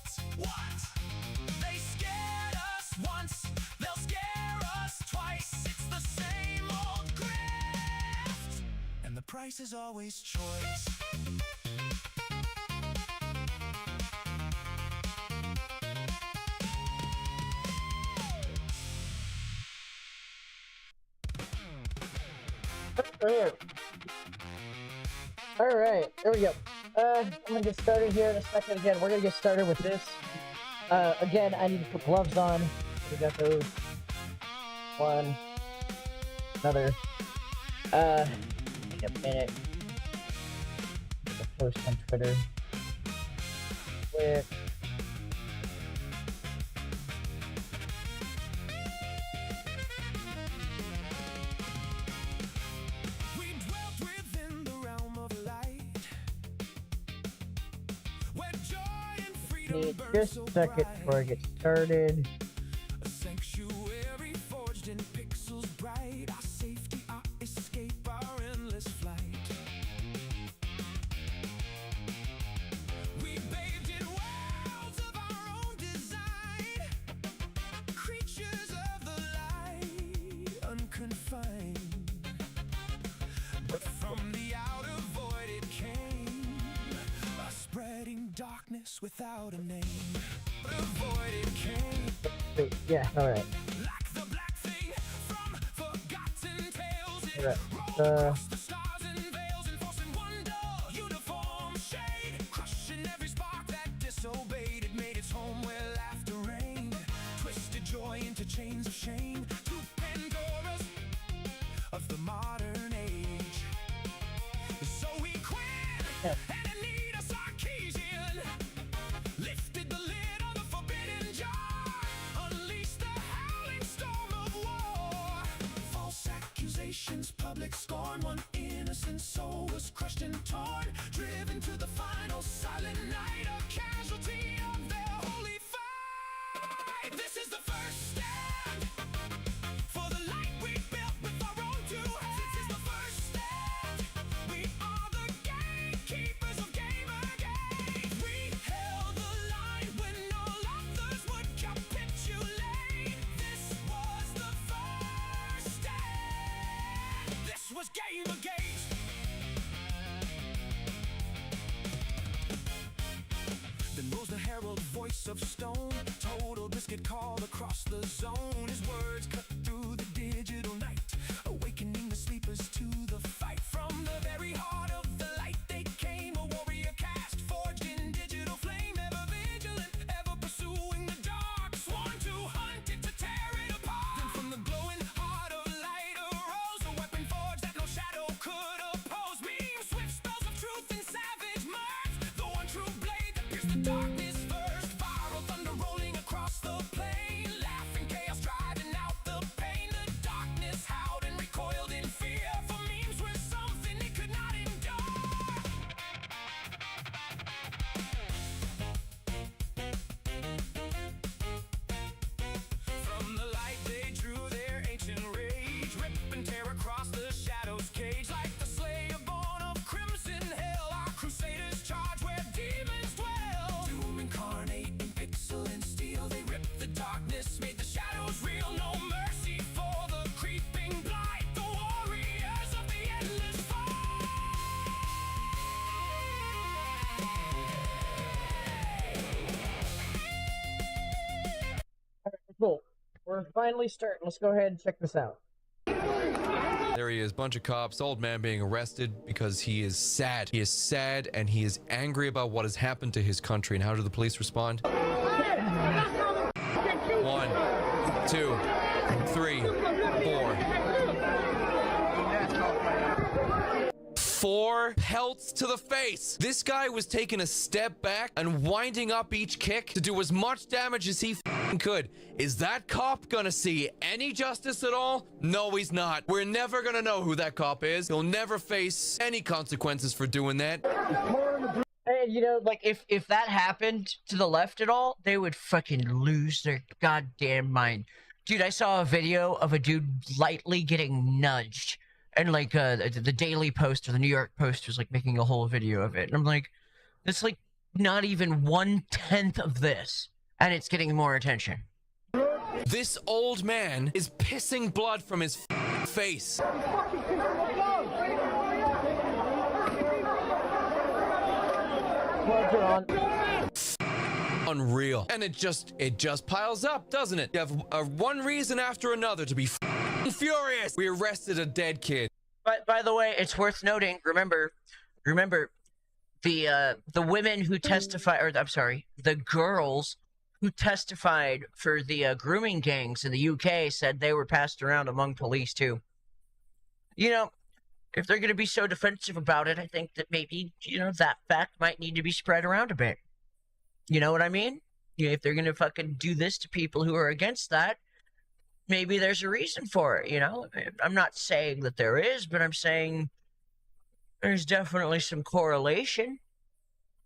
They scared us once, they'll scare us twice. It's the same old grift, and the price is always choice. Alright, there we go. I'm gonna get started here in a second. Again, we're gonna get started with this. Again, I need to put gloves on. We got those. One. Another. Need a minute. The post on Twitter. Quick. Need just a second before I get started. A sanctuary forged in pixels bright, our safety, our escape, our endless flight. We bathed in worlds of our own design, creatures of the light, unconfined. But from the outer void it came, spreading darkness without a name. The void it came. Yeah, alright. Like the black thing from forgotten tales. It Alright. the stars and veils, enforcing wonder, uniform shade, crushing every spark that disobeyed. It made its home where laughter reigned, twisted joy into chains of shame, to Pandora's of the modern age. So we quit. Yeah. Lifted the lid on the forbidden jar, unleashed the howling storm of war. False accusations, public scorn, one innocent soul was crushed and torn, driven to the final silent night, a casualty of their holy fight. This is the first stand for the light we built with our own two hands. This is the first stand. We are the gatekeepers of Gamergate. We held the line when all others would capitulate. This was the first stand. This was Gamergate. Then rose the herald voice of stone. Total biscuit called across the zone. His words cut through the digital night, awakening the sleepers to the fight. From the very heart of the light they came, a warrior cast forged in digital flame, ever vigilant, ever pursuing the dark, sworn to hunt it, to tear it apart. Then from the glowing heart of light arose a weapon forged that no shadow could oppose. Beam swift spells of truth and savage mirth, the one true blade that pierced the darkness first. Viral thunder rolling across the plain, laughing chaos driving out the pain. The darkness howled and recoiled in fear, for memes were something it could not endure. From the light they drew their ancient rage, rip and tear across the shadow's cage. Like the slayer born of crimson hell, our crusaders charge where demons dwell. Doom incarnate in pixel and steel, they ripped the darkness, made the shadows real. No mercy for the creeping blight, the warriors of the endless fight. Cool. We're finally starting. Let's go ahead and check this out. There he is, bunch of cops, old man being arrested because he is sad. He is sad and he is angry about what has happened to his country. And how do the police respond? 1, 2, 3, 4. 4 pelts to the face. This guy was taking a step back and winding up each kick to do as much damage as he could. Is that cop gonna see any justice at all? No, he's not. We're never gonna know who that cop is. He'll never face any consequences for doing that. And, you know, like, if that happened to the left at all, they would fucking lose their goddamn mind. Dude, I saw a video of a dude lightly getting nudged. And, like, the Daily Post or the New York Post was, like, making a whole video of it. And I'm like, it's, like, not even 1/10 of this. And it's getting more attention. This old man is pissing blood from his face. Unreal. And it just piles up, doesn't it? You have one reason after another to be furious. We arrested a dead kid. But by the way, it's worth noting, remember the women who testified, or I'm sorry, the girls who testified for the grooming gangs in the UK said they were passed around among police too. You know, if they're going to be so defensive about it, I think that maybe, you know, that fact might need to be spread around a bit. You know what I mean? You know, if they're going to fucking do this to people who are against that, maybe there's a reason for it, you know? I'm not saying that there is, but I'm saying there's definitely some correlation.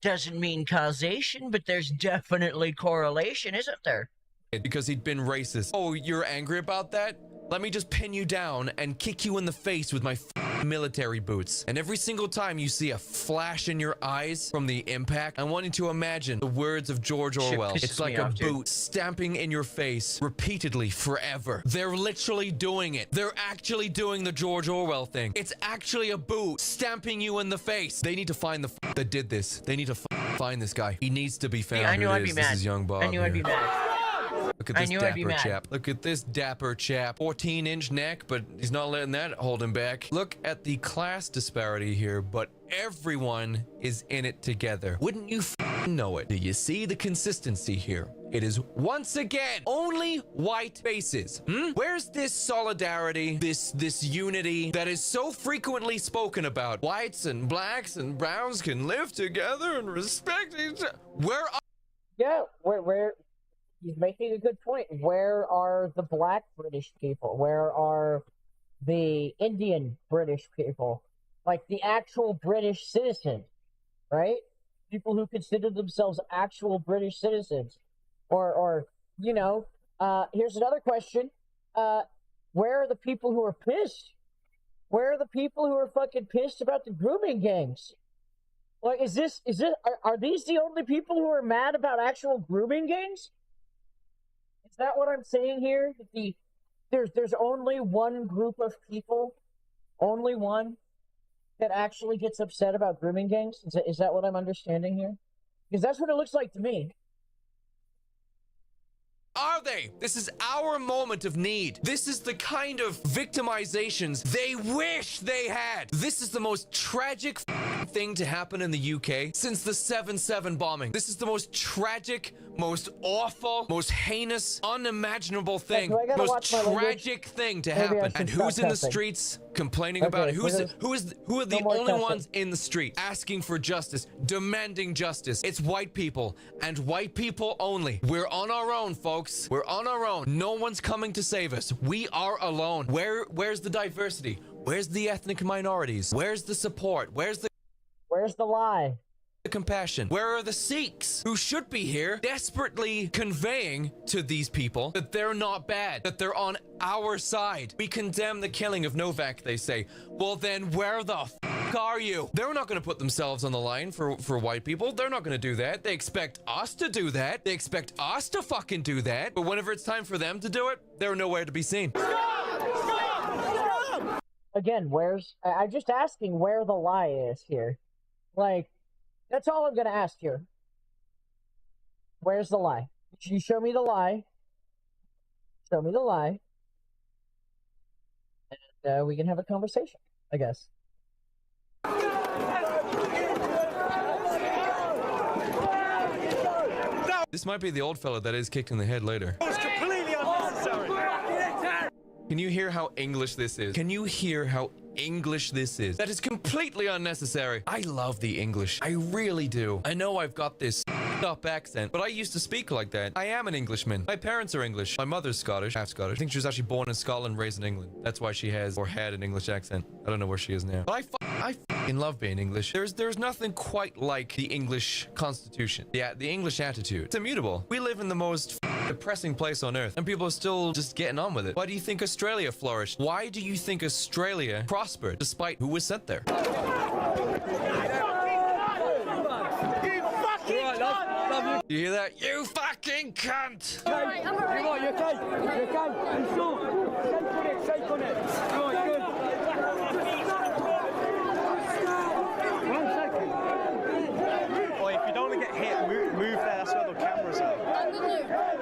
Doesn't mean causation, but there's definitely correlation, isn't there? Because he'd been racist. Oh, you're angry about that? Let me just pin you down and kick you in the face with my military boots. And every single time you see a flash in your eyes from the impact, I want you to imagine the words of George Orwell. It's like a boot stamping in your face repeatedly forever. They're literally doing it. They're actually doing the George Orwell thing. It's actually a boot stamping you in the face. They need to find the that did this. They need to find this guy. He needs to be found. Yeah, I knew I'd be mad. This is young Bob. I knew I'd be mad. Look at this dapper chap. Look at this dapper chap. 14-inch neck, but he's not letting that hold him back. Look at the class disparity here, but everyone is in it together. Wouldn't you know it? Do you see the consistency here? It is once again only white faces. Where's this solidarity, this unity that is so frequently spoken about? Whites and blacks and browns can live together and respect each other. Where are... Yeah, where he's making a good point. Where are the black British people? Where are the Indian British people? Like the actual British citizens, right? People who consider themselves actual British citizens. Or you know, here's another question. Where are the people who are pissed? Where are the people who are fucking pissed about the grooming gangs? Like, are these the only people who are mad about actual grooming gangs? Is that what I'm saying here? That there's only one group of people, only one, that actually gets upset about grooming gangs? Is that what I'm understanding here? Because that's what it looks like to me. Are they? This is our moment of need. This is the kind of victimizations they wish they had. This is the most tragic thing to happen in the UK since the 7/7 bombing. This is the most tragic, most awful, most heinous, unimaginable thing, most tragic thing to happen. And who's in the streets complaining about it? Who are the only ones in the street asking for justice, demanding justice? It's white people, and white people only. We're on our own, folks. We're on our own. No one's coming to save us. We are alone. Where's the diversity? Where's the ethnic minorities? Where's the support? Where's the lie? The compassion? Where are the Sikhs who should be here desperately conveying to these people that they're not bad, that they're on our side? We condemn the killing of Novak, they say. Well, then where the are you? They're not going to put themselves on the line for white people. They're not going to do that. They expect us to do that. They expect us to fucking do that. But whenever it's time for them to do it, they're nowhere to be seen. Again, I'm just asking where the lie is here. Like, that's all I'm going to ask here. Where's the lie? You show me the lie. Show me the lie. And we can have a conversation, I guess. This might be the old fella that is kicked in the head later. It was completely unnecessary. Can you hear how English this is? Can you hear how English this is? That is completely unnecessary. I love the English. I really do. I know I've got this up accent, but I used to speak like that. I am an Englishman. My parents are English. My mother's Scottish, half Scottish. I think she was actually born in Scotland, raised in England. That's why she has or had an English accent. I don't know where she is now. But I fucking love being English. There's nothing quite like the English Constitution. Yeah, the English attitude. It's immutable. We live in the most depressing place on earth, and people are still just getting on with it. Why do you think Australia flourished? Why do you think Australia prospered despite who was sent there? You hear that? You fucking cunt! Right, I'm alright. You're okay. You're okay. You sure? Shake on it. Right, good. 1 second. Well, if you don't want to get hit, move there. That's where the cameras are.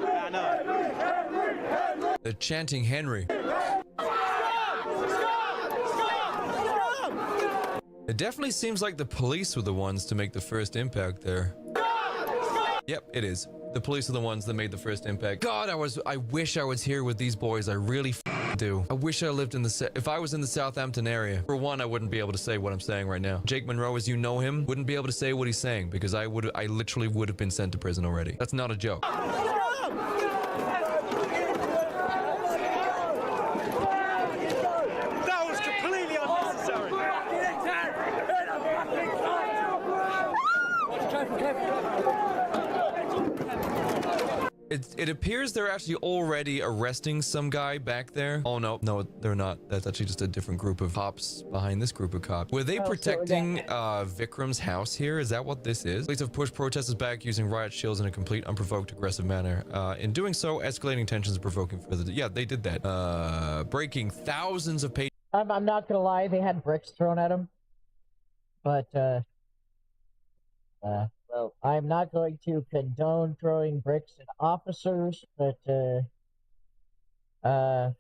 Yeah, I know. They're chanting Henry. It definitely seems like the police were the ones to make the first impact there. Yep, it is. The police are the ones that made the first impact. God, I wish I was here with these boys. I really do. I wish I lived in if I was in the Southampton area. For one, I wouldn't be able to say what I'm saying right now. Jake Monroe, as you know him, wouldn't be able to say what he's saying because I literally would have been sent to prison already. That's not a joke. That was completely unnecessary. It appears they're actually already arresting some guy back there. Oh, no, they're not. That's actually just a different group of cops behind this group of cops. Were they protecting Vikram's house here? Is that what this is? Police have pushed protesters back using riot shields in a complete unprovoked aggressive manner. In doing so, escalating tensions and provoking further. Yeah, they did that. Breaking thousands of pages. I'm not gonna lie, they had bricks thrown at them. But, well, I'm not going to condone throwing bricks at officers, but, I'm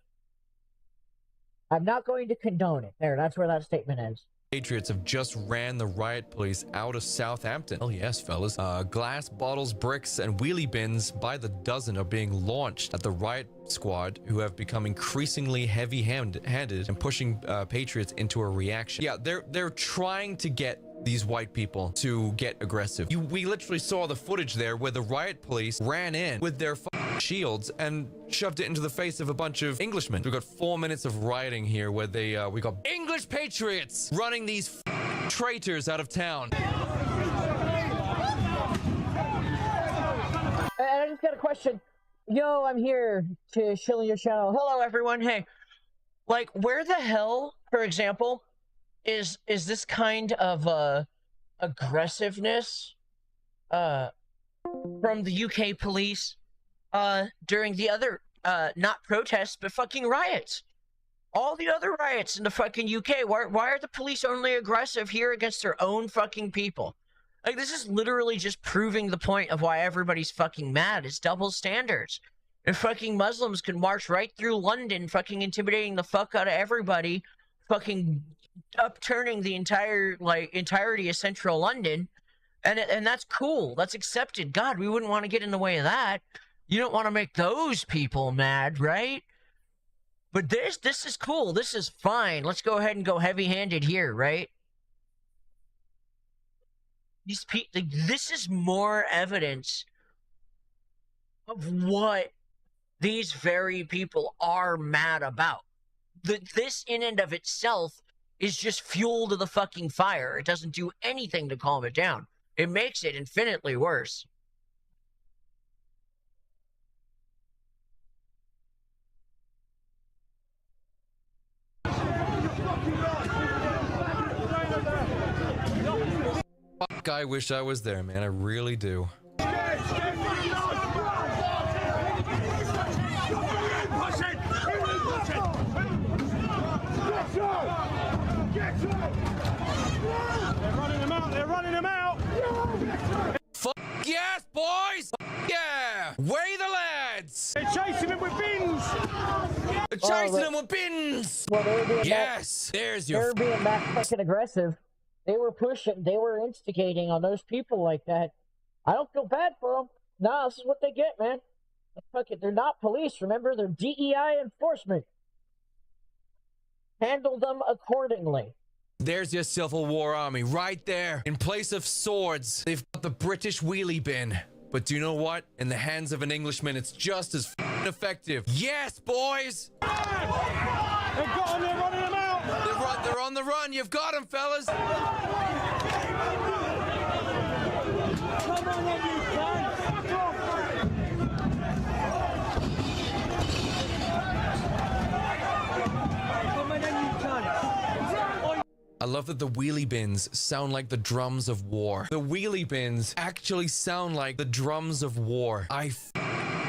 not going to condone it. There, that's where that statement ends. Patriots have just ran the riot police out of Southampton. Oh yes, fellas. Glass bottles, bricks, and wheelie bins by the dozen are being launched at the riot squad, who have become increasingly heavy-handed and pushing Patriots into a reaction. Yeah, they're trying to get these white people to get aggressive. We literally saw the footage there where the riot police ran in with their shields and shoved it into the face of a bunch of Englishmen. We've got 4 minutes of rioting here where we got English patriots running these traitors out of town. And I just got a question. Yo, I'm here to shill your channel. Hello, everyone. Hey, like, where the hell, for example, is this kind of aggressiveness from the UK police during the other not protests but fucking riots? All the other riots in the fucking UK, why are the police only aggressive here against their own fucking people? Like, this is literally just proving the point of why everybody's fucking mad. It's double standards. If fucking Muslims can march right through London, fucking intimidating the fuck out of everybody, fucking upturning the entirety of central London, and that's cool. That's accepted. God, we wouldn't want to get in the way of that. You don't want to make those people mad, right? But this is cool. This is fine. Let's go ahead and go heavy-handed here, right? This is more evidence of what these very people are mad about. This in and of itself is just fuel to the fucking fire. It doesn't do anything to calm it down. It makes it infinitely worse. Fuck, I wish I was there, man. I really do. They're running them out. Fuck yes, boys! Fuck yeah! Way the lads! They're chasing them with bins. They're chasing them with bins. Well, yes, there's your. They're being back fucking aggressive. They were pushing. They were instigating on those people like that. I don't feel bad for them. No, this is what they get, man. Fuck it. They're not police. Remember, they're DEI enforcement. handle them accordingly. There's your Civil War army right there. In place of swords, they've got the British wheelie bin. But do you know what? In the hands of an Englishman, it's just as effective. Yes, boys! They've got them, they're running them out! They're on the run, you've got them, fellas! Come on, you can! I love that the wheelie bins sound like the drums of war. The wheelie bins actually sound like the drums of war. I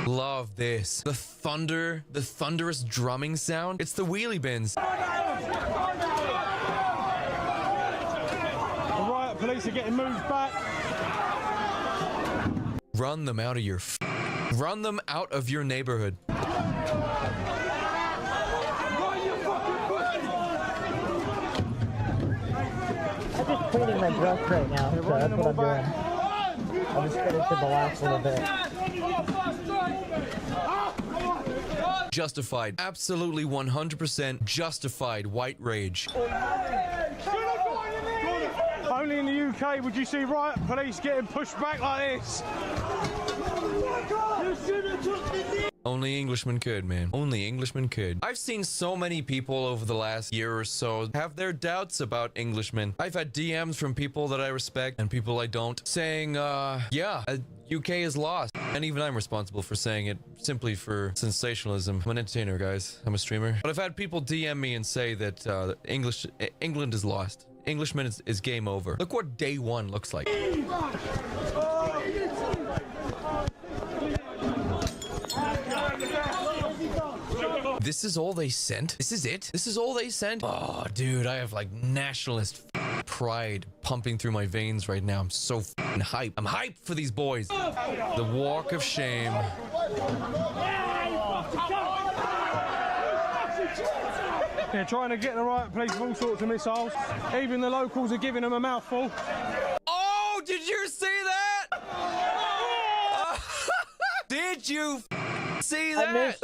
love this. The thunderous drumming sound. It's the wheelie bins. The riot police are getting moved back. Run them out of your run them out of your neighborhood. I'm just cleaning my brush right now, so that's what I'm doing. I'll just finish in the last little bit. Justified. Absolutely 100% justified white rage. Only in the UK would you see riot police getting pushed back like this. Only Englishmen could, man. Only Englishmen could. I've seen so many people over the last year or so have their doubts about Englishmen. I've had DMs from people that I respect and people I don't saying, yeah, UK is lost. And even I'm responsible for saying it simply for sensationalism. I'm an entertainer, guys. I'm a streamer. But I've had people DM me and say that England is lost. Englishman is game over. Look what day one looks like. This is all they sent? This is it? This is all they sent? Oh, dude, I have like nationalist pride pumping through my veins right now. I'm so hyped. I'm hyped for these boys. The walk of shame. They're trying to get in the riot police with all sorts of missiles. Even the locals are giving them a mouthful. Oh, did you see that? Did you see that? I missed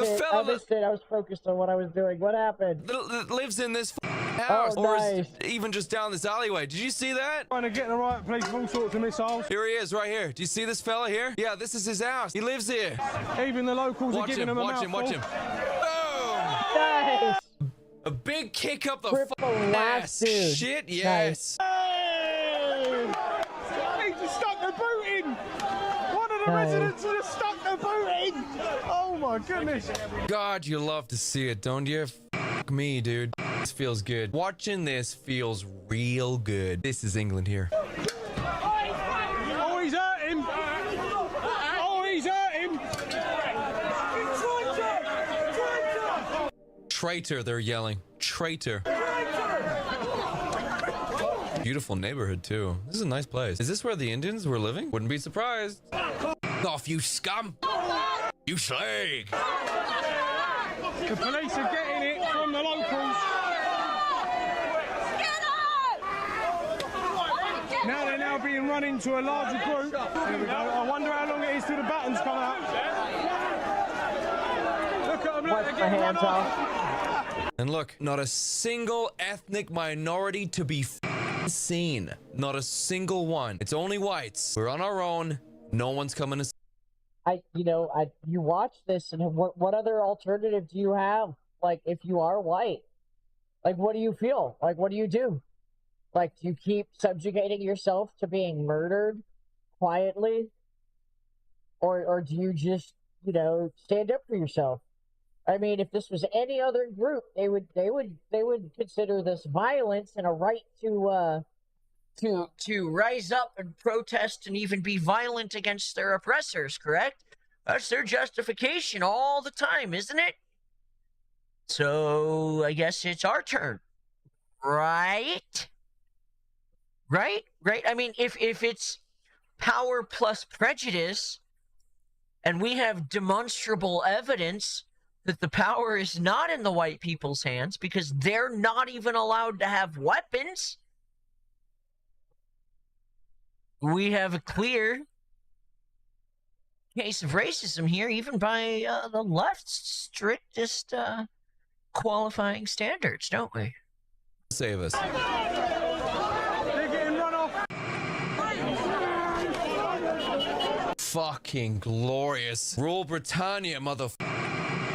it. I was focused on what I was doing. What happened? That lives in this house, oh, nice. Or is even just down this alleyway. Did you see that? Trying to get in the riot police with all sorts of missiles. Here he is, right here. Do you see this fella here? Yeah, this is his house. He lives here. Even the locals are giving him a mouthful. Watch him. Boom! Nice. A big kick up the Triple ass. Dude. Shit, yes. Nice. Hey! He just stuck the boot in. One of the residents just stuck the boot in. Oh my goodness. God, you love to see it, don't you? Fuck me, dude. This feels good. Watching this feels real good. This is England here. Oh, he's hurt him. Oh, he's hurt him. Traitor, they're yelling. Traitor. Beautiful neighborhood, too. This is a nice place. Is this where the Indians were living? Wouldn't be surprised. Off, you scum! You slag! The police are getting it from the locals. Now they're being run into a larger group. There we go. I wonder how long it is till the batons come out. Look at them, look, they're getting run off. And look, not a single ethnic minority to be seen. Not a single one. It's only whites. We're on our own. No one's coming to. You watch this, and what other alternative do you have? Like, if you are white, like, what do you feel? Like, what do you do? Like, do you keep subjugating yourself to being murdered quietly, or do you just, stand up for yourself? I mean, if this was any other group, they would consider this violence and a right to rise up and protest and even be violent against their oppressors, correct? That's their justification all the time, isn't it? So I guess it's our turn, right? Right? I mean, if it's power plus prejudice, and we have demonstrable evidence that the power is not in the white people's hands because they're not even allowed to have weapons. We have a clear case of racism here, even by the left's strictest qualifying standards, don't we? save us. They're getting run off. Fucking glorious. Rule Britannia,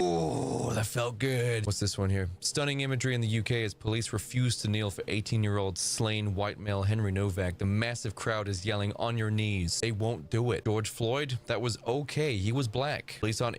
Ooh, that felt good. What's this one here? Stunning imagery in the UK as police refuse to kneel for 18-year-old slain white male Henry Novak. The massive crowd is yelling, "On your knees." They won't do it. George Floyd, that was okay. He was black. Police aren't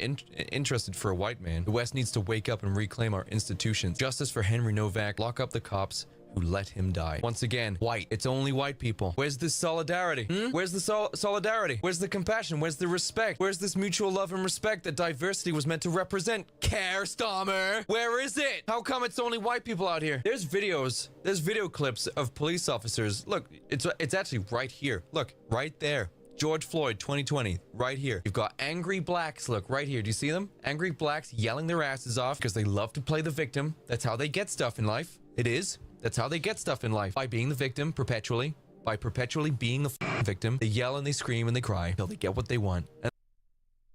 interested for a white man. The West needs to wake up and reclaim our institutions. Justice for Henry Novak. Lock up the cops who let him die. Once again, white. It's only white people. Where's this solidarity? Where's the solidarity? Where's the compassion? Where's the respect? Where's this mutual love and respect that diversity was meant to represent? Keir Starmer, where is it? How come it's only white people out here? There's videos. There's video clips of police officers. Look, it's actually right here. Look, right there. George Floyd 2020, right here. You've got angry blacks, look, right here. Do you see them? Angry blacks yelling their asses off because they love to play the victim. That's how they get stuff in life. It is. That's how they get stuff in life. By being the victim perpetually. By perpetually being the victim. They yell and they scream and they cry until they get what they want.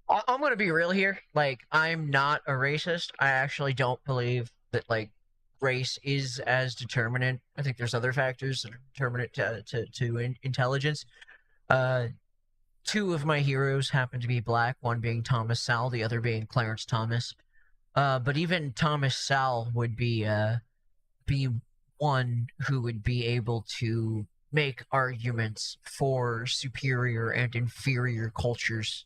I'm gonna be real here. Like, I'm not a racist. I actually don't believe that, like, race is as determinant. I think there's other factors that are determinant to intelligence. Two of my heroes happen to be black, one being Thomas Sowell, the other being Clarence Thomas. But even Thomas Sowell would be one who would be able to make arguments for superior and inferior cultures.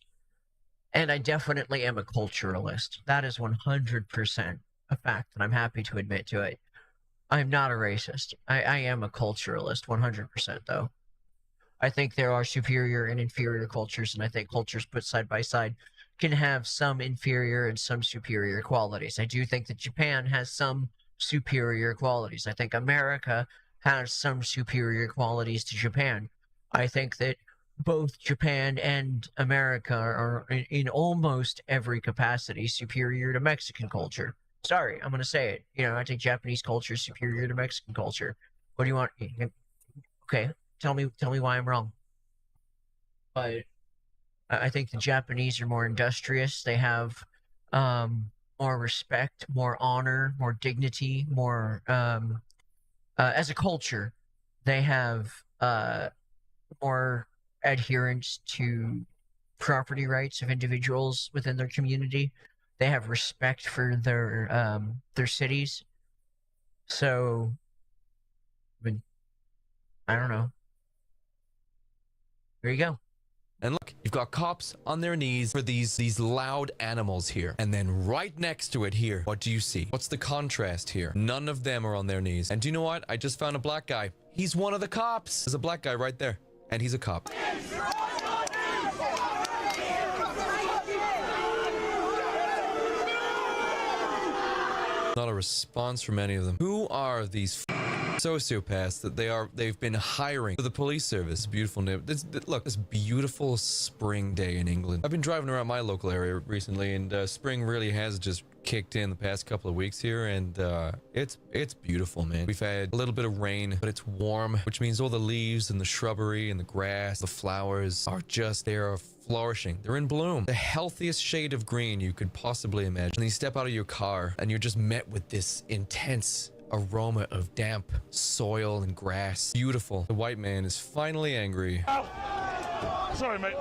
And I definitely am a culturalist. That is 100% a fact, and I'm happy to admit to it. I'm not a racist. I am a culturalist, 100% though. I think there are superior and inferior cultures, and I think cultures put side by side can have some inferior and some superior qualities. I do think that Japan has some superior qualities. I think America has some superior qualities to Japan. I think that both Japan and America are in almost every capacity superior to Mexican culture. Sorry, I'm going to say it. You know, I think Japanese culture is superior to Mexican culture. What do you want? Okay, tell me why I'm wrong. But I think the Japanese are more industrious. They have more respect, more honor, more dignity, more as a culture. They have more adherence to property rights of individuals within their community. They have respect for their cities. So, I don't know. There you go. And look, you've got cops on their knees for these loud animals here. And then right next to it here, what do you see? What's the contrast here? None of them are on their knees. And do you know what? I just found a black guy. He's one of the cops. There's a black guy right there. And he's a cop. Not a response from any of them. Who are these sociopaths that they've been hiring for the police service? Beautiful look, this beautiful spring day in England. I've been driving around my local area recently, and spring really has just kicked in the past couple of weeks here, and it's beautiful, man. We've had a little bit of rain, but it's warm, which means all the leaves and the shrubbery and the grass, the flowers are flourishing. They're in bloom. The healthiest shade of green you could possibly imagine. And you step out of your car and you're just met with this intense aroma of damp soil and grass. Beautiful. The white man is finally angry. Ow. Sorry, mate.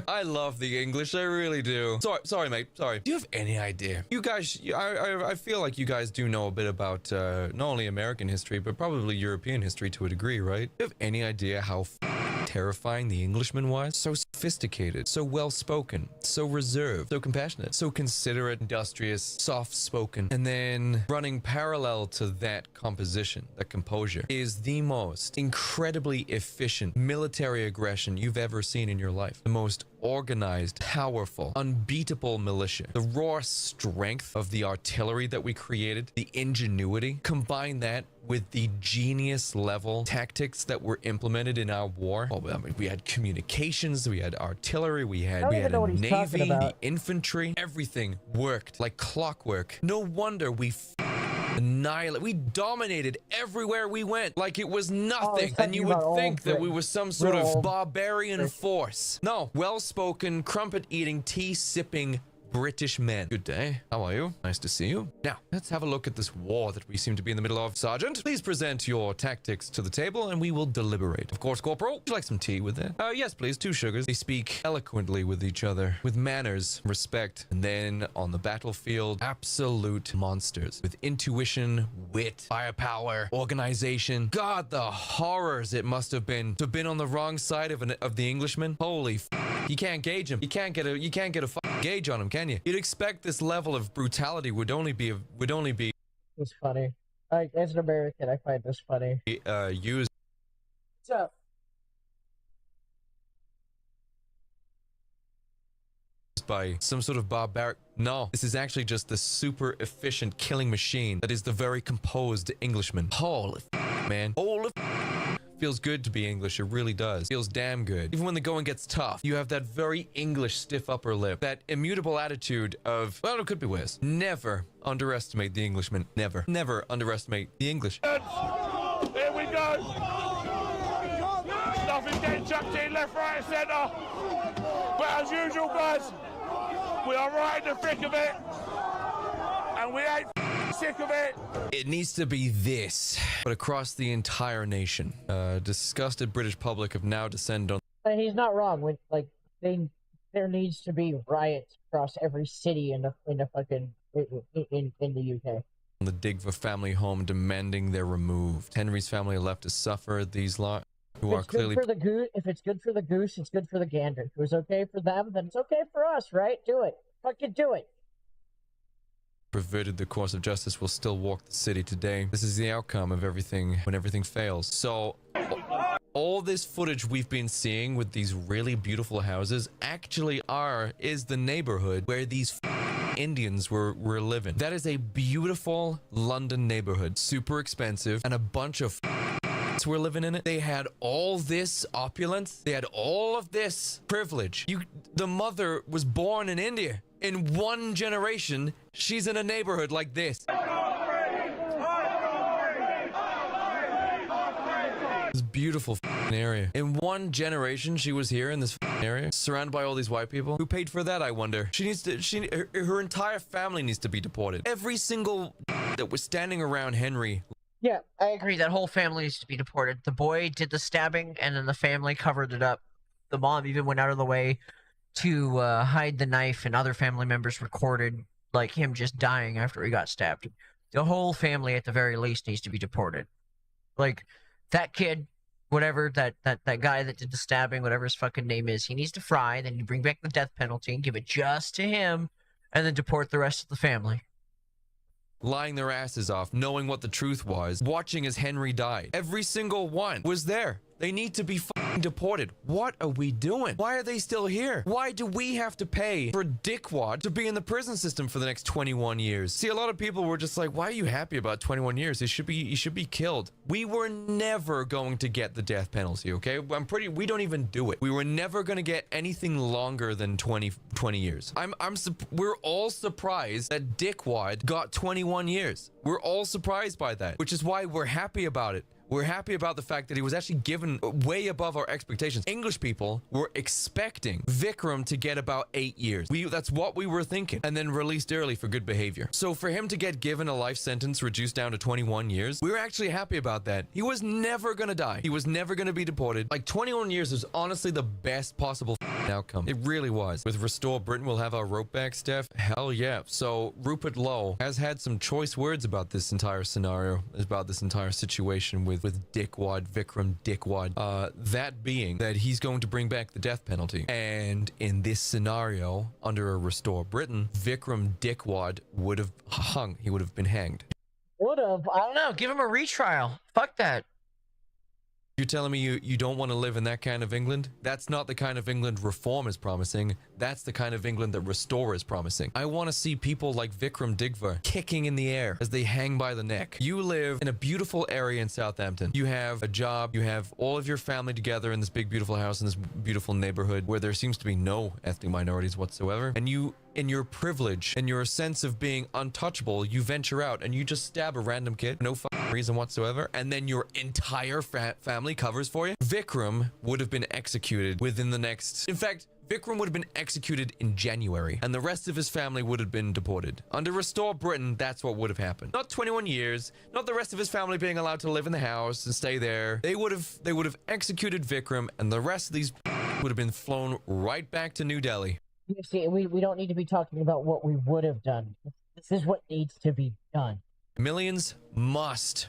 I love the English, I really do. Sorry, mate. Sorry. Do you have any idea? You guys, I feel like you guys do know a bit about not only American history, but probably European history to a degree, right? Do you have any idea how terrifying the Englishman was? So sophisticated, so well-spoken, so reserved, so compassionate, so considerate, industrious, soft-spoken. And then running parallel to that composition, that composure, is the most incredibly efficient military aggression you've ever seen in your life. The most organized, powerful, unbeatable militia. The raw strength of the artillery that we created, the ingenuity, combine that with the genius level tactics that were implemented in our war. Well, I mean, we had communications, we had artillery, we had a navy, the infantry, everything worked like clockwork. No wonder we we dominated everywhere we went like it was nothing, and you would think that we were some sort of barbarian force. No, well-spoken, crumpet-eating, tea-sipping British men. Good day. How are you? Nice to see you. Now, let's have a look at this war that we seem to be in the middle of. Sergeant, please present your tactics to the table and we will deliberate. Of course, Corporal, would you like some tea with it? Yes, please. 2 sugars. They speak eloquently with each other, with manners, respect, and then on the battlefield, absolute monsters with intuition, wit, firepower, organization. God, the horrors it must have been to have been on the wrong side of the Englishman. Holy you can't gauge him. You can't get a gauge on him, can you? You'd expect this level of brutality would only be It's funny. As an American, I find this funny. Used What's up? by some sort of barbaric. No, this is actually just the super efficient killing machine that is the very composed Englishman. Holy man. Holy feels good to be English. It really does. Feels damn good. Even when the going gets tough, you have that very English stiff upper lip, that immutable attitude of, well, it could be worse. Never underestimate the Englishman. Never. Never underestimate the English. Here we go. Nothing's getting chucked in left, right, and centre. But as usual, guys, we are right in the thick of it. And we ain't sick of it. It needs to be this, but across the entire nation. Disgusted British public have now descended on. He's not wrong. When there needs to be riots across every city in the UK. The Digva family home demanding they're removed. Henry's family are left to suffer. These lot who are clearly. If it's good for the goose, it's good for the gander. If it was okay for them, then it's okay for us, right? Do it. Fucking do it. Perverted the course of justice will still walk the city today. This is the outcome of everything when everything fails. So all this footage we've been seeing with these really beautiful houses actually is the neighborhood where these Indians were living. That is a beautiful London neighborhood, super expensive, and a bunch of were living in it. They had all this opulence. They had all of this privilege. The mother was born in India. In 1 generation, she's in a neighborhood like this. This beautiful area. In 1 generation, she was here in this area, surrounded by all these white people. Who paid for that, I wonder? Her entire family needs to be deported. Every single that was standing around Henry. Yeah, I agree. That whole family needs to be deported. The boy did the stabbing, and then the family covered it up. The mom even went out of the way to hide the knife, and other family members recorded like him just dying after he got stabbed. The whole family, at the very least, needs to be deported. Like that kid, whatever that guy that did the stabbing, whatever his fucking name is, he needs to fry. Then you bring back the death penalty and give it just to him, and then deport the rest of the family. Lying their asses off, knowing what the truth was, watching as Henry died. Every single one was there. They need to be deported. What are we doing? Why are they still here? Why do we have to pay for dickwad to be in the prison system for the next 21 years? See, a lot of people were just like, why are you happy about 21 years? He should be killed. We were never going to get the death penalty, okay? We don't even do it. We were never going to get anything longer than 20 years. We're all surprised that dickwad got 21 years. We're all surprised by that, which is why we're happy about it. We're happy about the fact that he was actually given way above our expectations. English people were expecting Vikram to get about 8 years. That's what we were thinking. And then released early for good behavior. So for him to get given a life sentence reduced down to 21 years, we were actually happy about that. He was never going to die. He was never going to be deported. Like 21 years is honestly the best possible outcome. It really was. With Restore Britain, we'll have our rope back, Steph. Hell yeah. So Rupert Lowe has had some choice words about this entire scenario, about this entire situation with Dickwad, Vikram Dickwad. That being that he's going to bring back the death penalty. And in this scenario, under a Restore Britain, Vikram Dickwad would have hung. He would have been hanged. Would have? I don't know. Give him a retrial. Fuck that. You're telling me you don't want to live in that kind of England? That's not the kind of England Reform is promising. That's the kind of England that Restore is promising. I want to see people like Vikram Digva kicking in the air as they hang by the neck. You live in a beautiful area in Southampton. You have a job. You have all of your family together in this big, beautiful house in this beautiful neighborhood where there seems to be no ethnic minorities whatsoever. And you, in your privilege and your sense of being untouchable, you venture out and you just stab a random kid for no reason whatsoever, and then your entire family covers for you. Vikram would have been executed within the next... In fact, Vikram would have been executed in January, and the rest of his family would have been deported. Under Restore Britain, that's what would have happened. Not 21 years, not the rest of his family being allowed to live in the house and stay there. They would have executed Vikram, and the rest of these would have been flown right back to New Delhi. You see, we don't need to be talking about what we would have done. This is what needs to be done. Millions must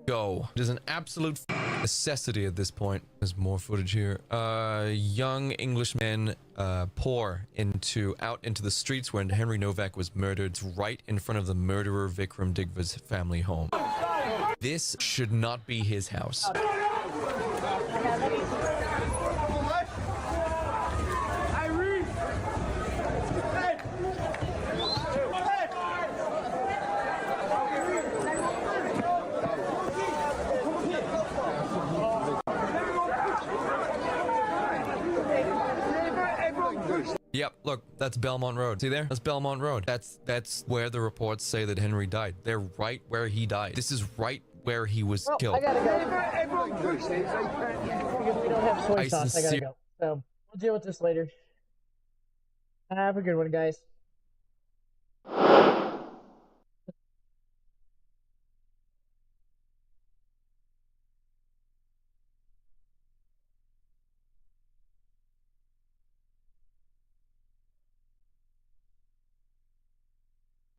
go. It is an absolute necessity at this point. There's more footage here. Young Englishmen pour out into the streets when Henry Novak was murdered. It's right in front of the murderer Vikram Digva's family home. This should not be his house. Yep, look, that's Belmont Road. See there? That's Belmont Road. That's where the reports say that Henry died. They're right where he died. This is right where he was killed. I gotta go. Because we don't have soy sauce, I gotta go. So, we'll deal with this later. Have a good one, guys.